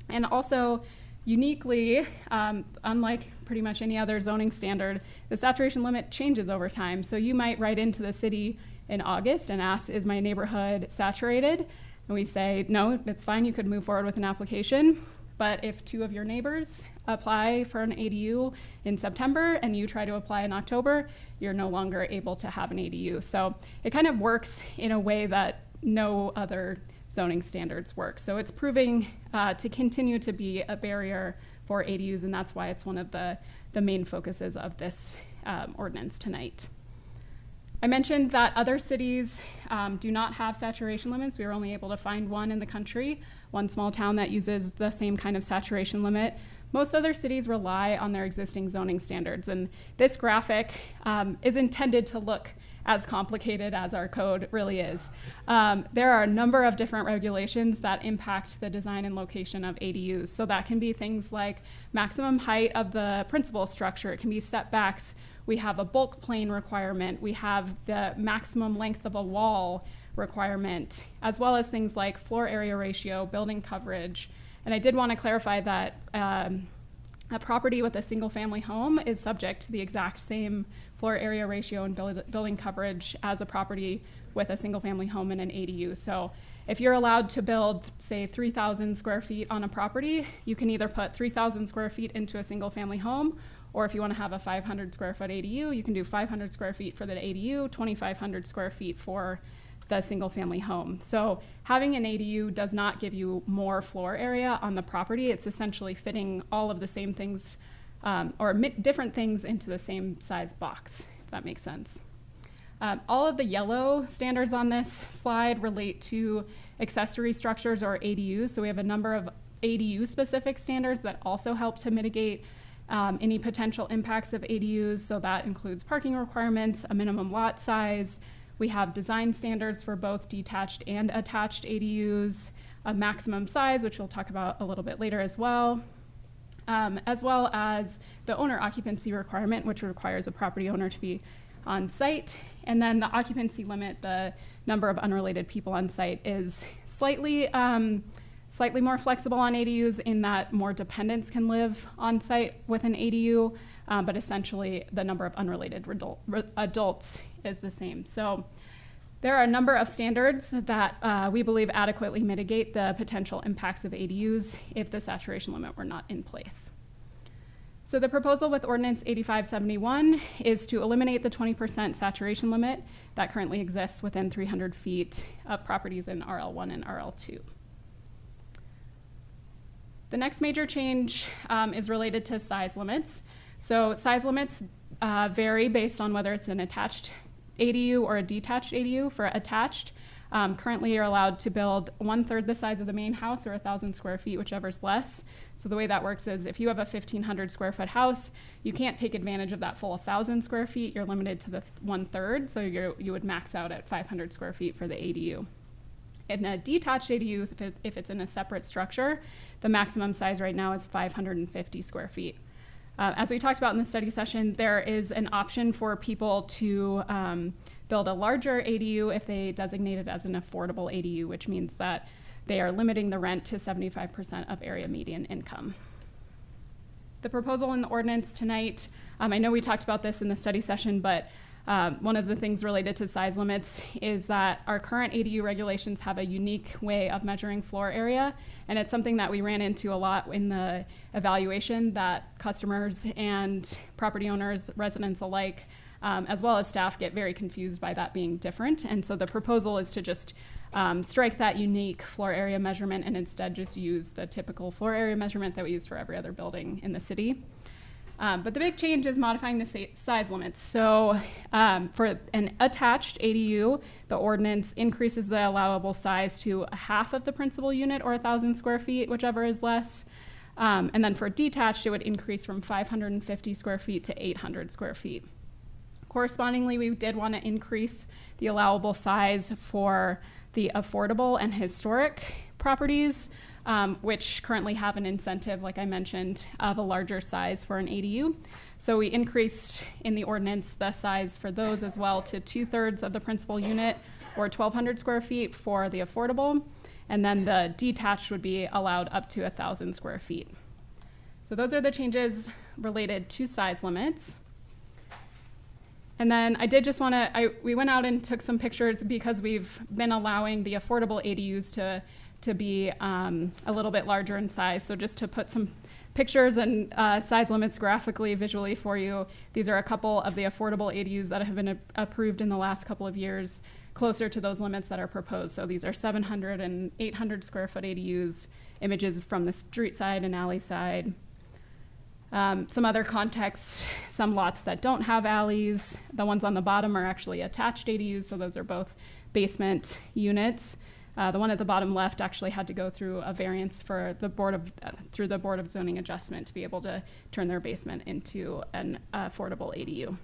And also, uniquely, unlike pretty much any other zoning standard, the saturation limit changes over time. So you might write into the city in August and ask, is my neighborhood saturated? And we say, no, it's fine, you could move forward with an application. But if 2 of your neighbors apply for an ADU in September and you try to apply in October, you're no longer able to have an ADU. So it kind of works in a way that no other zoning standards work. So it's proving to continue to be a barrier for ADUs, and that's why it's one of the main focuses of this ordinance tonight. I mentioned that other cities do not have saturation limits. We were only able to find one in the country, one small town that uses the same kind of saturation limit. Most other cities rely on their existing zoning standards, and this graphic is intended to look as complicated as our code really is. There are a number of different regulations that impact the design and location of ADUs. So that can be things like maximum height of the principal structure. It can be setbacks. We have a bulk plane requirement. We have the maximum length of a wall requirement, as well as things like floor area ratio, building coverage. And I did want to clarify that a property with a single family home is subject to the exact same floor area ratio and building coverage as a property with a single family home and an ADU. So if you're allowed to build, say, 3,000 square feet on a property, you can either put 3,000 square feet into a single family home, or if you want to have a 500 square foot ADU, you can do 500 square feet for the ADU, 2,500 square feet for the single family home. So having an ADU does not give you more floor area on the property. It's essentially fitting all of the same things or different things into the same size box, if that makes sense. All of the yellow standards on this slide relate to accessory structures or ADUs. So we have a number of ADU specific standards that also help to mitigate any potential impacts of ADUs. So that includes parking requirements, a minimum lot size. We have design standards for both detached and attached ADUs, a maximum size, which we'll talk about a little bit later as well as the owner occupancy requirement, which requires a property owner to be on site. And then the occupancy limit, the number of unrelated people on site, is slightly more flexible on ADUs in that more dependents can live on site with an ADU, but essentially the number of unrelated adults is the same. So there are a number of standards that we believe adequately mitigate the potential impacts of ADUs if the saturation limit were not in place. So the proposal with Ordinance 8571 is to eliminate the 20% saturation limit that currently exists within 300 feet of properties in RL1 and RL2. The next major change is related to size limits. So size limits vary based on whether it's an attached ADU or a detached ADU. For attached, currently you're allowed to build 1/3 the size of the main house or 1,000 square feet, whichever's less. So the way that works is if you have a 1,500 square foot house, you can't take advantage of that full 1,000 square feet. You're limited to the 1/3, so you would max out at 500 square feet for the ADU. In a detached ADU, if it's in a separate structure, the maximum size right now is 550 square feet. As we talked about in the study session, there is an option for people to build a larger ADU if they designate it as an affordable ADU, which means that they are limiting the rent to 75% of area median income. The proposal in the ordinance tonight, I know we talked about this in the study session, but one of the things related to size limits is that our current ADU regulations have a unique way of measuring floor area, and it's something that we ran into a lot in the evaluation that customers and property owners, residents alike, as well as staff, get very confused by that being different. And so the proposal is to just strike that unique floor area measurement and instead just use the typical floor area measurement that we use for every other building in the city. But the big change is modifying the size limits. So for an attached ADU, the ordinance increases the allowable size to half of the principal unit or 1,000 square feet, whichever is less. And then for detached, it would increase from 550 square feet to 800 square feet. Correspondingly, we did want to increase the allowable size for the affordable and historic properties, which currently have an incentive, like I mentioned, of a larger size for an ADU. So we increased in the ordinance the size for those as well to 2/3 of the principal unit or 1,200 square feet for the affordable. And then the detached would be allowed up to 1,000 square feet. So those are the changes related to size limits. And then I did just want to, we went out and took some pictures because we've been allowing the affordable ADUs to be a little bit larger in size. So just to put some pictures and size limits graphically, visually for you, these are a couple of the affordable ADUs that have been approved in the last couple of years, closer to those limits that are proposed. So these are 700 and 800 square foot ADUs, images from the street side and alley side. Some other context, some lots that don't have alleys. The ones on the bottom are actually attached ADUs, so those are both basement units. The one at the bottom left actually had to go through a variance for the through the Board of Zoning Adjustment to be able to turn their basement into an affordable ADU.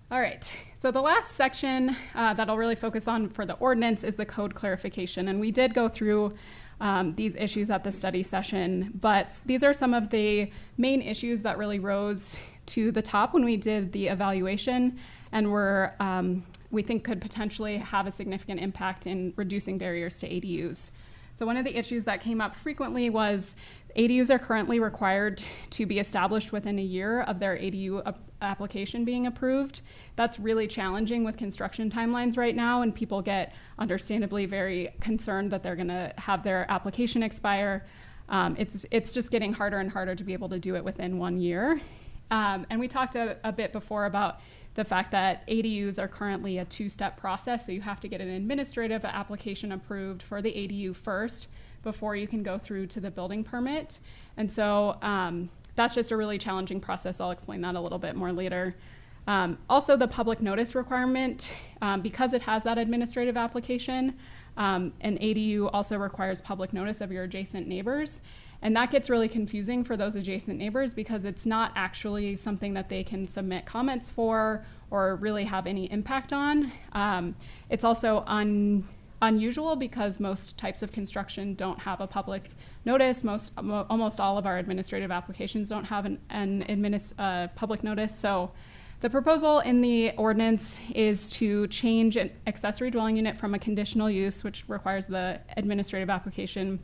All right, so the last section that I'll really focus on for the ordinance is the code clarification, and we did go through these issues at the study session, but these are some of the main issues that really rose to the top when we did the evaluation and were, we think could potentially have a significant impact in reducing barriers to ADUs. So one of the issues that came up frequently was ADUs are currently required to be established within a year of their ADU application being approved. That's really challenging with construction timelines right now, and people get understandably very concerned that they're gonna have their application expire. It's just getting harder and harder to be able to do it within 1 year. And we talked a bit before about the fact that ADUs are currently a 2-step process, so you have to get an administrative application approved for the ADU first before you can go through to the building permit. And so that's just a really challenging process. I'll explain that a little bit more later. Also, the public notice requirement, because it has that administrative application, an ADU also requires public notice of your adjacent neighbors. And that gets really confusing for those adjacent neighbors because it's not actually something that they can submit comments for or really have any impact on. It's also unusual because most types of construction don't have a public notice. Almost all of our administrative applications don't have an public notice. So The proposal in the ordinance is to change an accessory dwelling unit from a conditional use, which requires the administrative application,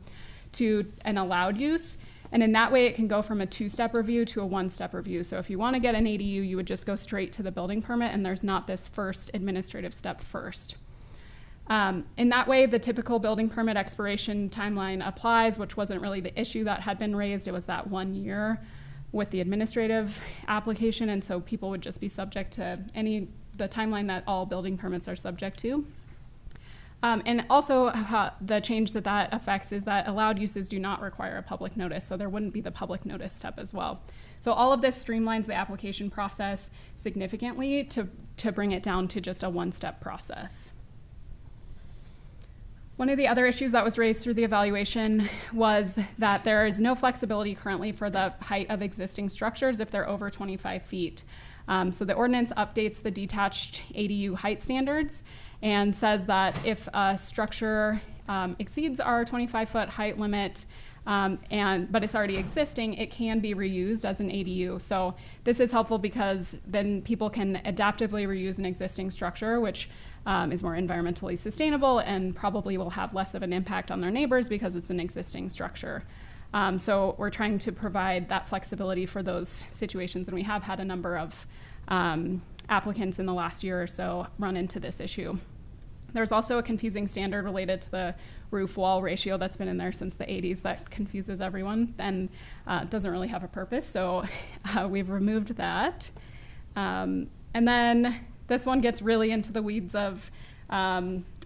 to an allowed use. And in that way, it can go from a two-step review to a one-step review. So if you want to get an ADU, you would just go straight to the building permit, and there's not this first administrative step first. In that way, the typical building permit expiration timeline applies, which wasn't really the issue that had been raised. It was that 1 year with the administrative application, and so people would just be subject to the timeline that all building permits are subject to. And also the change that affects is that allowed uses do not require a public notice, so there wouldn't be the public notice step as well. So all of this streamlines the application process significantly to bring it down to just a one-step process. One of the other issues that was raised through the evaluation was that there is no flexibility currently for the height of existing structures if they're over 25 feet. So the ordinance updates the detached ADU height standards and says that if a structure exceeds our 25-foot height limit, but it's already existing, it can be reused as an ADU. So this is helpful because then people can adaptively reuse an existing structure, which is more environmentally sustainable and probably will have less of an impact on their neighbors because it's an existing structure. So we're trying to provide that flexibility for those situations, and we have had a number of applicants in the last year or so run into this issue. There's also a confusing standard related to the roof-wall ratio that's been in there since the 80s that confuses everyone and doesn't really have a purpose, so we've removed that. And then this one gets really into the weeds of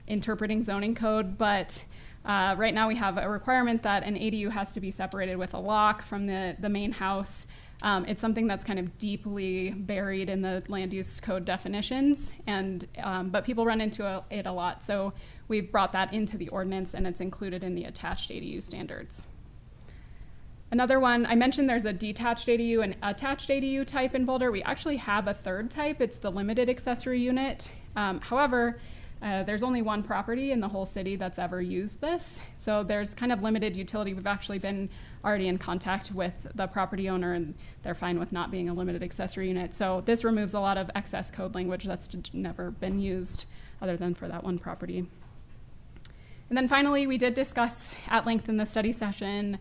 interpreting zoning code, but right now we have a requirement that an ADU has to be separated with a lock from the main house. It's something that's kind of deeply buried in the land use code definitions, but people run into it a lot. So we've brought that into the ordinance, and it's included in the attached ADU standards. Another one, I mentioned there's a detached ADU and attached ADU type in Boulder. We actually have a third type. It's the limited accessory unit. However, there's only one property in the whole city that's ever used this. So there's kind of limited utility. We've actually been already in contact with the property owner, and they're fine with not being a limited accessory unit. So this removes a lot of excess code language that's never been used other than for that one property. And then finally, we did discuss at length in the study session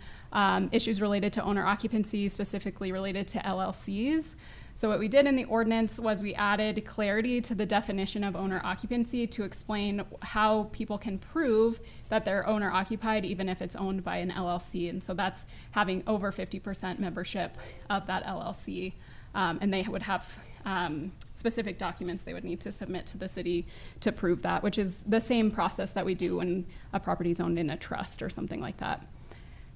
issues related to owner occupancy, specifically related to LLCs. So what we did in the ordinance was we added clarity to the definition of owner occupancy to explain how people can prove that they're owner occupied even if it's owned by an LLC. And so that's having over 50% membership of that LLC. And they would have specific documents they would need to submit to the city to prove that, which is the same process that we do when a property is owned in a trust or something like that.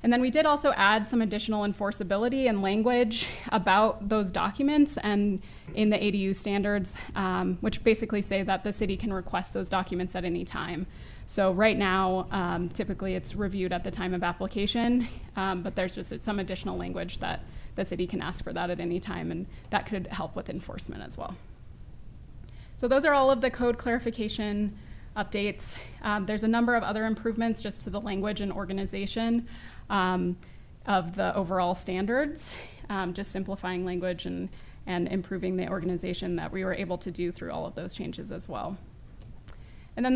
And then we did also add some additional enforceability and language about those documents and in the ADU standards, which basically say that the city can request those documents at any time. So right now, typically it's reviewed at the time of application, but there's just some additional language that the city can ask for that at any time, and that could help with enforcement as well. So those are all of the code clarification updates. There's a number of other improvements just to the language and organization of the overall standards, just simplifying language and improving the organization that we were able to do through all of those changes as well. And then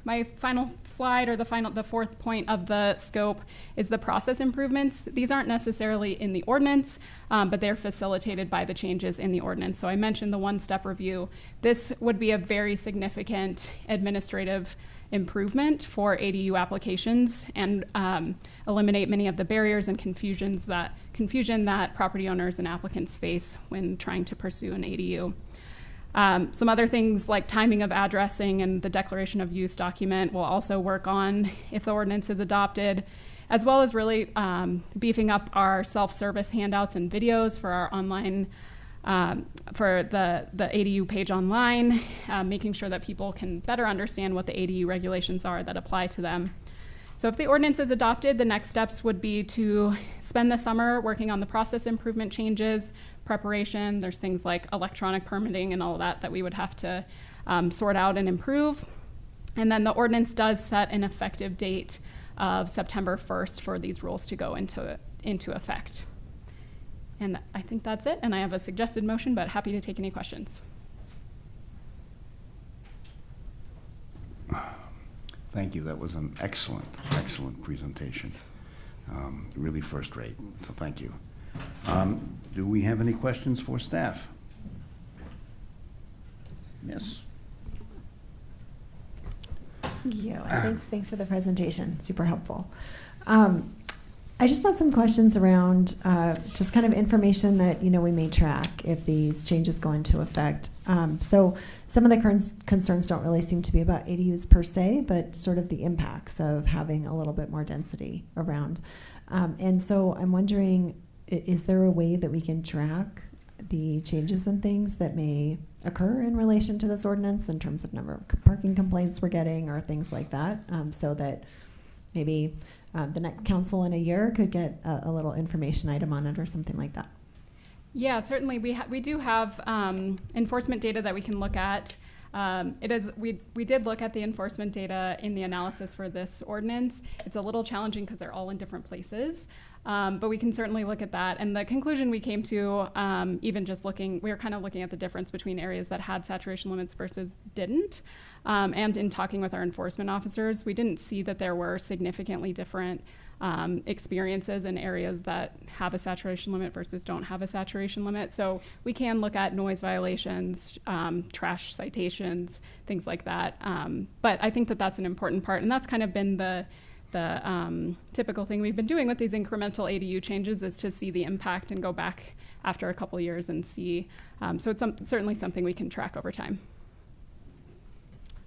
my final slide, or the fourth point of the scope, is the process improvements. These aren't necessarily in the ordinance, but they're facilitated by the changes in the ordinance. So I mentioned the one-step review. This would be a very significant administrative improvement for ADU applications and eliminate many of the barriers and confusion that property owners and applicants face when trying to pursue an ADU. Some other things like timing of addressing and the declaration of use document will also work on if the ordinance is adopted, as well as really beefing up our self-service handouts and videos for our online, for the ADU page online, making sure that people can better understand what the ADU regulations are that apply to them. So if the ordinance is adopted, the next steps would be to spend the summer working on the process improvement changes, preparation. There's things like electronic permitting and all that we would have to sort out and improve. And then the ordinance does set an effective date of September 1st for these rules to go into effect. And I think that's it. And I have a suggested motion, but happy to take any questions. Thank you. That was an excellent, excellent presentation. Really first rate, so thank you. Do we have any questions for staff? Yes. Thank you. Thanks for the presentation. Super helpful. I just had some questions around just kind of information that we may track if these changes go into effect. So some of the concerns don't really seem to be about ADUs per se, but sort of the impacts of having a little bit more density around. And so I'm wondering, is there a way that we can track the changes and things that may occur in relation to this ordinance in terms of number of parking complaints we're getting or things like that, so that maybe the next council in a year could get a little information item on it or something like that? Yeah, certainly. We do have enforcement data that we can look at. We did look at the enforcement data in the analysis for this ordinance. It's a little challenging because they're all in different places, but we can certainly look at that. And the conclusion we came to, even just looking, we were kind of looking at the difference between areas that had saturation limits versus didn't. And in talking with our enforcement officers, we didn't see that there were significantly different experiences in areas that have a saturation limit versus don't have a saturation limit. So we can look at noise violations, trash citations, things like that. But I think that that's an important part, and that's kind of been the typical thing we've been doing with these incremental ADU changes, is to see the impact and go back after a couple years and see. So it's certainly something we can track over time.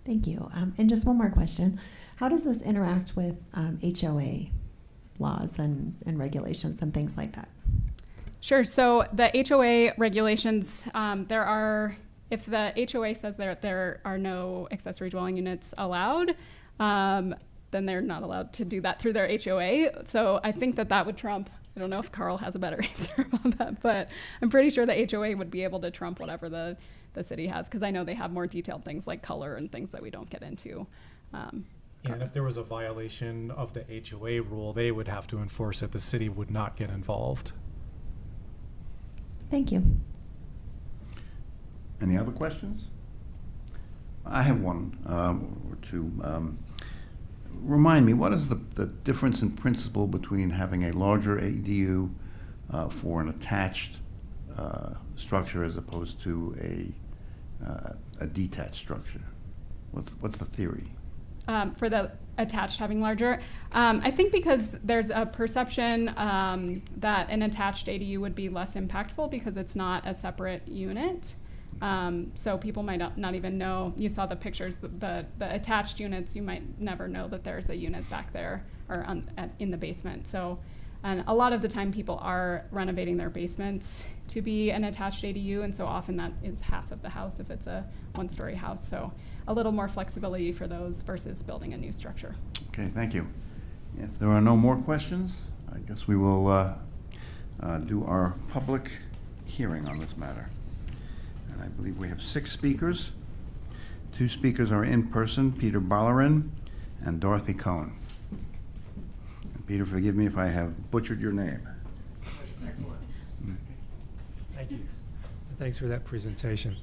Thank you. And just one more question. How does this interact with HOA laws and regulations and things like that? Sure. So the HOA regulations, if the HOA says there are no accessory dwelling units allowed, then they're not allowed to do that through their HOA. So I think that would trump. I don't know if Carl has a better answer about that, but I'm pretty sure the HOA would be able to trump whatever the city has, because I know they have more detailed things like color and things that we don't get into. And if there was a violation of the HOA rule, they would have to enforce it. The city would not get involved. Thank you. Any other questions? I have one or two. Remind me, what is the difference in principle between having a larger ADU for an attached structure as opposed to a detached structure? What's the theory? For the attached having larger, I think because there's a perception that an attached ADU would be less impactful because it's not a separate unit. So people might not even know. You saw the pictures, the attached units, you might never know that there's a unit back there or in the basement. So, and a lot of the time people are renovating their basements to be an attached ADU, and so often that is half of the house if it's a one-story house. So a little more flexibility for those versus building a new structure. Okay, thank you. If there are no more questions, I guess we will do our public hearing on this matter. And I believe we have 6 speakers. 2 speakers are in person, Peter Bollerin and Dorothy Cohn. And Peter, forgive me if I have butchered your name. Excellent. Thank you. And thanks for that presentation.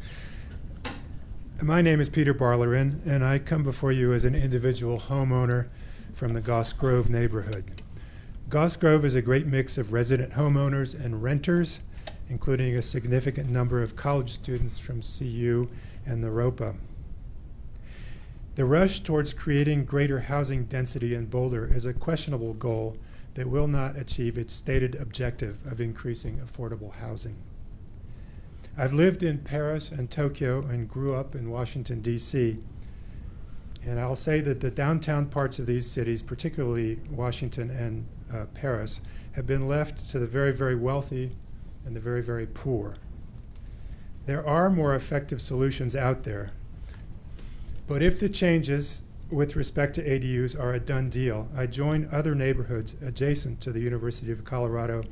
My name is Peter Bollerin, and I come before you as an individual homeowner from the Goss Grove neighborhood. Goss Grove is a great mix of resident homeowners and renters, including a significant number of college students from CU and the ROPA. The rush towards creating greater housing density in Boulder is a questionable goal that will not achieve its stated objective of increasing affordable housing. I've lived in Paris and Tokyo and grew up in Washington, D.C., and I'll say that the downtown parts of these cities, particularly Washington and Paris, have been left to the very, very wealthy and the very, very poor. There are more effective solutions out there, but if the changes with respect to ADUs are a done deal, I join other neighborhoods adjacent to the University of Colorado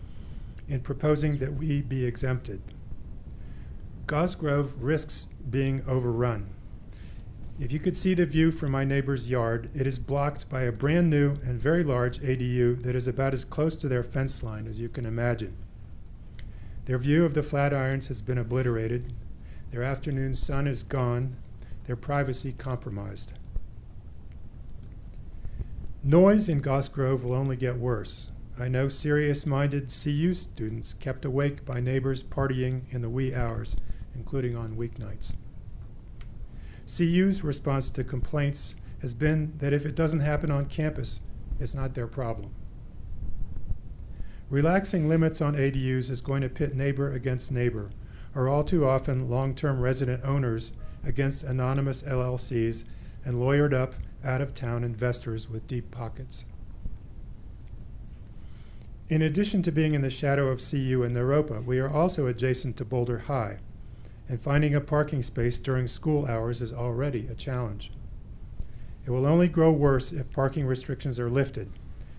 in proposing that we be exempted. Goss Grove risks being overrun. If you could see the view from my neighbor's yard, it is blocked by a brand new and very large ADU that is about as close to their fence line as you can imagine. Their view of the Flatirons has been obliterated. Their afternoon sun is gone. Their privacy compromised. Noise in Goss Grove will only get worse. I know serious-minded CU students kept awake by neighbors partying in the wee hours, including on weeknights. CU's response to complaints has been that if it doesn't happen on campus, it's not their problem. Relaxing limits on ADUs is going to pit neighbor against neighbor, or all too often long-term resident owners against anonymous LLCs and lawyered up, out-of-town investors with deep pockets. In addition to being in the shadow of CU and Naropa, we are also adjacent to Boulder High, and finding a parking space during school hours is already a challenge. It will only grow worse if parking restrictions are lifted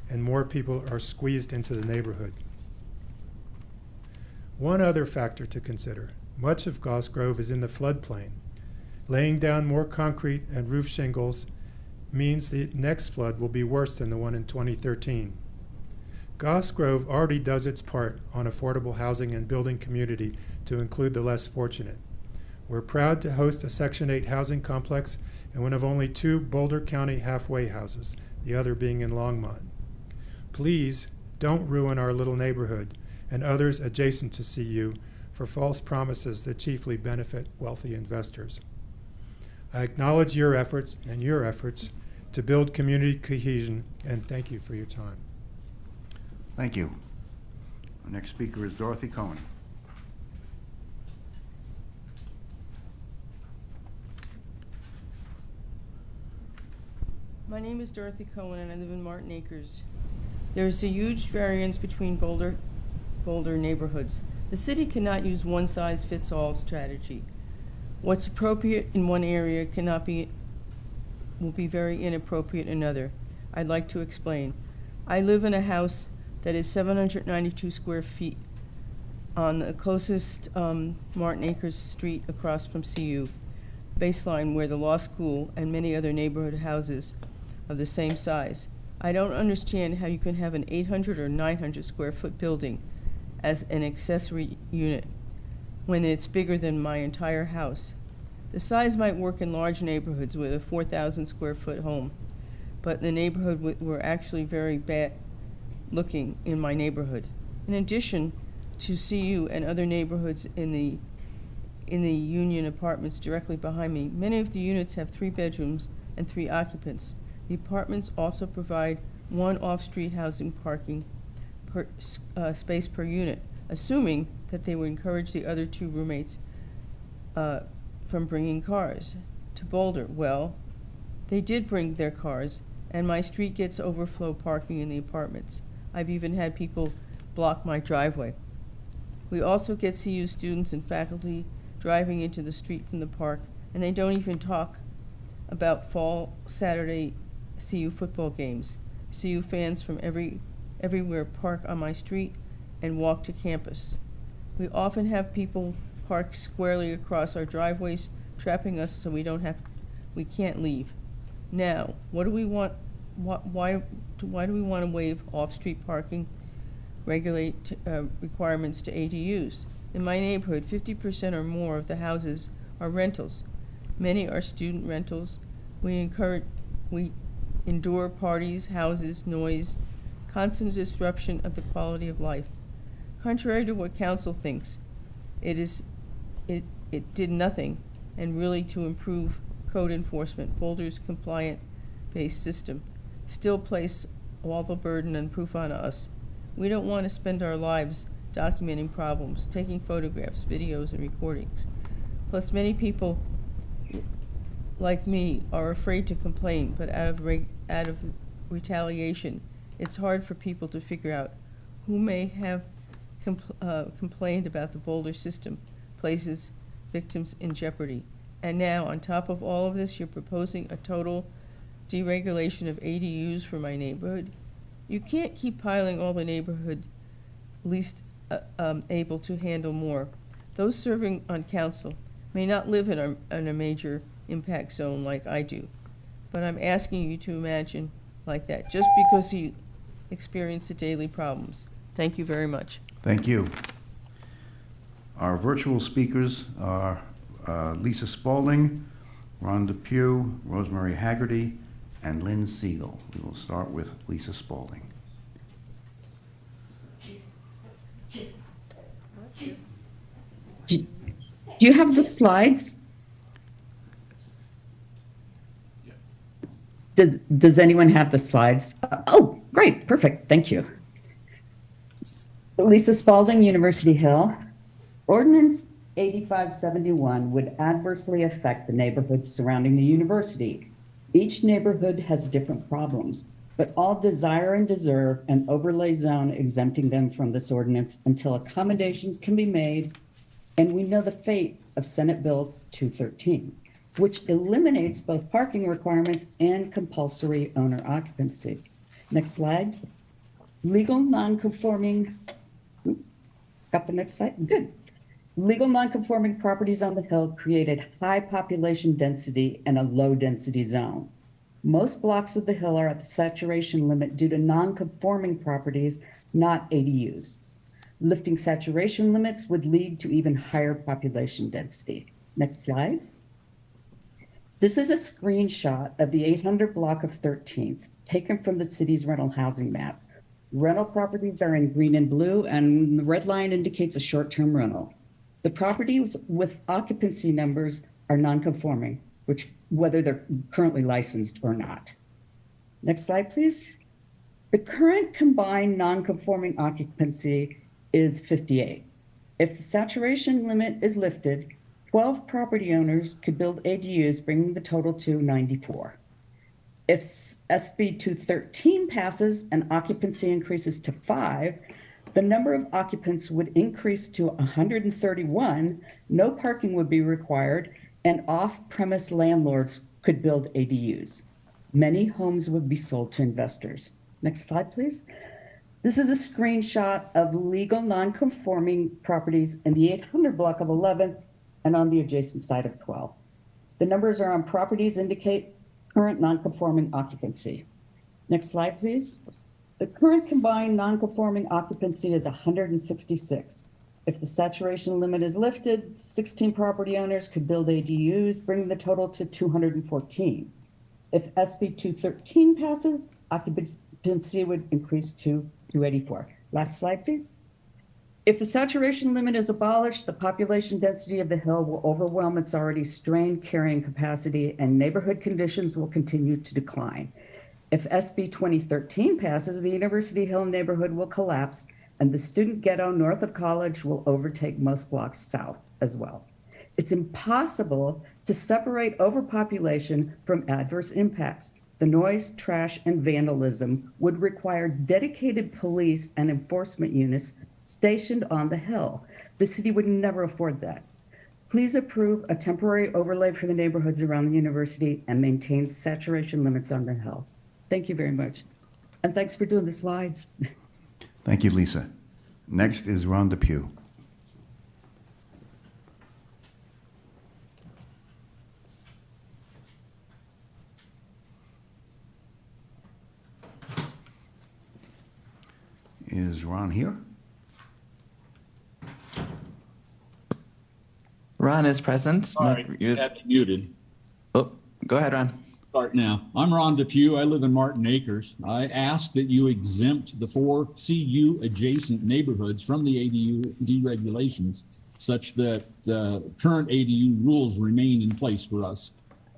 and more people are squeezed into the neighborhood. One other factor to consider: much of Goss Grove is in the floodplain. Laying down more concrete and roof shingles means the next flood will be worse than the one in 2013. Goss Grove already does its part on affordable housing and building community to include the less fortunate. We're proud to host a Section 8 housing complex and one of only 2 Boulder County halfway houses, the other being in Longmont. Please don't ruin our little neighborhood and others adjacent to CU for false promises that chiefly benefit wealthy investors. I acknowledge your efforts and your efforts to build community cohesion, and thank you for your time. Thank you. Our next speaker is Dorothy Cohen. My name is Dorothy Cohen and I live in Martin Acres. There is a huge variance between Boulder neighborhoods. The city cannot use one-size-fits-all strategy. What's appropriate in one area will be very inappropriate in another. I'd like to explain. I live in a house that is 792 square feet on the closest Martin Acres street across from CU, baseline where the law school and many other neighborhood houses of the same size. I don't understand how you can have an 800 or 900 square foot building as an accessory unit when it's bigger than my entire house. The size might work in large neighborhoods with a 4,000 square foot home, but the neighborhood were actually very bad looking in my neighborhood. In addition to CU and other neighborhoods in the Union apartments directly behind me, many of the units have 3 bedrooms and 3 occupants. The apartments also provide 1 off-street housing parking space per unit, assuming that they would encourage the other 2 roommates from bringing cars to Boulder. Well, they did bring their cars, and my street gets overflow parking in the apartments. I've even had people block my driveway. We also get CU students and faculty driving into the street from the park, and they don't even talk about fall Saturday CU football games. CU fans from everywhere park on my street and walk to campus. We often have people park squarely across our driveways, trapping us so we can't leave. Now, what do we want? Why do we want to waive off-street parking requirements to ADUs? In my neighborhood, 50% or more of the houses are rentals. Many are student rentals. We endure parties, houses, noise, constant disruption of the quality of life. Contrary to what council thinks, it did nothing and really to improve code enforcement. Boulder's compliant-based system still place all the burden and proof on us. We don't want to spend our lives documenting problems, taking photographs, videos, and recordings. Plus, many people like me are afraid to complain, but out of retaliation, it's hard for people to figure out who may have complained about the Boulder system, places victims in jeopardy. And now, on top of all of this, you're proposing a total deregulation of ADUs for my neighborhood. You can't keep piling all the neighborhood least able to handle more. Those serving on council may not live in a major impact zone like I do, but I'm asking you to imagine like that just because you experience the daily problems. Thank you very much. Thank you. Our virtual speakers are Lisa Spaulding, Ron Depew, Rosemary Haggerty, and Lynn Siegel. We will start with Lisa Spaulding. Do you have the slides? Yes. Does anyone have the slides? Oh, great, perfect, thank you. Lisa Spaulding, University Hill. Ordinance 8571 would adversely affect the neighborhoods surrounding the university. Each neighborhood has different problems, but all desire and deserve an overlay zone exempting them from this ordinance until accommodations can be made. And we know the fate of Senate Bill 213, which eliminates both parking requirements and compulsory owner occupancy. Next slide. Legal non-conforming, got the next slide, good. Legal non-conforming properties on the Hill created high population density and a low density zone. Most blocks of the Hill are at the saturation limit due to non-conforming properties, not ADUs. Lifting saturation limits would lead to even higher population density. Next slide. This is a screenshot of the 800 block of 13th, taken from the city's rental housing map. Rental properties are in green and blue, and the red line indicates a short-term rental. The properties with occupancy numbers are non-conforming, which whether they're currently licensed or not. Next slide, please. The current combined non-conforming occupancy is 58. If the saturation limit is lifted, 12 property owners could build ADUs, bringing the total to 94. If SB 213 passes and occupancy increases to 5, the number of occupants would increase to 131, no parking would be required, and off-premise landlords could build ADUs. Many homes would be sold to investors. Next slide, please. This is a screenshot of legal non-conforming properties in the 800 block of 11th and on the adjacent side of 12. The numbers are on properties indicate current non-conforming occupancy. Next slide, please. The current combined non-conforming occupancy is 166. If the saturation limit is lifted, 16 property owners could build ADUs, bringing the total to 214. If SB 213 passes, occupancy would increase to 284. Last slide, please. If the saturation limit is abolished, the population density of the Hill will overwhelm its already strained carrying capacity, and neighborhood conditions will continue to decline. If SB 2013 passes, the University Hill neighborhood will collapse, and the student ghetto north of College will overtake most blocks south as well. It's impossible to separate overpopulation from adverse impacts. The noise, trash, and vandalism would require dedicated police and enforcement units stationed on the Hill. The city would never afford that. Please approve a temporary overlay for the neighborhoods around the university and maintain saturation limits on the Hill. Thank you very much. And thanks for doing the slides. Thank you, Lisa. Next is Ron Depew. Is Ron here? Ron is present. Sorry, you had me muted. Oh, go ahead, Ron. Start now. I'm Ron Depew. I live in Martin Acres. I ask that you exempt the 4 CU adjacent neighborhoods from the ADU deregulations such that current ADU rules remain in place for us.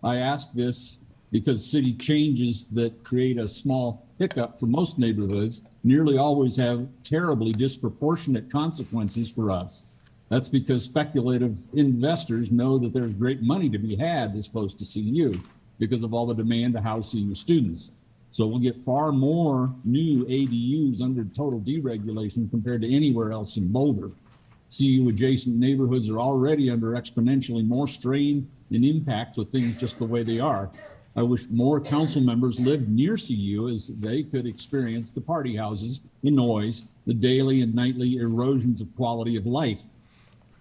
I ask this because city changes that create a small hiccup for most neighborhoods nearly always have terribly disproportionate consequences for us. That's because speculative investors know that there's great money to be had this close to CU because of all the demand to house CU students. So we'll get far more new ADUs under total deregulation compared to anywhere else in Boulder. CU adjacent neighborhoods are already under exponentially more strain and impact with things just the way they are. I wish more council members lived near CU as they could experience the party houses, the noise, the daily and nightly erosions of quality of life.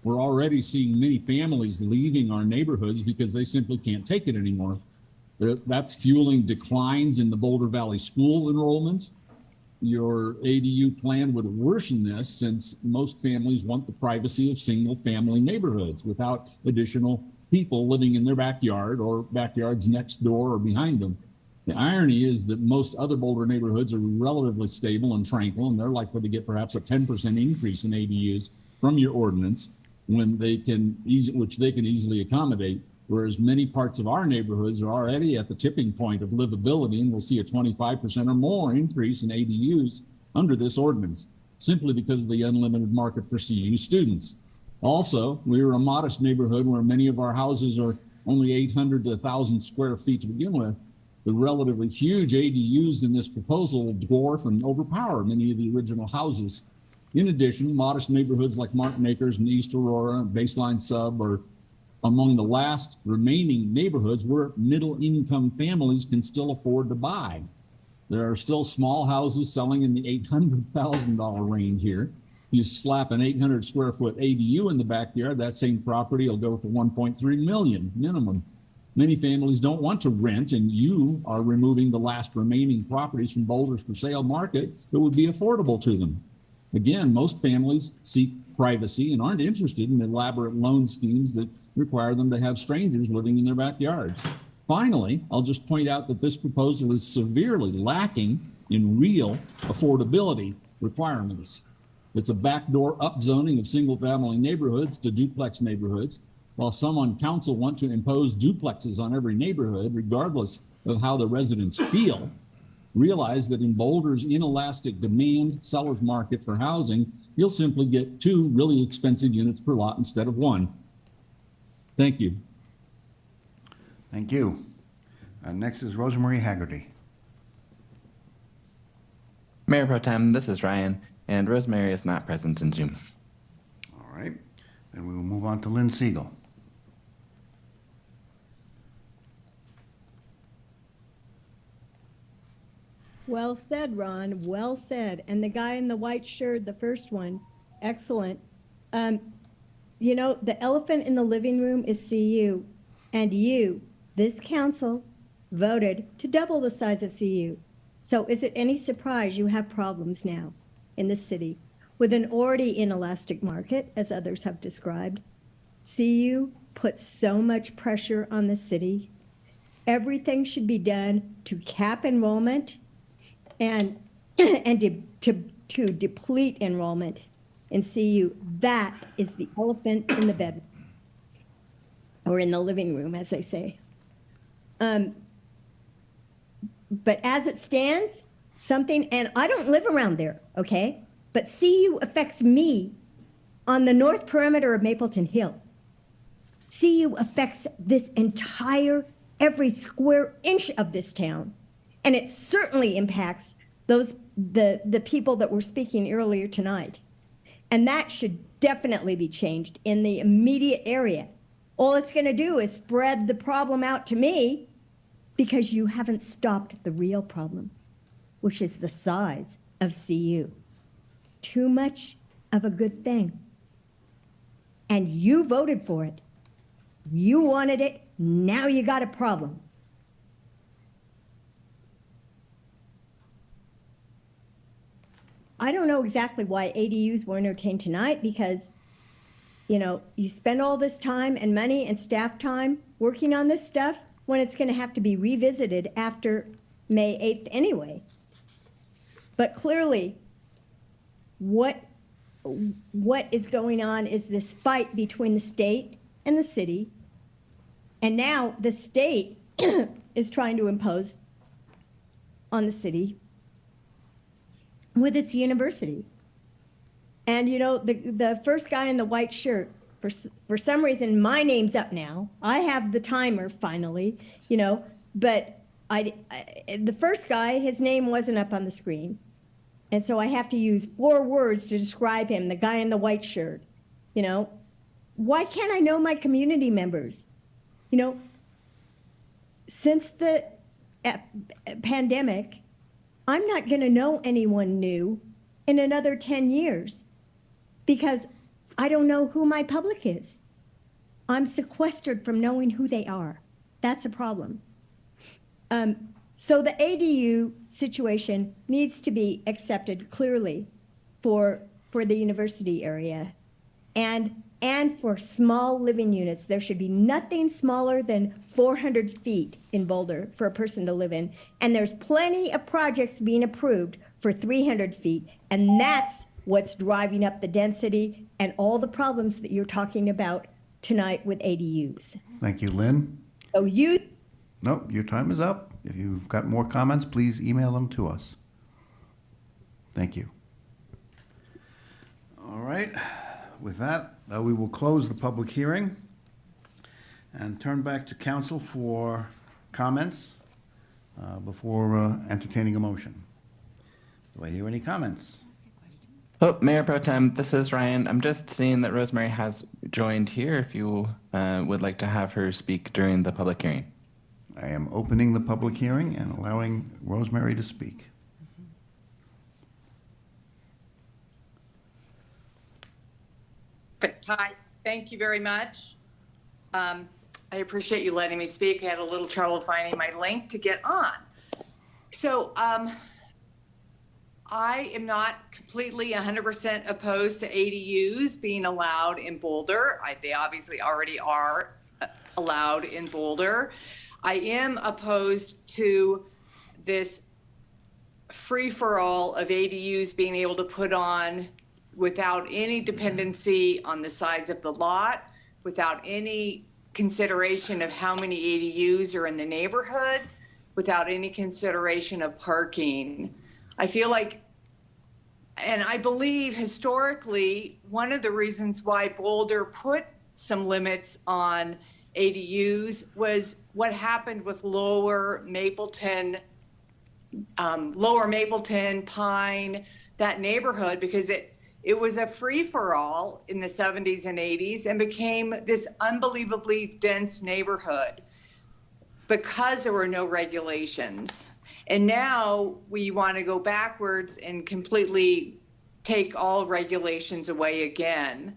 We're already seeing many families leaving our neighborhoods because they simply can't take it anymore. That's fueling declines in the Boulder Valley school enrollment. your ADU plan would worsen this, since most families want the privacy of single-family neighborhoods without additional people living in their backyard or backyards next door or behind them. The irony is that most other Boulder neighborhoods are relatively stable and tranquil, and they're likely to get perhaps a 10% increase in ADUs from your ordinance, which they can easily accommodate. Whereas many parts of our neighborhoods are already at the tipping point of livability, and we'll see a 25% or more increase in ADUs under this ordinance, simply because of the unlimited market for CU students. Also, we're a modest neighborhood where many of our houses are only 800 to 1,000 square feet to begin with. The relatively huge ADUs in this proposal will dwarf and overpower many of the original houses. In addition, modest neighborhoods like Martin Acres and East Aurora and Baseline Sub are among the last remaining neighborhoods where middle-income families can still afford to buy. There are still small houses selling in the $800,000 range here. You slap an 800 square foot ADU in the backyard, that same property will go for $1.3 million minimum. Many families don't want to rent, and you are removing the last remaining properties from Boulder's for sale market that would be affordable to them. Again, most families seek privacy and aren't interested in elaborate loan schemes that require them to have strangers living in their backyards. Finally, I'll just point out that this proposal is severely lacking in real affordability requirements. It's a backdoor upzoning of single-family neighborhoods to duplex neighborhoods, while some on council want to impose duplexes on every neighborhood, regardless of how the residents feel. Realize that in Boulder's inelastic demand seller's market for housing, you'll simply get 2 really expensive units per lot instead of 1. Thank you. Thank you. Next is Rosemary Haggerty. Mayor Pro Tem, this is Ryan, and Rosemary is not present in Zoom. All right. Then we will move on to Lynn Siegel. Well said, Ron. Well said. And the guy in the white shirt, the first one, excellent. You know, the elephant in the living room is CU. And you, this council, voted to double the size of CU. So is it any surprise you have problems now in the city with an already inelastic market, as others have described? CU puts so much pressure on the city. Everything should be done to cap enrollment and to deplete enrollment in CU. That is the elephant in the bedroom, or in the living room, as they say. But as it stands, and I don't live around there, okay? But CU affects me on the north perimeter of Mapleton Hill. CU affects this entire, every square inch of this town. And it certainly impacts the people that were speaking earlier tonight. And that should definitely be changed in the immediate area. All it's going to do is spread the problem out to me, because you haven't stopped the real problem, which is the size of CU. Too much of a good thing. And you voted for it. You wanted it. Now you got a problem. I don't know exactly why ADUs were entertained tonight, because, you know, you spend all this time and money and staff time working on this stuff when it's going to have to be revisited after May 8th anyway. But clearly, what is going on is this fight between the state and the city. And now the state is trying to impose on the city with its university. And you know, the first guy in the white shirt, for some reason, my name's up now. I have the timer finally, you know, but the first guy, his name wasn't up on the screen. And so I have to use 4 words to describe him, the guy in the white shirt. You know, why can't I know my community members? You know, since the pandemic, I'm not going to know anyone new in another 10 years because I don't know who my public is. I'm sequestered from knowing who they are. That's a problem. So the ADU situation needs to be accepted clearly for the university area. And for small living units, there should be nothing smaller than 400 feet in Boulder for a person to live in. And there's plenty of projects being approved for 300 feet. And that's what's driving up the density and all the problems that you're talking about tonight with ADUs. Thank you, Lynn. So Nope, your time is up. If you've got more comments, please email them to us. Thank you. All right. With that, we will close the public hearing and turn back to council for comments before entertaining a motion. Do I hear any comments? Oh, Mayor Pro Tem, this is Ryan. I'm just seeing that Rosemary has joined here if you would like to have her speak during the public hearing. I am opening the public hearing and allowing Rosemary to speak. Hi, thank you very much. I appreciate you letting me speak. I had a little trouble finding my link to get on. So I am not completely 100% opposed to ADUs being allowed in Boulder. They obviously already are allowed in Boulder. I am opposed to this free-for-all of ADUs being able to put on without any dependency on the size of the lot, without any consideration of how many ADUs are in the neighborhood, without any consideration of parking. I feel like, and I believe historically, one of the reasons why Boulder put some limits on ADUs was what happened with Lower Mapleton, Pine, that neighborhood, because it was a free-for-all in the 70s and 80s and became this unbelievably dense neighborhood because there were no regulations. And now we want to go backwards and completely take all regulations away again.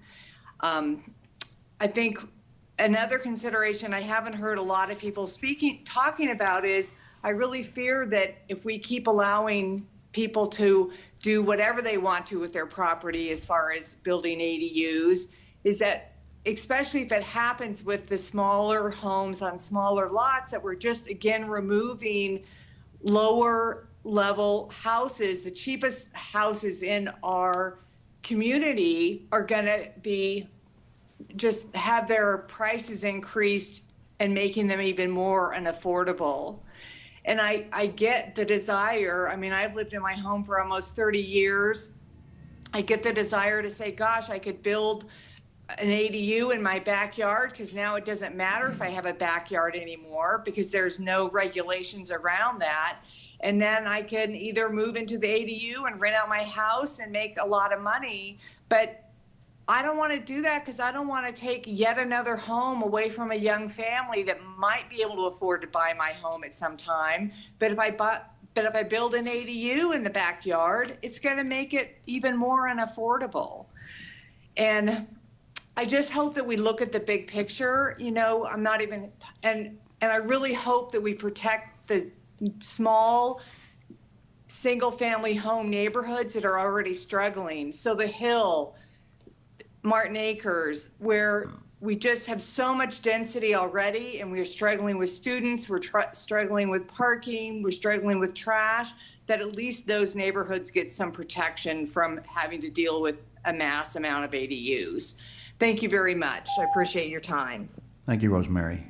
I think another consideration I haven't heard a lot of people talking about is I really fear that if we keep allowing people to do whatever they want to with their property as far as building ADUs, is that especially if it happens with the smaller homes on smaller lots, that we're just again removing lower level houses. The cheapest houses in our community are going to be just have their prices increased and making them even more unaffordable. And I get the desire. I mean, I've lived in my home for almost 30 years. I get the desire to say, gosh, I could build an ADU in my backyard, because now it doesn't matter if I have a backyard anymore because there's no regulations around that. And then I can either move into the ADU and rent out my house and make a lot of money. But I don't want to do that because I don't want to take yet another home away from a young family that might be able to afford to buy my home at some time. But if I build an ADU in the backyard, it's going to make it even more unaffordable. And I just hope that we look at the big picture. You know, I'm not even, and I really hope that we protect the small single family home neighborhoods that are already struggling. So the Hill, Martin Acres, where we just have so much density already, and we're struggling with students, we're struggling with parking, we're struggling with trash, that at least those neighborhoods get some protection from having to deal with a mass amount of ADUs. Thank you very much. I appreciate your time. Thank you, Rosemary.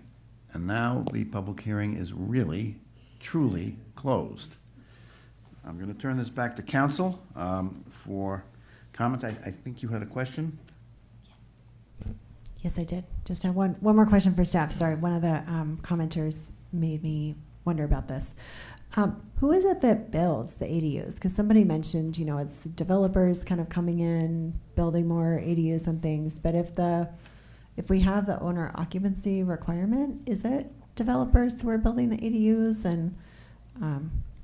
And now the public hearing is really, truly closed. I'm going to turn this back to council for comments. I think you had a question. Yes, I did. Just have one more question for staff. Sorry, one of the commenters made me wonder about this. Who is it that builds the ADUs? Because somebody mentioned, you know, it's developers kind of coming in, building more ADUs and things. But if we have the owner occupancy requirement, is it developers who are building the ADUs? And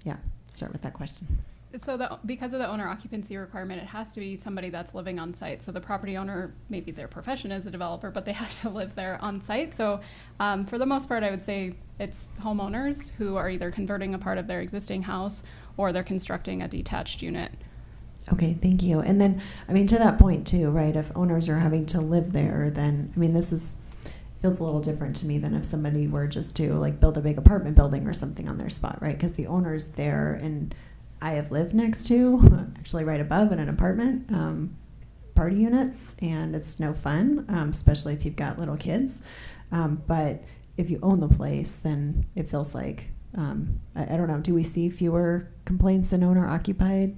yeah, start with that question. So because of the owner occupancy requirement, it has to be somebody that's living on site. So the property owner, maybe their profession is a developer, but they have to live there on site. So for the most part, I would say it's homeowners who are either converting a part of their existing house or they're constructing a detached unit. Okay, thank you. And then, I mean, to that point too, right? If owners are having to live there, then, I mean, feels a little different to me than if somebody were just to like build a big apartment building or something on their spot, right? Because the owner's there, and I have lived next to, actually right above in an apartment, party units, and it's no fun, especially if you've got little kids. But if you own the place, then it feels like, I don't know, do we see fewer complaints than owner occupied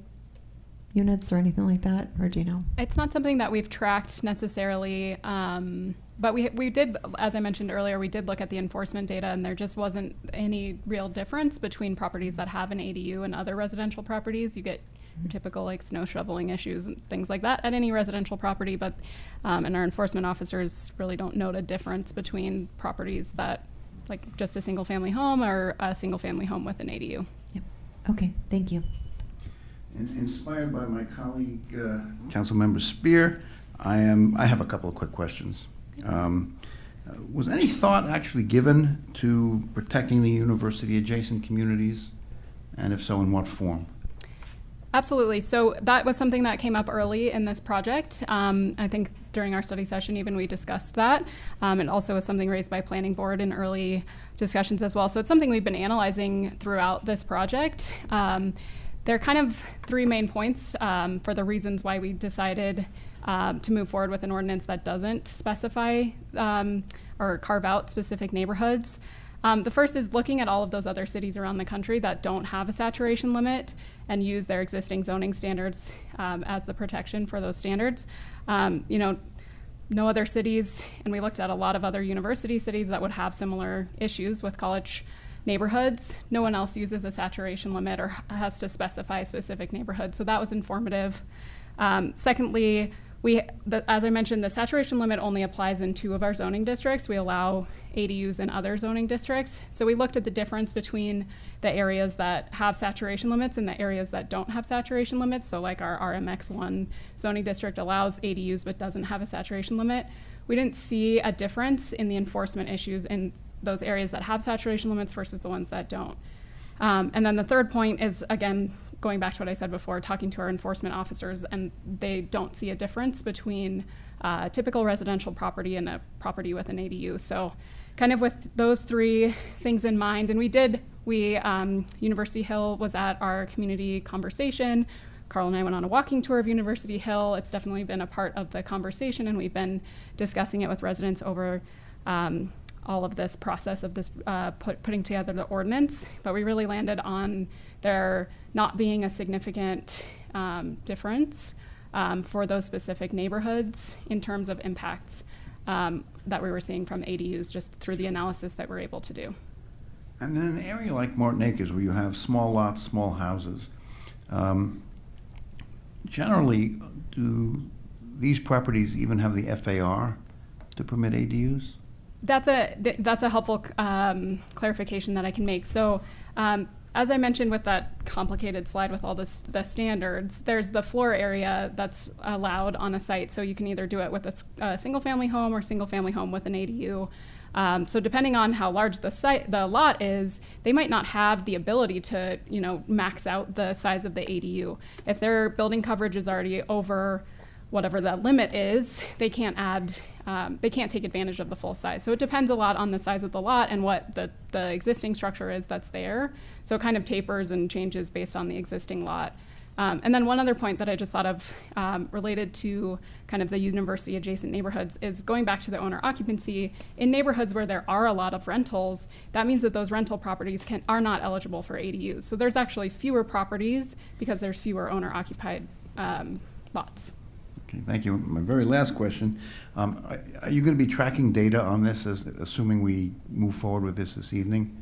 units or anything like that, or do you know? It's not something that we've tracked necessarily, but we did, as I mentioned earlier, we did look at the enforcement data, and there just wasn't any real difference between properties that have an ADU and other residential properties. You get your typical like snow shoveling issues and things like that at any residential property, but and our enforcement officers really don't note a difference between properties that like just a single family home or a single family home with an ADU. Yep. Okay, thank you. Inspired by my colleague, Councilmember Spear, I have a couple of quick questions. Was any thought actually given to protecting the university adjacent communities? And if so, in what form? Absolutely. So that was something that came up early in this project. I think during our study session, even we discussed that. It also was something raised by planning board in early discussions as well. So it's something we've been analyzing throughout this project. There are kind of three main points for the reasons why we decided to move forward with an ordinance that doesn't specify or carve out specific neighborhoods. The first is looking at all of those other cities around the country that don't have a saturation limit and use their existing zoning standards as the protection for those standards. No other cities, and we looked at a lot of other university cities that would have similar issues with college neighborhoods. No one else uses a saturation limit or has to specify a specific neighborhood, so that was informative. Secondly, as I mentioned, the saturation limit only applies in 2 of our zoning districts. We allow ADUs in other zoning districts. So we looked at the difference between the areas that have saturation limits and the areas that don't have saturation limits. So like our RMX1 zoning district allows ADUs but doesn't have a saturation limit. We didn't see a difference in the enforcement issues in those areas that have saturation limits versus the ones that don't. And then the third point is, again, going back to what I said before, talking to our enforcement officers, and they don't see a difference between a typical residential property and a property with an ADU. So kind of with those 3 things in mind, and University Hill was at our community conversation. Carl and I went on a walking tour of University Hill. It's definitely been a part of the conversation, and we've been discussing it with residents over all of this process of this putting together the ordinance. But we really landed on there not being a significant difference for those specific neighborhoods in terms of impacts that we were seeing from ADUs just through the analysis that we're able to do. And in an area like Martin Acres, where you have small lots, small houses, generally, do these properties even have the FAR to permit ADUs? That's a helpful clarification that I can make. So as I mentioned with that complicated slide with all the standards, there's the floor area that's allowed on a site. So you can either do it with a single family home or single family home with an ADU. So depending on how large the lot is, they might not have the ability to, max out the size of the ADU. If their building coverage is already over whatever the limit is, they can't take advantage of the full size. So it depends a lot on the size of the lot and what the existing structure is that's there. So it kind of tapers and changes based on the existing lot. And then one other point that I just thought of related to kind of the university adjacent neighborhoods is going back to the owner occupancy. In neighborhoods where there are a lot of rentals, that means that those rental properties are not eligible for ADUs. So there's actually fewer properties because there's fewer owner occupied lots. Okay, thank you. My very last question, are you going to be tracking data on this, assuming we move forward with this evening?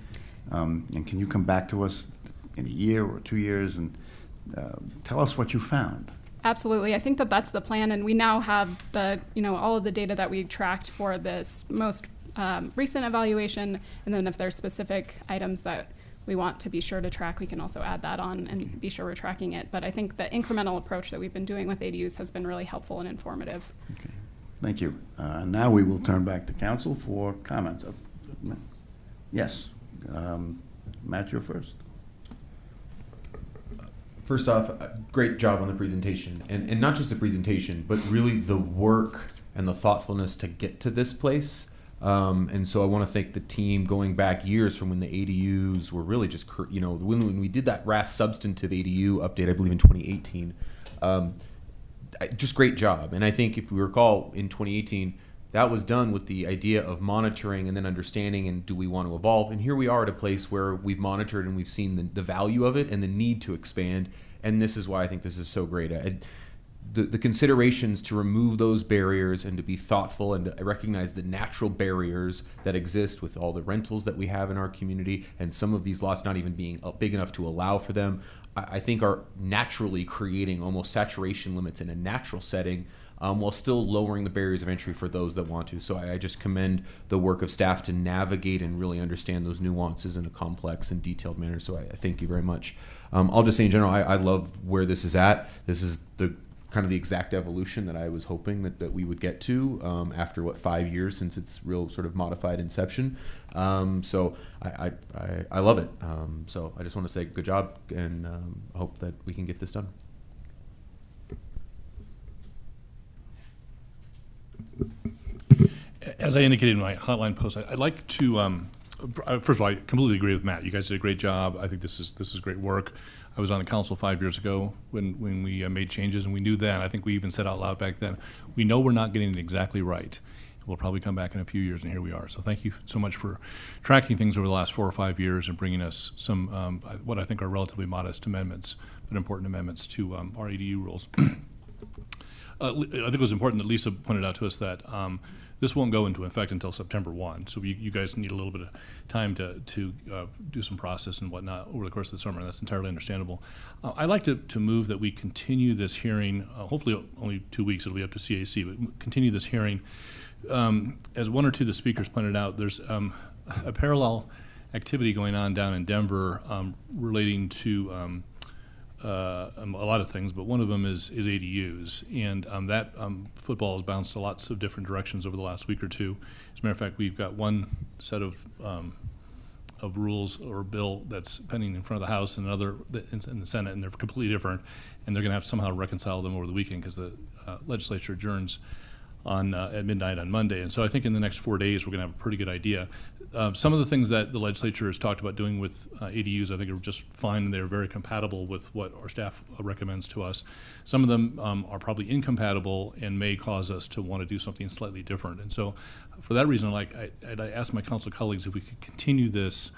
And can you come back to us in a year or 2 years and tell us what you found? Absolutely. I think that's the plan, and we now have all of the data that we tracked for this most recent evaluation, and then if there's specific items that we want to be sure to track, we can also add that on and be sure we're tracking it. But I think the incremental approach that we've been doing with ADUs has been really helpful and informative. Okay. Thank you. Now we will turn back to council for comments. Yes. Matt, you're first. First off, great job on the presentation, and not just the presentation, but really the work and the thoughtfulness to get to this place. And so I want to thank the team going back years from when the ADUs were really just, when we did that RAS substantive ADU update, I believe in 2018. Just great job. And I think if we recall in 2018, that was done with the idea of monitoring and then understanding, and do we want to evolve? And here we are at a place where we've monitored and we've seen the value of it and the need to expand. And this is why I think this is so great. The considerations to remove those barriers and to be thoughtful and to recognize the natural barriers that exist with all the rentals that we have in our community, and some of these lots not even being big enough to allow for them, I think are naturally creating almost saturation limits in a natural setting, while still lowering the barriers of entry for those that want to. So I just commend the work of staff to navigate and really understand those nuances in a complex and detailed manner. So I thank you very much. I'll just say in general, I love where this is at. This is the kind of the exact evolution that I was hoping that we would get to after 5 years since its real sort of modified inception. So I love it. So I just want to say good job, and hope that we can get this done. As I indicated in my hotline post, I'd like to, first of all, I completely agree with Matt. You guys did a great job. I think this is great work. I was on the council 5 years ago when we made changes, and we knew then, I think we even said out loud back then, we know we're not getting it exactly right. We'll probably come back in a few years, and here we are. So thank you so much for tracking things over the last 4 or 5 years and bringing us some, what I think are relatively modest amendments, but important amendments to our ADU rules. I think it was important that Lisa pointed out to us that this won't go into effect until September 1. So you guys need a little bit of time to do some process and whatnot over the course of the summer. That's entirely understandable. I'd like to move that we continue this hearing, hopefully only 2 weeks, it'll be up to CAC, but continue this hearing. As one or two of the speakers pointed out, there's a parallel activity going on down in Denver relating to a lot of things, but one of them is ADUs, and that football has bounced in lots of different directions over the last week or two. As a matter of fact, we've got one set of rules or bill that's pending in front of the House and another in the Senate, and they're completely different, and they're going to have to somehow reconcile them over the weekend because the legislature adjourns on at midnight on Monday. And so I think in the next 4 days we're going to have a pretty good idea. Some of the things that the legislature has talked about doing with ADUs I think are just fine, and they're very compatible with what our staff recommends to us. Some of them are probably incompatible and may cause us to want to do something slightly different. And so for that reason, I asked my council colleagues if we could continue this.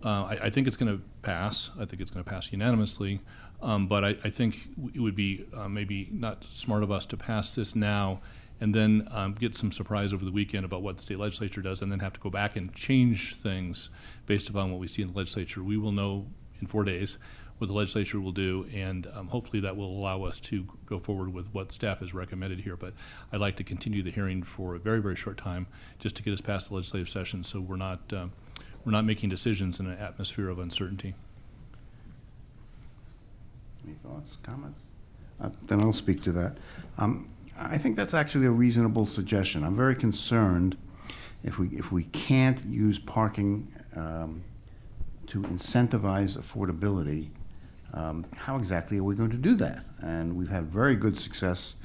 I think it's going to pass. I think it's going to pass unanimously. But I think it would be maybe not smart of us to pass this now and then get some surprise over the weekend about what the state legislature does, and then have to go back and change things based upon what we see in the legislature. We will know in 4 days what the legislature will do, and hopefully that will allow us to go forward with what staff has recommended here. But I'd like to continue the hearing for a very, very short time just to get us past the legislative session, so we're not making decisions in an atmosphere of uncertainty. Any thoughts, comments? Then I'll speak to that. I think that's actually a reasonable suggestion. I'm very concerned if we can't use parking to incentivize affordability. How exactly are we going to do that? And we've had very good success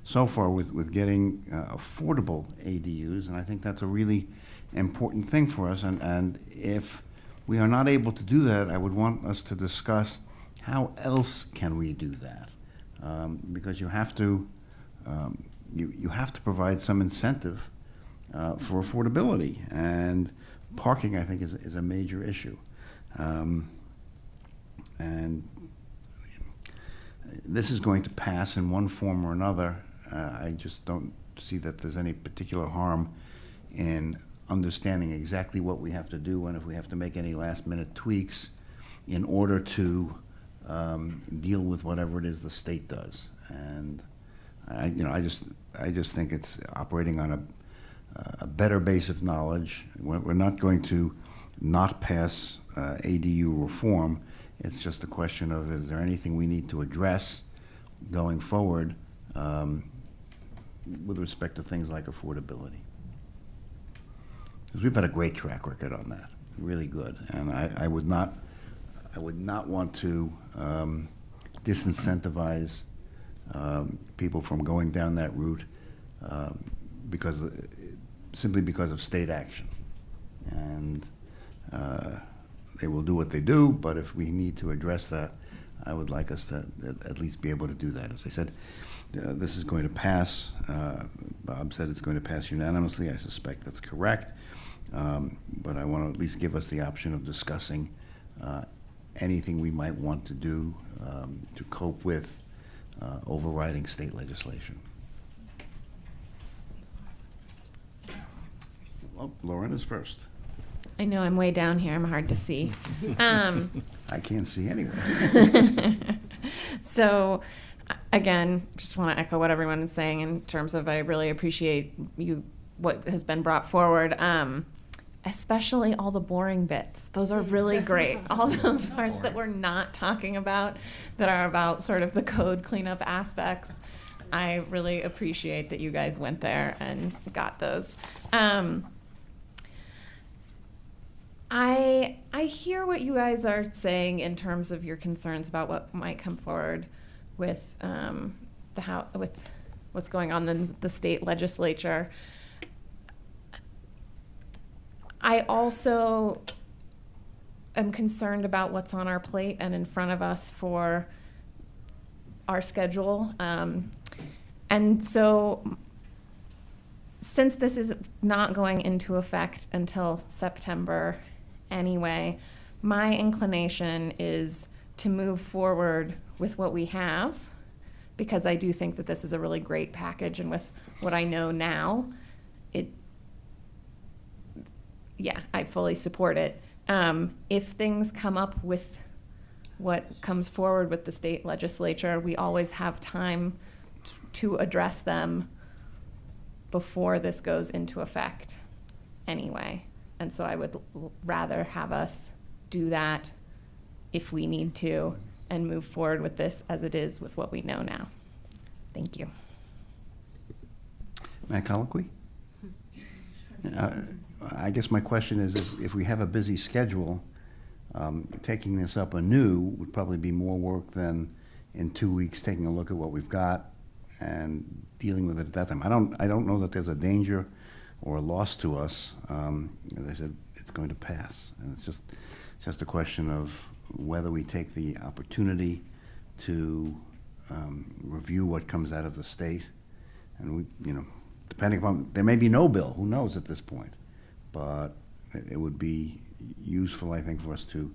so far with getting affordable ADUs, and I think that's a really important thing for us. And if we are not able to do that, I would want us to discuss how else can we do that, because you have to provide some incentive for affordability, and parking, I think, is a major issue. And this is going to pass in one form or another. I just don't see that there's any particular harm in understanding exactly what we have to do, and if we have to make any last-minute tweaks in order to deal with whatever it is the state does. And I just think it's operating on a better base of knowledge. We're not going to not pass ADU reform. It's just a question of, is there anything we need to address going forward with respect to things like affordability? Because we've had a great track record on that, really good. And I would not want to disincentivize people from going down that route simply because of state action. And they will do what they do, but if we need to address that, I would like us to at least be able to do that. As I said, this is going to pass. Bob said it's going to pass unanimously. I suspect that's correct. But I want to at least give us the option of discussing anything we might want to do to cope with overriding state legislation. Well, Lauren is first. I know I'm way down here. I'm hard to see. I can't see anyway. So, again, just want to echo what everyone is saying in terms of I really appreciate what has been brought forward. Especially all the boring bits. Those are really great. All those parts that we're not talking about, that are about sort of the code cleanup aspects. I really appreciate that you guys went there and got those. I hear what you guys are saying in terms of your concerns about what might come forward with with what's going on in the state legislature. I also am concerned about what's on our plate and in front of us for our schedule. And so since this is not going into effect until September anyway, my inclination is to move forward with what we have, because I do think that this is a really great package, and with what I know now, I fully support it. If things come up with what comes forward with the state legislature, we always have time to address them before this goes into effect anyway. And so I would rather have us do that if we need to and move forward with this as it is with what we know now. Thank you. Matt Colloquy? I guess my question is, if we have a busy schedule, taking this up anew would probably be more work than in 2 weeks taking a look at what we've got and dealing with it at that time. I don't know that there's a danger or a loss to us. As I said, it's going to pass, and it's just a question of whether we take the opportunity to review what comes out of the state, and depending upon, there may be no bill. Who knows at this point? But it would be useful, I think, for us to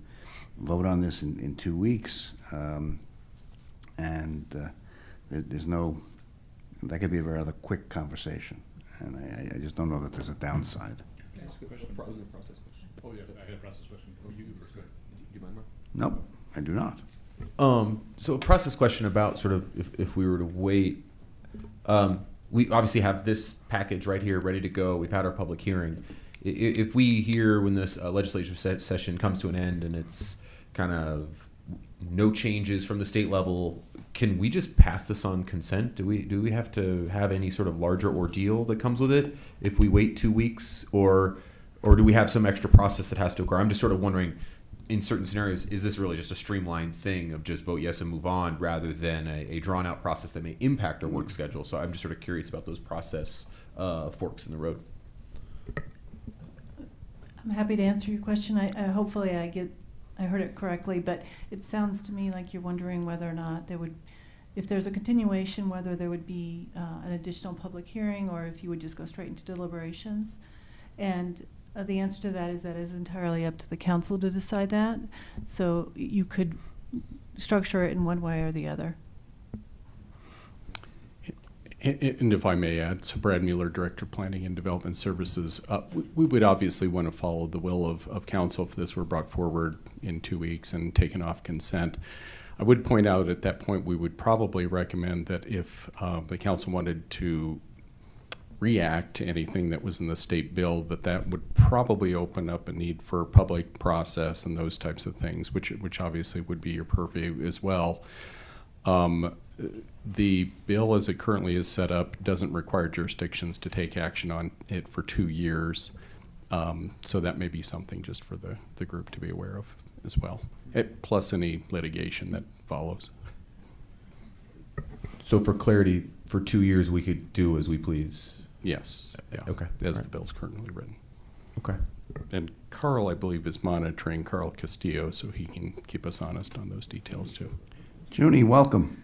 vote on this in 2 weeks, and that could be a rather quick conversation, and I just don't know that there's a downside. Can I ask a question? That was a process question. Oh, yeah, I had a process question. Oh, you do first. Go ahead. Do you mind, Mark? Nope, I do not. So a process question about sort of if we were to wait. We obviously have this package right here ready to go. We've had our public hearing. If we hear when this legislative session comes to an end and it's kind of no changes from the state level, can we just pass this on consent? Do we have to have any sort of larger ordeal that comes with it if we wait 2 weeks, or do we have some extra process that has to occur? I'm just sort of wondering, in certain scenarios, is this really just a streamlined thing of just vote yes and move on, rather than a drawn out process that may impact our work schedule? So I'm just sort of curious about those process forks in the road. I'm happy to answer your question. Hopefully I heard it correctly, but it sounds to me like you're wondering whether or not if there's a continuation, whether there would be an additional public hearing, or if you would just go straight into deliberations. And the answer to that is entirely up to the council to decide that. So you could structure it in one way or the other. And if I may add, so Brad Mueller, Director of Planning and Development Services, we would obviously want to follow the will of council if this were brought forward in 2 weeks and taken off consent. I would point out at that point we would probably recommend that if the council wanted to react to anything that was in the state bill, that would probably open up a need for public process and those types of things, which obviously would be your purview as well. The bill as it currently is set up doesn't require jurisdictions to take action on it for 2 years. So that may be something just for the group to be aware of as well, plus any litigation that follows. So for clarity, for 2 years we could do as we please? Yes. Yeah. Okay. As the bill's currently written. Okay. And Carl, I believe, is monitoring, Carl Castillo, so he can keep us honest on those details too. Junie, welcome.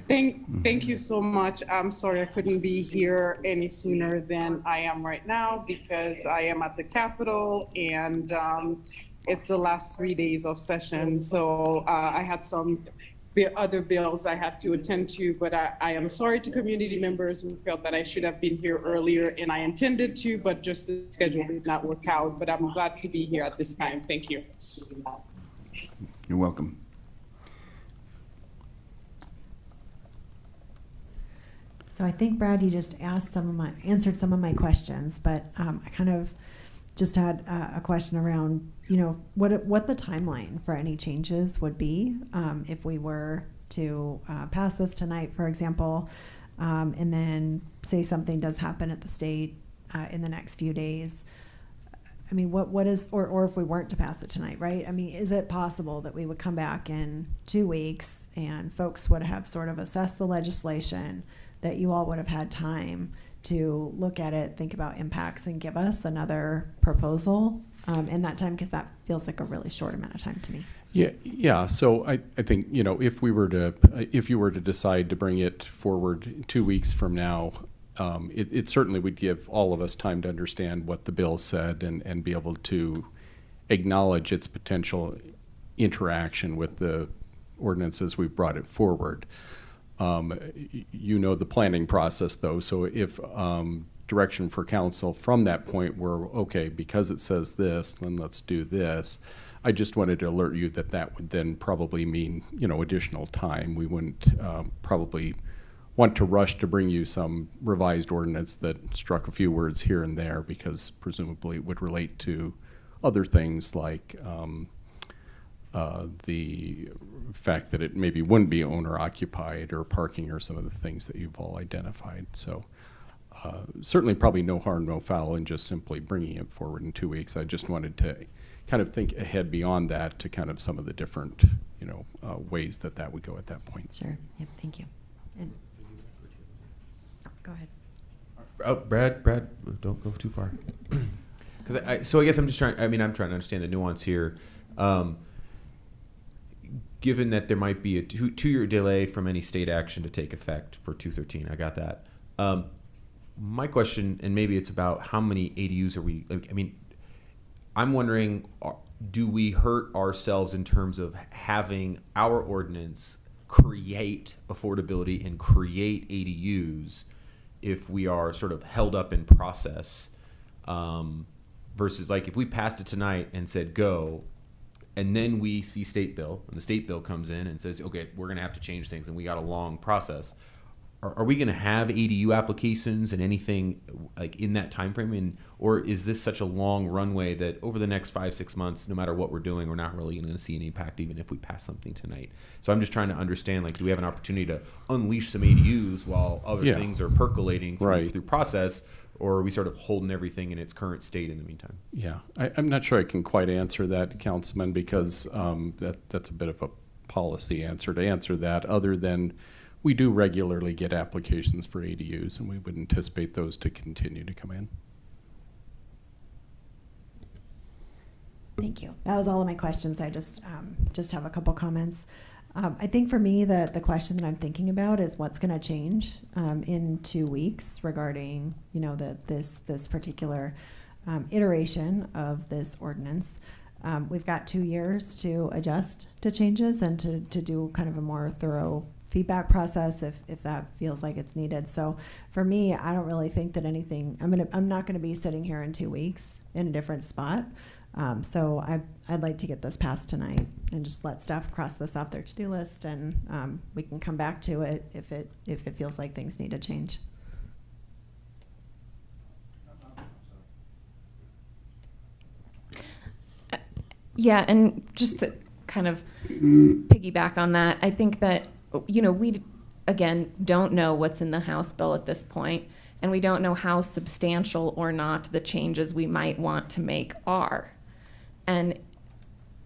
Thank you so much. I'm sorry I couldn't be here any sooner than I am right now because I am at the Capitol and it's the last 3 days of session. So I had some other bills I had to attend to, but I am sorry to community members who felt that I should have been here earlier, and I intended to, but just the schedule did not work out. But I'm glad to be here at this time. Thank you. You're welcome. So I think, Brad, you just answered some of my questions, but I kind of just had a question around, what the timeline for any changes would be if we were to pass this tonight, for example, and then say something does happen at the state in the next few days. I mean, what is, or if we weren't to pass it tonight, right? I mean, is it possible that we would come back in 2 weeks and folks would have sort of assessed the legislation, that you all would have had time to look at it, think about impacts, and give us another proposal in that time? Because that feels like a really short amount of time to me. Yeah. So I think, if you were to decide to bring it forward 2 weeks from now, it certainly would give all of us time to understand what the bill said and be able to acknowledge its potential interaction with the ordinances we've brought it forward. The planning process, though, so if direction for council from that point were, okay, because it says this, then let's do this, I just wanted to alert you that would then probably mean, additional time. We wouldn't probably want to rush to bring you some revised ordinance that struck a few words here and there, because presumably it would relate to other things like the fact that it maybe wouldn't be owner occupied or parking or some of the things that you've all identified. So certainly probably no harm, no foul in just simply bringing it forward in 2 weeks. I just wanted to kind of think ahead beyond that to kind of some of the different, ways that would go at that point. Sure. Yep. Thank you. And go ahead. Oh, Brad, don't go too far. So I guess I'm just trying. I'm trying to understand the nuance here. Given that there might be a two-year delay from any state action to take effect for 213, I got that. My question, and maybe it's about how many ADUs are we? I'm wondering, do we hurt ourselves in terms of having our ordinance create affordability and create ADUs if we are sort of held up in process, versus like if we passed it tonight and said go, and then we see state bill, and the state bill comes in and says, okay, we're going to have to change things, and we got a long process. Are we going to have ADU applications and anything like in that time frame, or is this such a long runway that over the next 5-6 months, no matter what we're doing, we're not really going to see any impact even if we pass something tonight? So I'm just trying to understand, like, do we have an opportunity to unleash some ADUs while other things are percolating through process, or are we sort of holding everything in its current state in the meantime? Yeah, I'm not sure I can quite answer that, Councilman, because that's a bit of a policy answer to answer that, other than we do regularly get applications for ADUs, and we would anticipate those to continue to come in. Thank you. That was all of my questions. I just have a couple comments. I think for me, the question that I'm thinking about is what's going to change in 2 weeks regarding, this particular iteration of this ordinance. We've got 2 years to adjust to changes and to do kind of a more thorough feedback process if that feels like it's needed. So for me, I don't really think that anything, I'm not going to be sitting here in 2 weeks in a different spot. So I'd like to get this passed tonight and just let staff cross this off their to-do list, and we can come back to it if it feels like things need to change. Yeah, and just to kind of piggyback on that, I think that, we, again, don't know what's in the House bill at this point, and we don't know how substantial or not the changes we might want to make are. And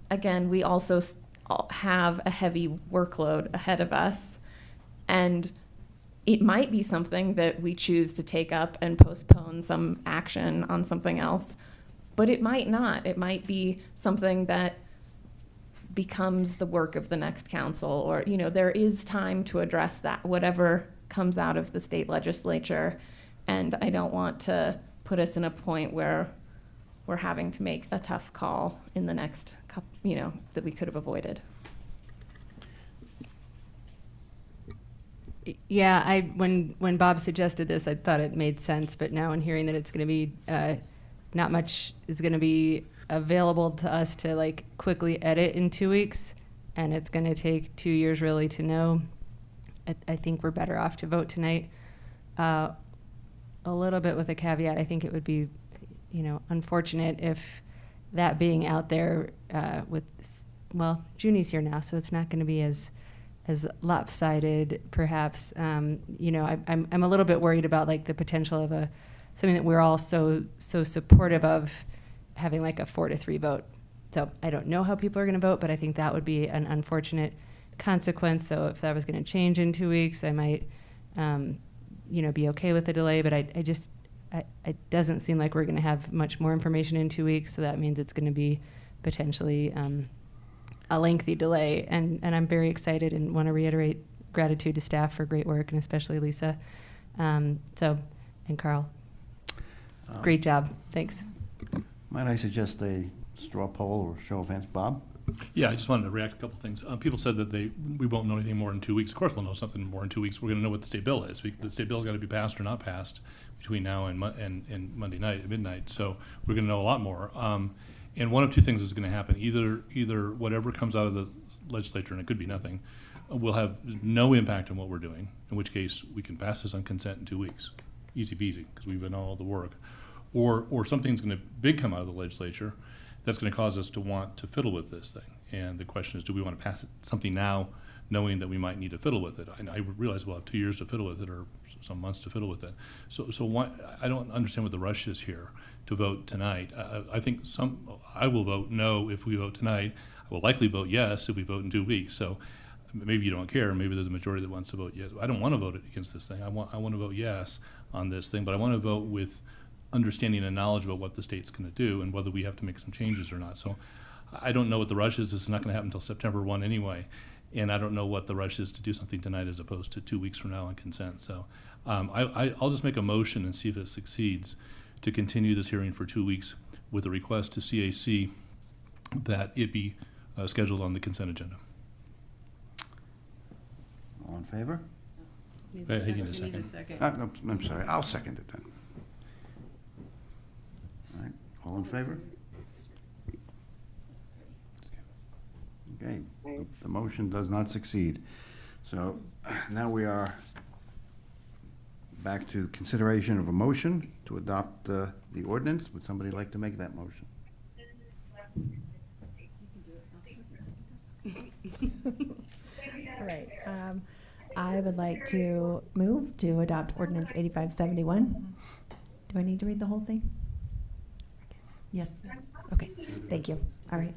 again, we also have a heavy workload ahead of us, and it might be something that we choose to take up and postpone some action on something else, but it might not. It might be something that becomes the work of the next council, or, there is time to address that, whatever comes out of the state legislature. And I don't want to put us in a point where we're having to make a tough call in the next couple, that we could have avoided. Yeah, when Bob suggested this, I thought it made sense, but now in hearing that it's going to be not much is going to be available to us to quickly edit in 2 weeks, and it's going to take 2 years really to know, I think we're better off to vote tonight. A little bit with a caveat, I think it would be, unfortunate if that being out there Junie's here now, so it's not going to be as lopsided, perhaps. I'm a little bit worried about the potential of something that we're all so supportive of, having a 4-3 vote. So I don't know how people are going to vote, but I think that would be an unfortunate consequence. So if that was going to change in 2 weeks, I might, be okay with the delay. But it doesn't seem like we're going to have much more information in 2 weeks. So that means it's going to be potentially a lengthy delay. And I'm very excited and want to reiterate gratitude to staff for great work, and especially Lisa. And Carl, great job. Thanks. Might I suggest a straw poll or show of hands? Bob? Yeah, I just wanted to react to a couple things. People said that we won't know anything more in 2 weeks. Of course we'll know something more in 2 weeks. We're going to know what the state bill is. The state bill's got to be passed or not passed between now and Monday night at midnight. So we're going to know a lot more. And one of two things is going to happen. Either whatever comes out of the legislature, and it could be nothing, will have no impact on what we're doing, in which case we can pass this on consent in 2 weeks. Easy peasy, because we've done all the work. Or something's going to big come out of the legislature that's going to cause us to want to fiddle with this thing. And the question is, do we want to pass something now, knowing that we might need to fiddle with it? And I realize we'll have 2 years to fiddle with it, or some months to fiddle with it. So why, I don't understand what the rush is here to vote tonight. I think I will vote no if we vote tonight. I will likely vote yes if we vote in 2 weeks. So maybe you don't care. Maybe there's a majority that wants to vote yes. I don't want to vote against this thing. I want to vote yes on this thing, but I want to vote with understanding and knowledge about what the state's going to do and whether we have to make some changes or not. So I don't know what the rush is. This is not going to happen until September 1 anyway, and I don't know what the rush is to do something tonight as opposed to 2 weeks from now on consent. So I'll just make a motion and see if it succeeds to continue this hearing for 2 weeks with a request to CAC that it be scheduled on the consent agenda. All in favor? I need a second. No, I'm sorry. I'll second it then. All right. All in favor? Okay. The motion does not succeed. So now we are back to consideration of a motion to adopt the ordinance. Would somebody like to make that motion? All right. I would like to move to adopt ordinance 8571. Do I need to read the whole thing? Yes. Okay. Thank you. All right.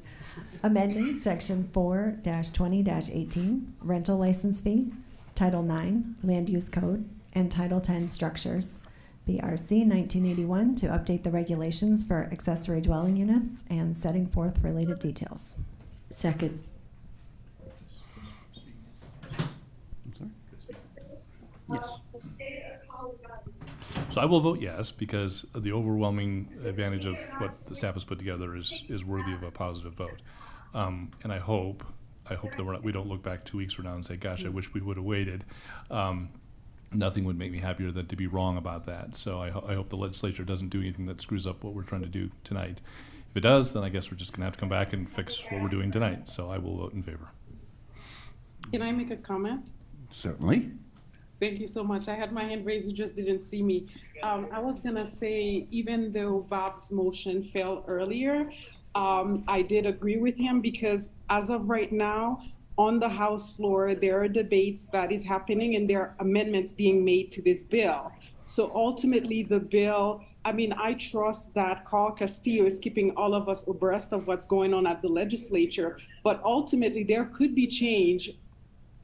Amending section 4-20-18 rental license fee, Title 9 land use code, and Title 10 structures, BRC 1981, to update the regulations for accessory dwelling units and setting forth related details. Second. Yes. So I will vote yes, because the overwhelming advantage of what the staff has put together is worthy of a positive vote. And I hope that we don't look back 2 weeks from now and say, gosh, I wish we would have waited. Nothing would make me happier than to be wrong about that. So I hope the legislature doesn't do anything that screws up what we're trying to do tonight. If it does, then I guess we're just going to have to come back and fix what we're doing tonight. So I will vote in favor. Can I make a comment? Certainly. Thank you so much. I had my hand raised, you just didn't see me. I was gonna say, even though Bob's motion fell earlier, I did agree with him because as of right now, on the House floor, there are debates that is happening and there are amendments being made to this bill. So ultimately the bill, I mean, I trust that Carl Castillo is keeping all of us abreast of what's going on at the legislature, but ultimately there could be change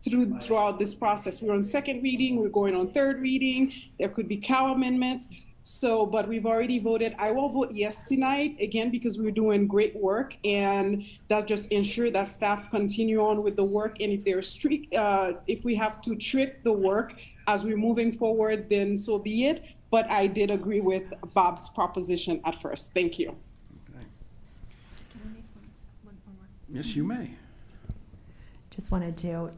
throughout this process. We're on second reading, we're going on third reading, there could be cow amendments. So, but we've already voted. I will vote yes tonight, again, because we're doing great work, and that just ensure that staff continue on with the work. And if there's if we have to trick the work as we're moving forward, then so be it. But I did agree with Bob's proposition at first. Thank you. Okay. Yes, you may. Just wanted to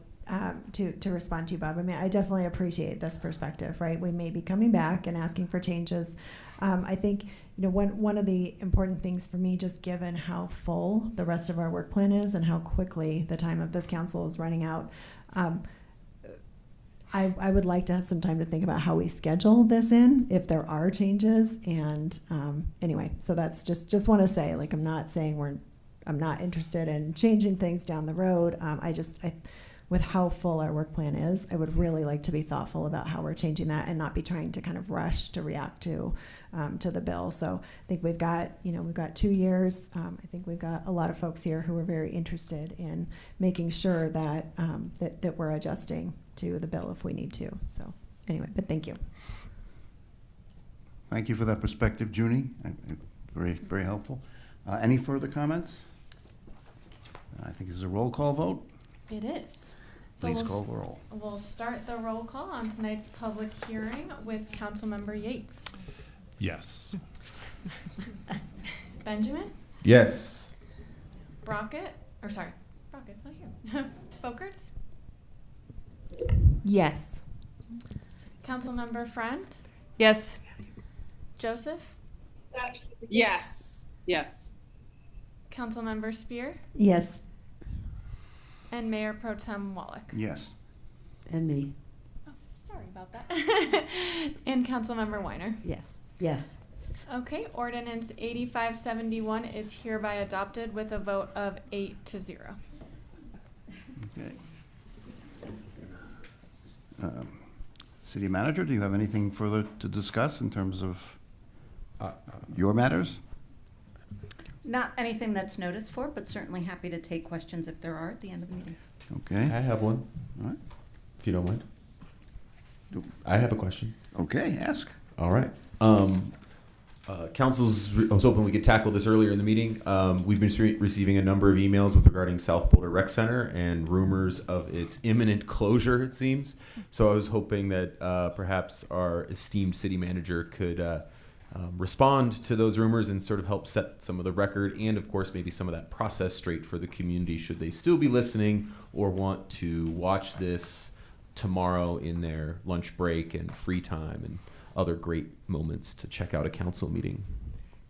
respond to you, Bob. I mean, I definitely appreciate this perspective, right? We may be coming back and asking for changes. I think, one of the important things for me, just given how full the rest of our work plan is and how quickly the time of this council is running out, I would like to have some time to think about how we schedule this in, if there are changes. And anyway, so that's just want to say, like, I'm not saying I'm not interested in changing things down the road. With how full our work plan is, I would really like to be thoughtful about how we're changing that and not be trying to kind of rush to react to the bill. So I think we've got 2 years. I think we've got a lot of folks here who are very interested in making sure that that we're adjusting to the bill if we need to. So anyway, but thank you. Thank you for that perspective, Junie. Very, very helpful. Any further comments? I think this is a roll call vote. It is. So Please call the roll. We'll start the roll call on tonight's public hearing with Councilmember Yates. Yes. Benjamin? Yes. Brockett's not here. Folkerts? Yes. Councilmember Friend? Yes. Joseph? Yes. Yes. Councilmember Spear? Yes. And Mayor Pro Tem Wallach? Yes. And me. Oh, sorry about that. And Councilmember Weiner? Yes. Yes. Okay, Ordinance 8571 is hereby adopted with a vote of 8-0. Okay. City Manager, do you have anything further to discuss in terms of your matters? Not anything that's noticed for, but certainly happy to take questions if there are at the end of the meeting. Okay. I have one. All right. If you don't mind. I have a question. Okay, ask. All right. Council's, I was hoping we could tackle this earlier in the meeting. We've been receiving a number of emails regarding South Boulder Rec Center and rumors of its imminent closure, it seems. So I was hoping that perhaps our esteemed city manager could respond to those rumors and sort of help set some of the record and, of course, maybe some of that process straight for the community should they still be listening or want to watch this tomorrow in their lunch break and free time and other great moments to check out a council meeting.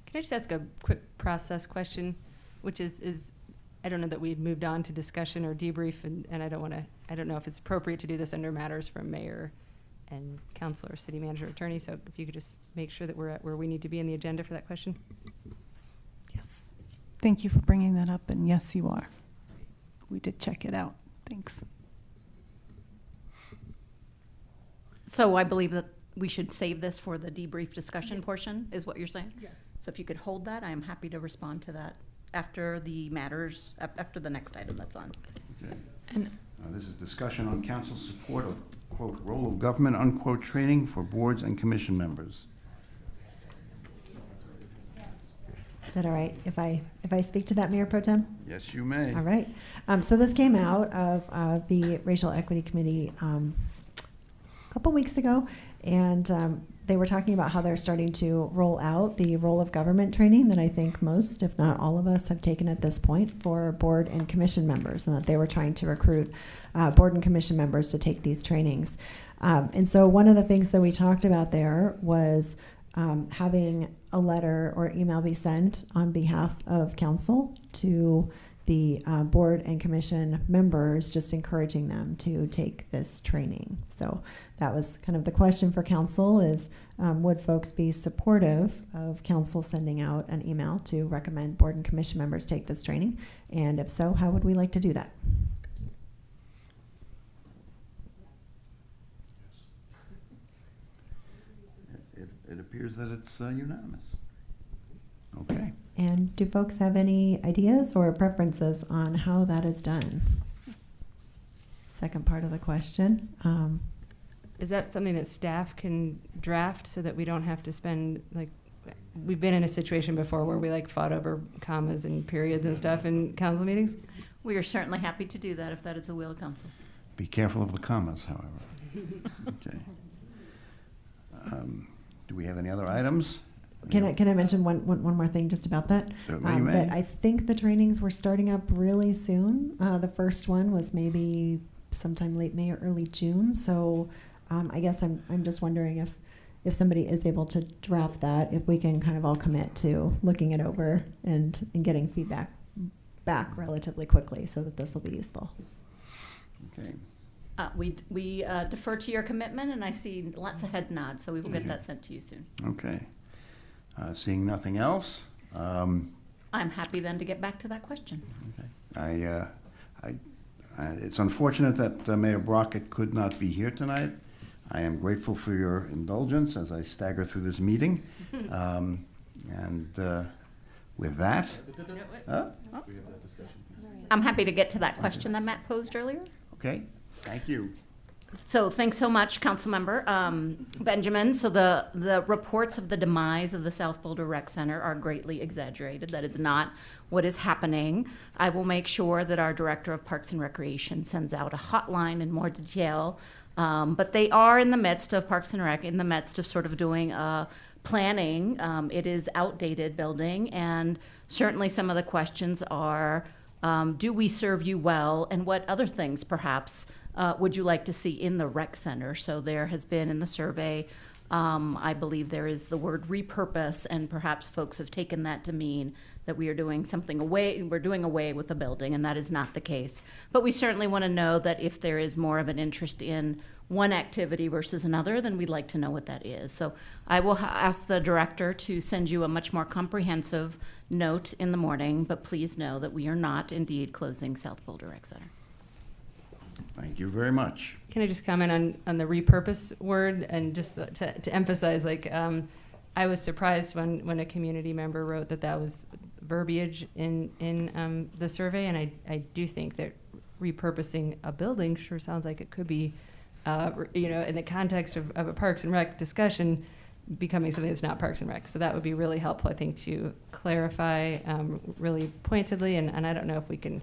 Can I just ask a quick process question, which is I don't know that we've moved on to discussion or debrief, and I don't know if it's appropriate to do this under matters from mayor and council or city manager or attorney. So if you could just make sure that we're at where we need to be in the agenda for that question. Yes. Thank you for bringing that up. And yes, you are. We did check it out. Thanks. So I believe that we should save this for the debrief discussion portion, is what you're saying? Yes. So if you could hold that, I am happy to respond to that after the matters, after the next item that's on. Okay. And this is discussion on council support of, quote, role of government, unquote, training for boards and commission members. Is that all right if I speak to that, Mayor Pro Tem? Yes, you may. All right. So this came out of the Racial Equity Committee a couple weeks ago, and they were talking about how they're starting to roll out the role of government training that I think most, if not all of us, have taken at this point for board and commission members, and that they were trying to recruit board and commission members to take these trainings. And so one of the things that we talked about there was having a letter or email be sent on behalf of council to the board and commission members, just encouraging them to take this training. So that was kind of the question for council is, would folks be supportive of council sending out an email to recommend board and commission members take this training? And if so, how would we like to do that? It appears that it's unanimous. Okay. And do folks have any ideas or preferences on how that is done? Second part of the question. Is that something that staff can draft so that we don't have to spend, like, we've been in a situation before where we like fought over commas and periods and stuff in council meetings? We are certainly happy to do that if that is the will of council. Be careful of the commas, however. Okay. Do we have any other items? Can I mention one more thing just about that? Certainly you may. That I think the trainings were starting up really soon. The first one was maybe sometime late May or early June. So I guess I'm just wondering if somebody is able to draft that, if we can kind of all commit to looking it over and getting feedback back relatively quickly so that this will be useful. Okay. We defer to your commitment, and I see lots of head nods, so we will get that sent to you soon. Okay. Seeing nothing else. I'm happy then to get back to that question. Okay. It's unfortunate that Mayor Brockett could not be here tonight. I am grateful for your indulgence as I stagger through this meeting. With that, I'm happy to get to that question that Matt posed earlier. okay, thank you. So thanks so much, Councilmember Benjamin. So the reports of the demise of the South Boulder Rec Center are greatly exaggerated. That is not what is happening. I will make sure that our Director of Parks and Recreation sends out a hotline in more detail. But they are in the midst of Parks and Rec, in the midst of sort of doing planning. It is outdated building, and certainly some of the questions are, do we serve you well, and what other things perhaps would you like to see in the rec center? So there has been in the survey, I believe there is the word repurpose, and perhaps folks have taken that to mean that we are doing something we're doing away with the building, and that is not the case. But we certainly want to know that if there is more of an interest in one activity versus another, then we'd like to know what that is. So I will ask the director to send you a much more comprehensive note in the morning, but please know that we are not indeed closing South Boulder Rec Center. Thank you very much. Can I just comment on the repurpose word, and just to emphasize, like, I was surprised when a community member wrote that was verbiage in the survey, and I do think that repurposing a building sure sounds like it could be, in the context of a Parks and Rec discussion, becoming something that's not Parks and Rec. So that would be really helpful, I think, to clarify really pointedly, and I don't know if we can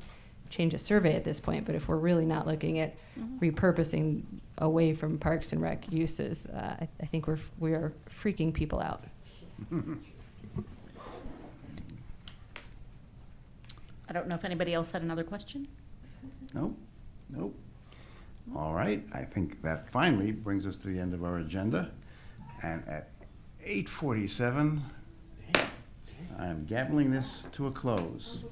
change a survey at this point, but if we're really not looking at repurposing away from Parks and Rec uses, I think we are freaking people out. I don't know if anybody else had another question. Nope. All right, I think that finally brings us to the end of our agenda. And at 8:47, I am gaveling this to a close.